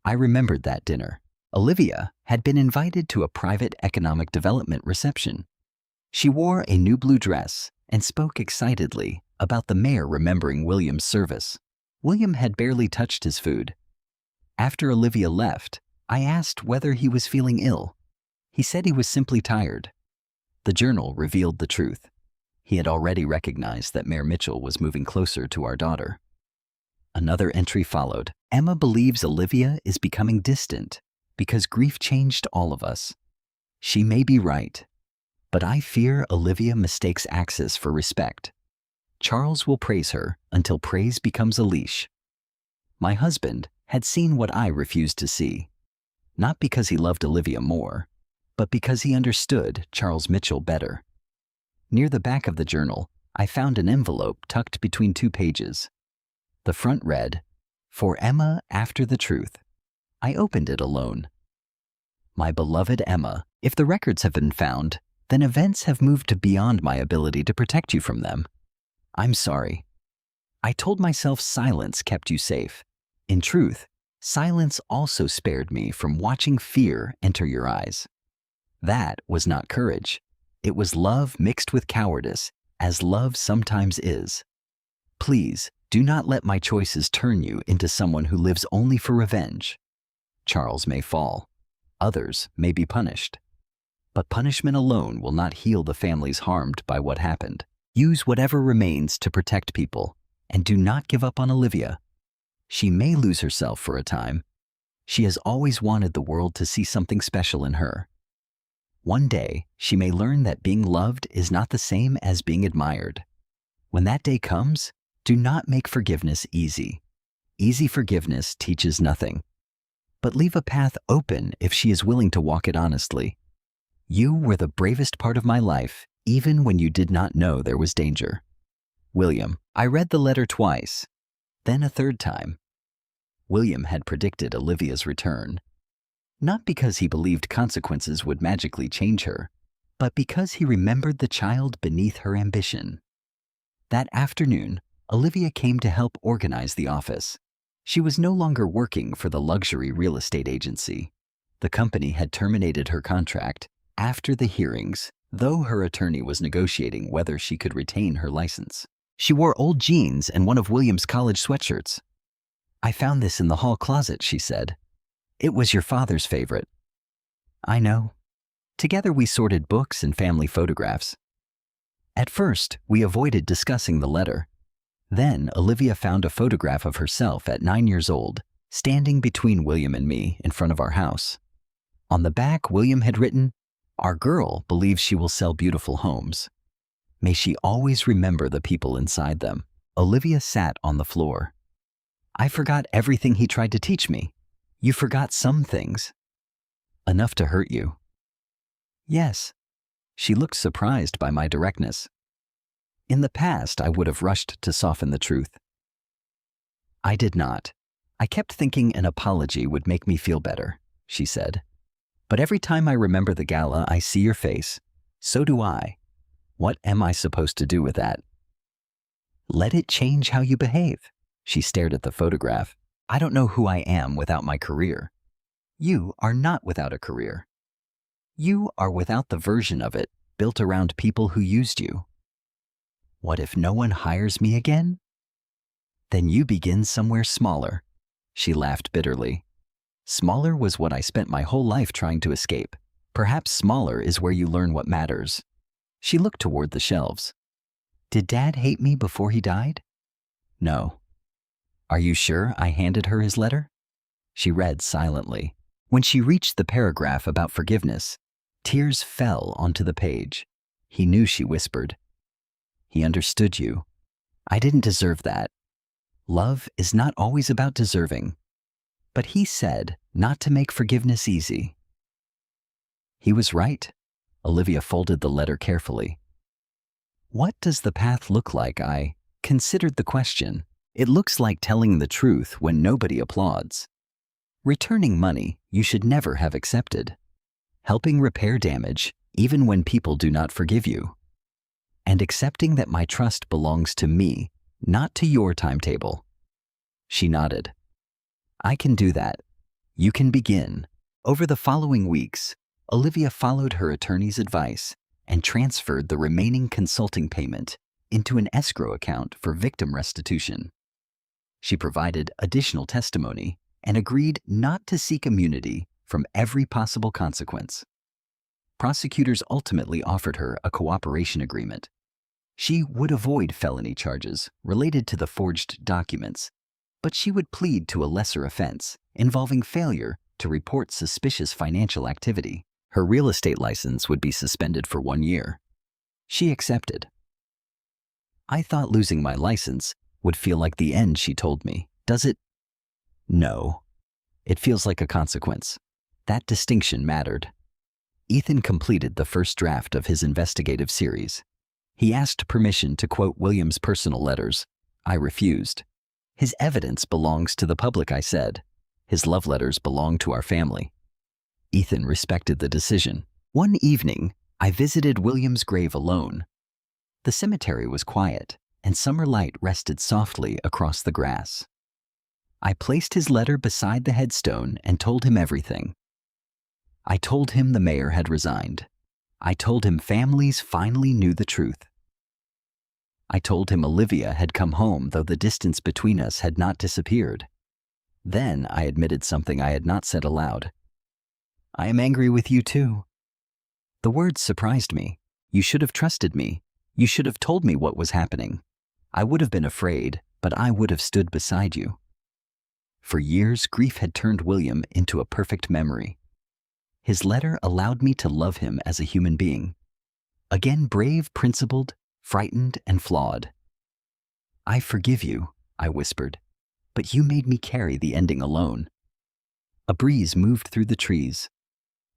I remembered that dinner. Olivia had been invited to a private economic development reception. She wore a new blue dress and spoke excitedly about the mayor remembering William's service. William had barely touched his food. After Olivia left, I asked whether he was feeling ill. He said he was simply tired. The journal revealed the truth. He had already recognized that Mayor Mitchell was moving closer to our daughter. Another entry followed. Emma believes Olivia is becoming distant because grief changed all of us. She may be right, but I fear Olivia mistakes access for respect. Charles will praise her until praise becomes a leash. My husband had seen what I refused to see, not because he loved Olivia more, but because he understood Charles Mitchell better. Near the back of the journal, I found an envelope tucked between 2 pages. The front read, "For Emma after the truth." I opened it alone. My beloved Emma, if the records have been found, then events have moved beyond my ability to protect you from them. I'm sorry. I told myself silence kept you safe. In truth, silence also spared me from watching fear enter your eyes. That was not courage. It was love mixed with cowardice, as love sometimes is. Please, do not let my choices turn you into someone who lives only for revenge. Charles may fall. Others may be punished. But punishment alone will not heal the families harmed by what happened. Use whatever remains to protect people, and do not give up on Olivia. She may lose herself for a time. She has always wanted the world to see something special in her. One day, she may learn that being loved is not the same as being admired. When that day comes, do not make forgiveness easy. Easy forgiveness teaches nothing. But leave a path open if she is willing to walk it honestly. You were the bravest part of my life, even when you did not know there was danger. William. I read the letter twice, then a third time. William had predicted Olivia's return. Not because he believed consequences would magically change her, but because he remembered the child beneath her ambition. That afternoon, Olivia came to help organize the office. She was no longer working for the luxury real estate agency. The company had terminated her contract after the hearings, though her attorney was negotiating whether she could retain her license. She wore old jeans and one of William's college sweatshirts. "I found this in the hall closet," she said. "It was your father's favorite." "I know." Together we sorted books and family photographs. At first, we avoided discussing the letter. Then Olivia found a photograph of herself at 9 years old, standing between William and me in front of our house. On the back, William had written, "Our girl believes she will sell beautiful homes. May she always remember the people inside them." Olivia sat on the floor. "I forgot everything he tried to teach me." "You forgot some things." "Enough to hurt you." "Yes." She looked surprised by my directness. In the past, I would have rushed to soften the truth. I did not. "I kept thinking an apology would make me feel better," she said. "But every time I remember the gala, I see your face. So do I. What am I supposed to do with that?" "Let it change how you behave." She stared at the photograph. "I don't know who I am without my career." "You are not without a career. You are without the version of it built around people who used you." "What if no one hires me again?" "Then you begin somewhere smaller." She laughed bitterly. "Smaller was what I spent my whole life trying to escape. Perhaps smaller is where you learn what matters." She looked toward the shelves. "Did Dad hate me before he died?" "No." "Are you sure?" I handed her his letter. She read silently. When she reached the paragraph about forgiveness, tears fell onto the page. "He knew," she whispered. "He understood you. I didn't deserve that. Love is not always about deserving. But he said not to make forgiveness easy." He was right. Olivia folded the letter carefully. "What does the path look like?" I considered the question. "It looks like telling the truth when nobody applauds. Returning money you should never have accepted. Helping repair damage even when people do not forgive you. And accepting that my trust belongs to me, not to your timetable." She nodded. "I can do that. You can begin." Over the following weeks, Olivia followed her attorney's advice and transferred the remaining consulting payment into an escrow account for victim restitution. She provided additional testimony and agreed not to seek immunity from every possible consequence. Prosecutors ultimately offered her a cooperation agreement. She would avoid felony charges related to the forged documents, but she would plead to a lesser offense involving failure to report suspicious financial activity. Her real estate license would be suspended for 1 year. She accepted. "I thought losing my license would feel like the end," she told me. "Does it?" "No. It feels like a consequence." That distinction mattered. Ethan completed the first draft of his investigative series. He asked permission to quote William's personal letters. I refused. "His evidence belongs to the public," I said. "His love letters belong to our family." Ethan respected the decision. One evening, I visited William's grave alone. The cemetery was quiet, and summer light rested softly across the grass. I placed his letter beside the headstone and told him everything. I told him the mayor had resigned. I told him families finally knew the truth. I told him Olivia had come home, though the distance between us had not disappeared. Then I admitted something I had not said aloud. "I am angry with you too." The words surprised me. "You should have trusted me. You should have told me what was happening. I would have been afraid, but I would have stood beside you." For years, grief had turned William into a perfect memory. His letter allowed me to love him as a human being. Again, brave, principled, frightened, and flawed. "I forgive you," I whispered, "but you made me carry the ending alone." A breeze moved through the trees.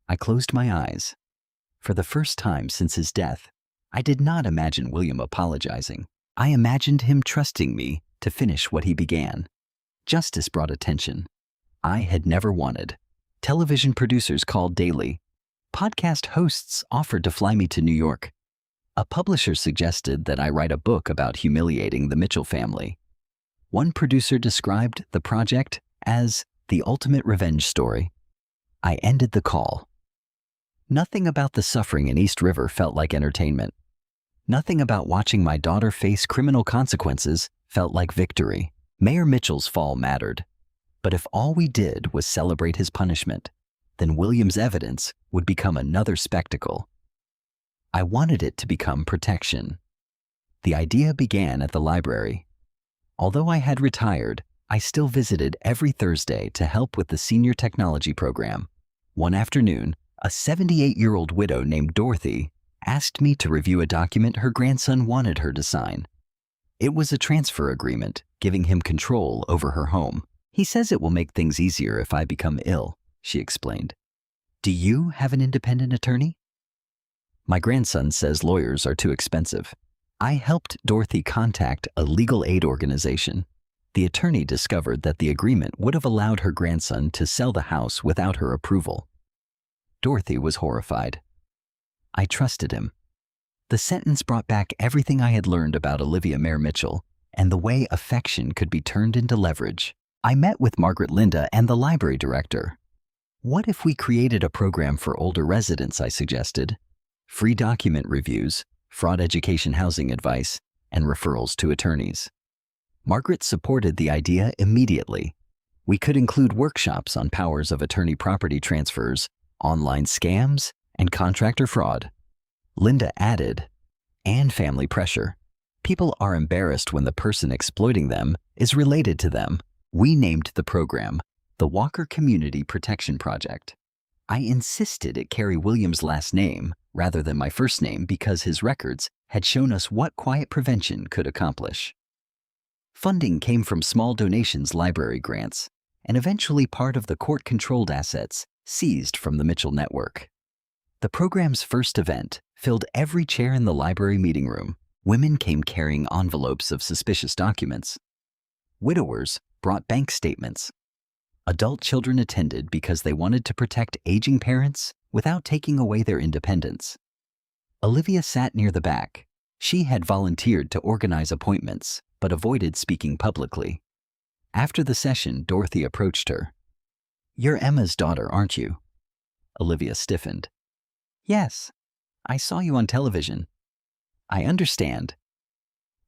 I closed my eyes. For the first time since his death, I did not imagine William apologizing. I imagined him trusting me to finish what he began. Justice brought attention I had never wanted. Television producers called daily. Podcast hosts offered to fly me to New York. A publisher suggested that I write a book about humiliating the Mitchell family. One producer described the project as the ultimate revenge story. I ended the call. Nothing about the suffering in East River felt like entertainment. Nothing about watching my daughter face criminal consequences felt like victory. Mayor Mitchell's fall mattered. But if all we did was celebrate his punishment, then William's evidence would become another spectacle. I wanted it to become protection. The idea began at the library. Although I had retired, I still visited every Thursday to help with the senior technology program. One afternoon, a 78-year-old widow named Dorothy asked me to review a document her grandson wanted her to sign. It was a transfer agreement giving him control over her home. He says it will make things easier if I become ill, she explained. Do you have an independent attorney? My grandson says lawyers are too expensive. I helped Dorothy contact a legal aid organization. The attorney discovered that the agreement would have allowed her grandson to sell the house without her approval. Dorothy was horrified. I trusted him. The sentence brought back everything I had learned about Olivia Mayer Mitchell and the way affection could be turned into leverage. I met with Margaret Linda and the library director. What if we created a program for older residents, I suggested. Free document reviews, fraud education housing advice, and referrals to attorneys. Margaret supported the idea immediately. We could include workshops on powers of attorney property transfers, online scams, and contractor fraud. Linda added, and family pressure. People are embarrassed when the person exploiting them is related to them. We named the program the Walker Community Protection Project. I insisted it carry Williams' last name rather than my first name because his records had shown us what quiet prevention could accomplish. Funding came from small donations, library grants, and eventually part of the court-controlled assets seized from the Mitchell Network. The program's first event filled every chair in the library meeting room. Women came carrying envelopes of suspicious documents. Widowers brought bank statements. Adult children attended because they wanted to protect aging parents without taking away their independence. Olivia sat near the back. She had volunteered to organize appointments, but avoided speaking publicly. After the session, Dorothy approached her. You're Emma's daughter, aren't you? Olivia stiffened. Yes, I saw you on television. I understand.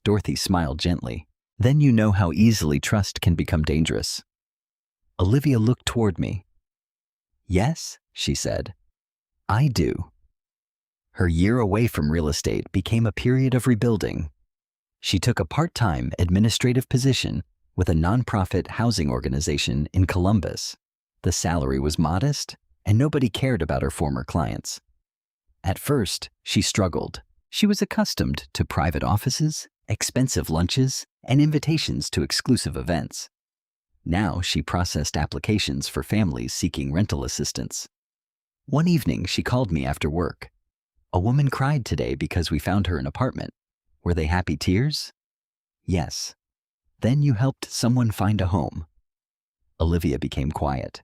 Dorothy smiled gently. Then you know how easily trust can become dangerous. Olivia looked toward me. Yes, she said. I do. Her year away from real estate became a period of rebuilding. She took a part-time administrative position with a nonprofit housing organization in Columbus. The salary was modest, and nobody cared about her former clients. At first, she struggled. She was accustomed to private offices, expensive lunches, and invitations to exclusive events. Now she processed applications for families seeking rental assistance. One evening, she called me after work. A woman cried today because we found her an apartment. Were they happy tears? Yes. Then you helped someone find a home. Olivia became quiet.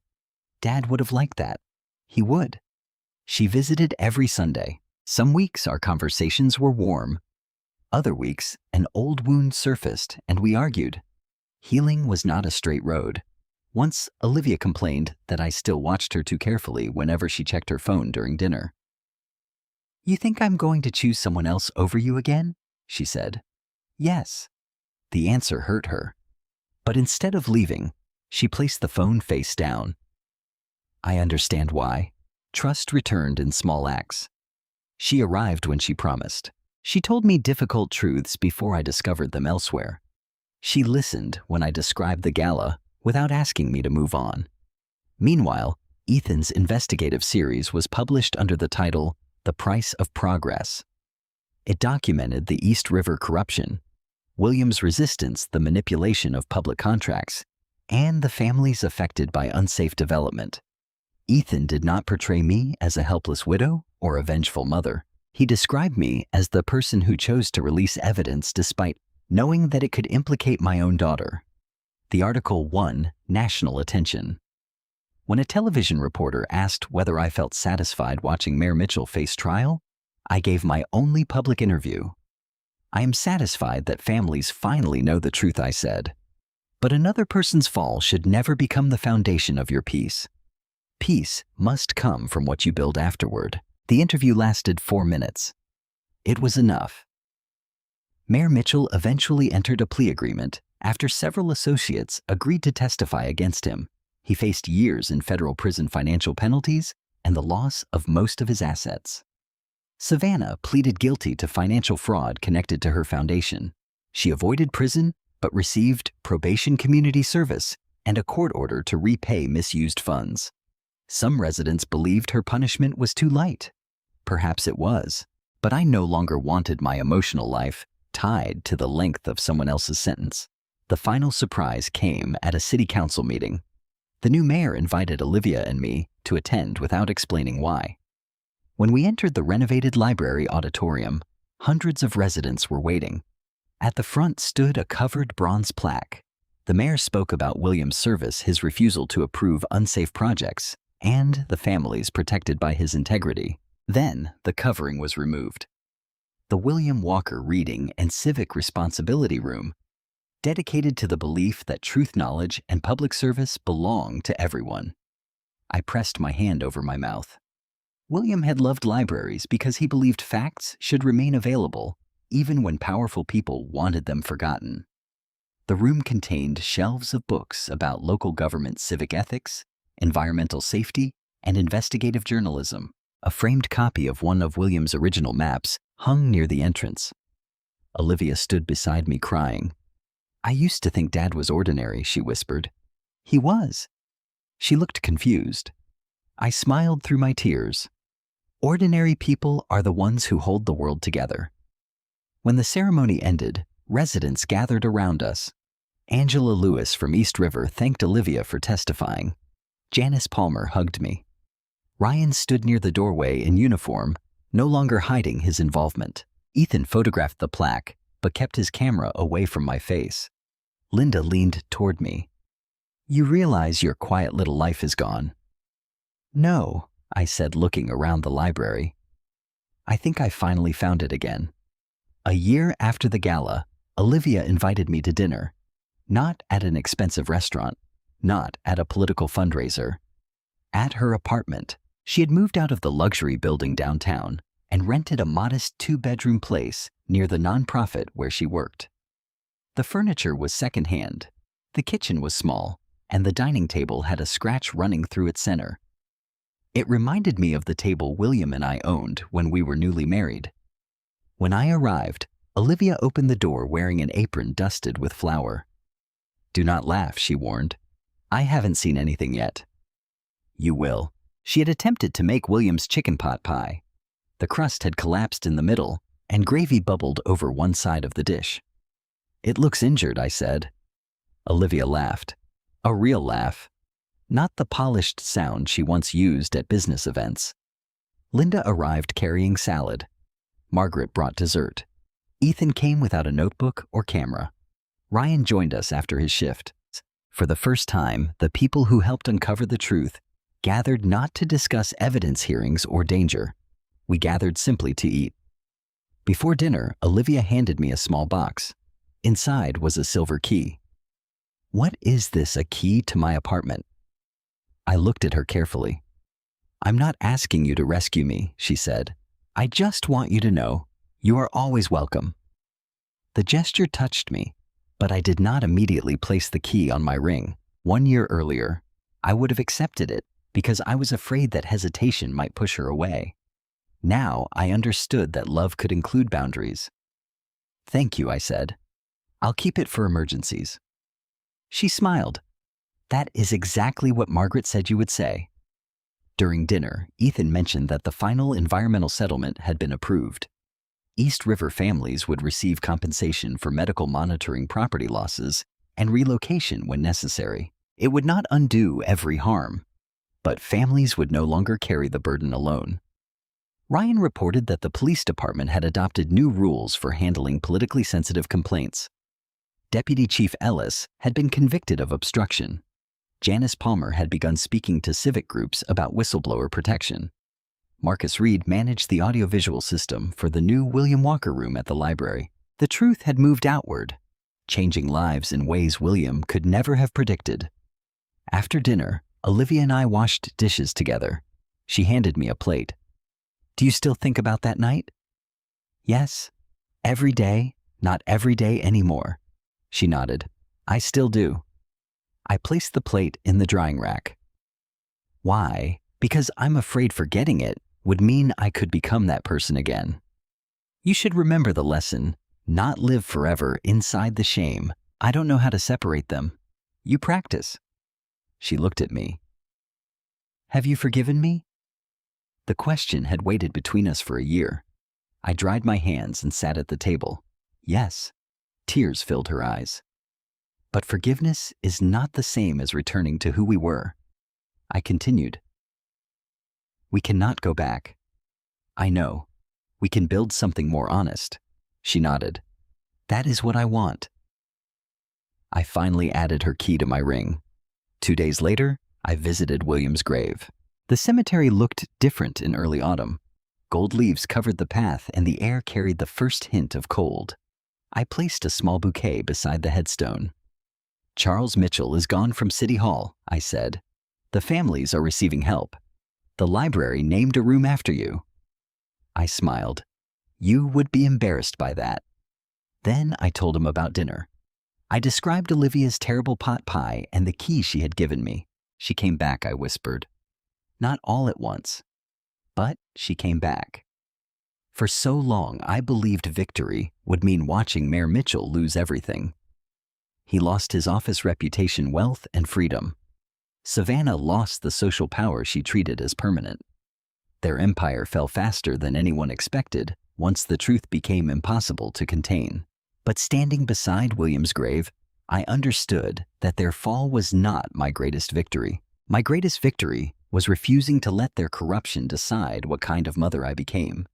Dad would have liked that. He would. She visited every Sunday. Some weeks our conversations were warm. Other weeks, an old wound surfaced and we argued. Healing was not a straight road. Once, Olivia complained that I still watched her too carefully whenever she checked her phone during dinner. You think I'm going to choose someone else over you again? She said. Yes. The answer hurt her. But instead of leaving, she placed the phone face down. I understand why. Trust returned in small acts. She arrived when she promised. She told me difficult truths before I discovered them elsewhere. She listened when I described the gala without asking me to move on. Meanwhile, Ethan's investigative series was published under the title The Price of Progress. It documented the East River corruption, Williams' resistance, the manipulation of public contracts, and the families affected by unsafe development. Ethan did not portray me as a helpless widow or a vengeful mother. He described me as the person who chose to release evidence despite knowing that it could implicate my own daughter. The article won national attention. When a television reporter asked whether I felt satisfied watching Mayer Mitchell face trial, I gave my only public interview. I am satisfied that families finally know the truth, I said. But another person's fall should never become the foundation of your peace. Peace must come from what you build afterward. The interview lasted 4 minutes. It was enough. Mayer Mitchell eventually entered a plea agreement after several associates agreed to testify against him. He faced years in federal prison financial penalties and the loss of most of his assets. Savannah pleaded guilty to financial fraud connected to her foundation. She avoided prison but received probation community service and a court order to repay misused funds. Some residents believed her punishment was too light. Perhaps it was, but I no longer wanted my emotional life tied to the length of someone else's sentence. The final surprise came at a city council meeting. The new mayor invited Olivia and me to attend without explaining why. When we entered the renovated library auditorium, hundreds of residents were waiting. At the front stood a covered bronze plaque. The mayor spoke about William's service, his refusal to approve unsafe projects, and the families protected by his integrity. Then the covering was removed. The William Walker Reading and Civic Responsibility Room, dedicated to the belief that truth, knowledge, and public service belong to everyone. I pressed my hand over my mouth. William had loved libraries because he believed facts should remain available, even when powerful people wanted them forgotten. The room contained shelves of books about local government civic ethics, environmental safety, and investigative journalism. A framed copy of one of William's original maps hung near the entrance. Olivia stood beside me crying. "I used to think Dad was ordinary," she whispered. "He was." She looked confused. I smiled through my tears. Ordinary people are the ones who hold the world together. When the ceremony ended, residents gathered around us. Angela Lewis from East River thanked Olivia for testifying. Janice Palmer hugged me. Ryan stood near the doorway in uniform, no longer hiding his involvement. Ethan photographed the plaque, but kept his camera away from my face. Linda leaned toward me. "You realize your quiet little life is gone?" "No," I said, looking around the library. "I think I finally found it again." A year after the gala, Olivia invited me to dinner. Not at an expensive restaurant, not at a political fundraiser. At her apartment. She had moved out of the luxury building downtown and rented a modest 2-bedroom place near the nonprofit where she worked. The furniture was secondhand. The kitchen was small, and the dining table had a scratch running through its center. It reminded me of the table William and I owned when we were newly married. When I arrived, Olivia opened the door wearing an apron dusted with flour. "Do not laugh," she warned. "I haven't seen anything yet." "You will." She had attempted to make William's chicken pot pie. The crust had collapsed in the middle, and gravy bubbled over one side of the dish. "It looks injured," I said. Olivia laughed. A real laugh. Not the polished sound she once used at business events. Linda arrived carrying salad. Margaret brought dessert. Ethan came without a notebook or camera. Ryan joined us after his shift. For the first time, the people who helped uncover the truth gathered not to discuss evidence hearings or danger. We gathered simply to eat. Before dinner, Olivia handed me a small box. Inside was a silver key. "What is this, a key to my apartment?" I looked at her carefully. "I'm not asking you to rescue me," she said. "I just want you to know you are always welcome." The gesture touched me, but I did not immediately place the key on my ring. 1 year earlier, I would have accepted it because I was afraid that hesitation might push her away. Now I understood that love could include boundaries. "Thank you," I said. "I'll keep it for emergencies." She smiled. "That is exactly what Margaret said you would say." During dinner, Ethan mentioned that the final environmental settlement had been approved. East River families would receive compensation for medical monitoring property losses and relocation when necessary. It would not undo every harm, but families would no longer carry the burden alone. Ryan reported that the police department had adopted new rules for handling politically sensitive complaints. Deputy Chief Ellis had been convicted of obstruction. Janice Palmer had begun speaking to civic groups about whistleblower protection. Marcus Reed managed the audiovisual system for the new William Walker Room at the library. The truth had moved outward, changing lives in ways William could never have predicted. After dinner, Olivia and I washed dishes together. She handed me a plate. "Do you still think about that night?" "Yes. Every day, not every day anymore." She nodded. "I still do." I placed the plate in the drying rack. Why? Because I'm afraid forgetting it would mean I could become that person again. You should remember the lesson, not live forever inside the shame. I don't know how to separate them. You practice. She looked at me. Have you forgiven me? The question had waited between us for a year. I dried my hands and sat at the table. Yes. Tears filled her eyes. But forgiveness is not the same as returning to who we were. I continued. We cannot go back. I know. We can build something more honest. She nodded. That is what I want. I finally added her key to my ring. 2 days later, I visited William's grave. The cemetery looked different in early autumn. Gold leaves covered the path and the air carried the first hint of cold. I placed a small bouquet beside the headstone. Charles Mitchell is gone from City Hall, I said. The families are receiving help. The library named a room after you. I smiled. You would be embarrassed by that. Then I told him about dinner. I described Olivia's terrible pot pie and the key she had given me. She came back, I whispered. Not all at once, but she came back. For so long, I believed victory would mean watching Mayor Mitchell lose everything. He lost his office reputation, wealth, and freedom. Savannah lost the social power she treated as permanent. Their empire fell faster than anyone expected once the truth became impossible to contain. But standing beside William's grave, I understood that their fall was not my greatest victory. My greatest victory was refusing to let their corruption decide what kind of mother I became.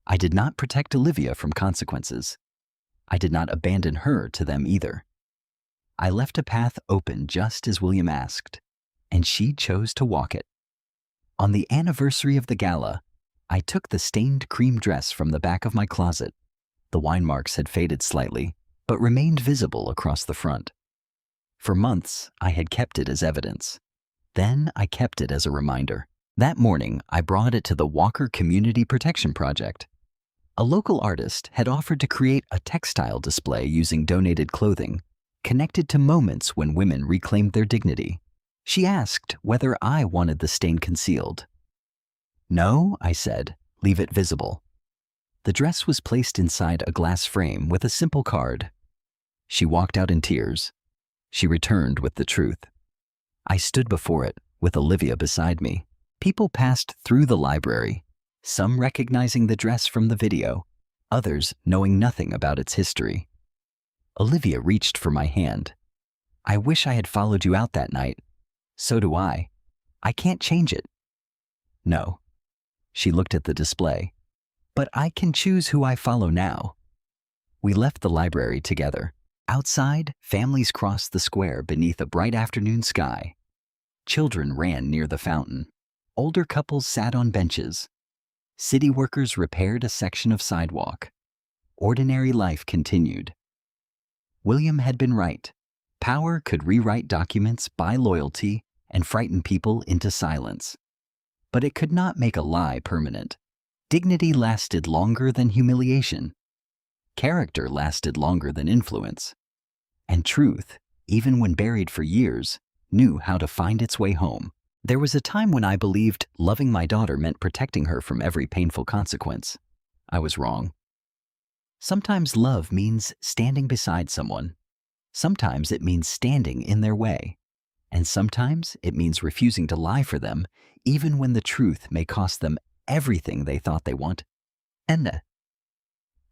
I did not protect Olivia from consequences. I did not abandon her to them either. I left a path open just as William asked, and she chose to walk it. On the anniversary of the gala, I took the stained cream dress from the back of my closet. The wine marks had faded slightly, but remained visible across the front. For months, I had kept it as evidence. Then I kept it as a reminder. That morning, I brought it to the Walker Community Protection Project. A local artist had offered to create a textile display using donated clothing, connected to moments when women reclaimed their dignity. She asked whether I wanted the stain concealed. No, I said, leave it visible. The dress was placed inside a glass frame with a simple card. She walked out in tears. She returned with the truth. I stood before it, with Olivia beside me. People passed through the library, some recognizing the dress from the video, others knowing nothing about its history. Olivia reached for my hand. I wish I had followed you out that night. So do I. I can't change it. No. She looked at the display. But I can choose who I follow now. We left the library together. Outside, families crossed the square beneath a bright afternoon sky. Children ran near the fountain. Older couples sat on benches. City workers repaired a section of sidewalk. Ordinary life continued. William had been right. Power could rewrite documents, buy loyalty, and frighten people into silence. But it could not make a lie permanent. Dignity lasted longer than humiliation. Character lasted longer than influence. And truth, even when buried for years, knew how to find its way home. There was a time when I believed loving my daughter meant protecting her from every painful consequence. I was wrong. Sometimes love means standing beside someone. Sometimes it means standing in their way. And sometimes it means refusing to lie for them, even when the truth may cost them everything they thought they want. And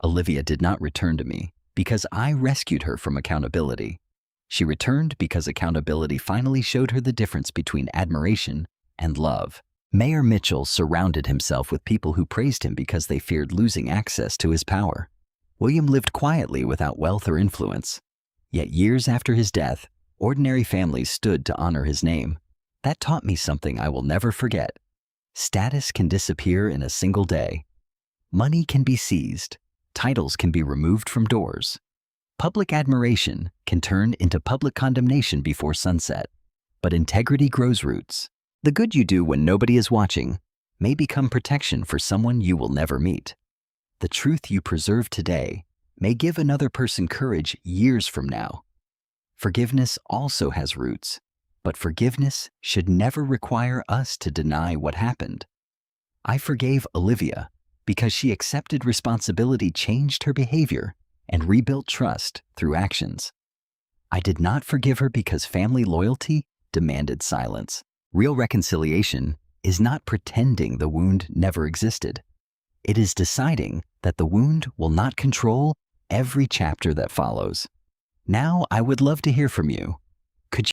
Olivia did not return to me because I rescued her from accountability. She returned because accountability finally showed her the difference between admiration and love. Mayor Mitchell surrounded himself with people who praised him because they feared losing access to his power. William lived quietly without wealth or influence. Yet years after his death, ordinary families stood to honor his name. That taught me something I will never forget. Status can disappear in a single day. Money can be seized. Titles can be removed from doors. Public admiration can turn into public condemnation before sunset. But integrity grows roots. The good you do when nobody is watching may become protection for someone you will never meet. The truth you preserve today may give another person courage years from now. Forgiveness also has roots, but forgiveness should never require us to deny what happened. I forgave Olivia because she accepted responsibility, changed her behavior, and rebuilt trust through actions. I did not forgive her because family loyalty demanded silence. Real reconciliation is not pretending the wound never existed. It is deciding that the wound will not control every chapter that follows. Now, I would love to hear from you.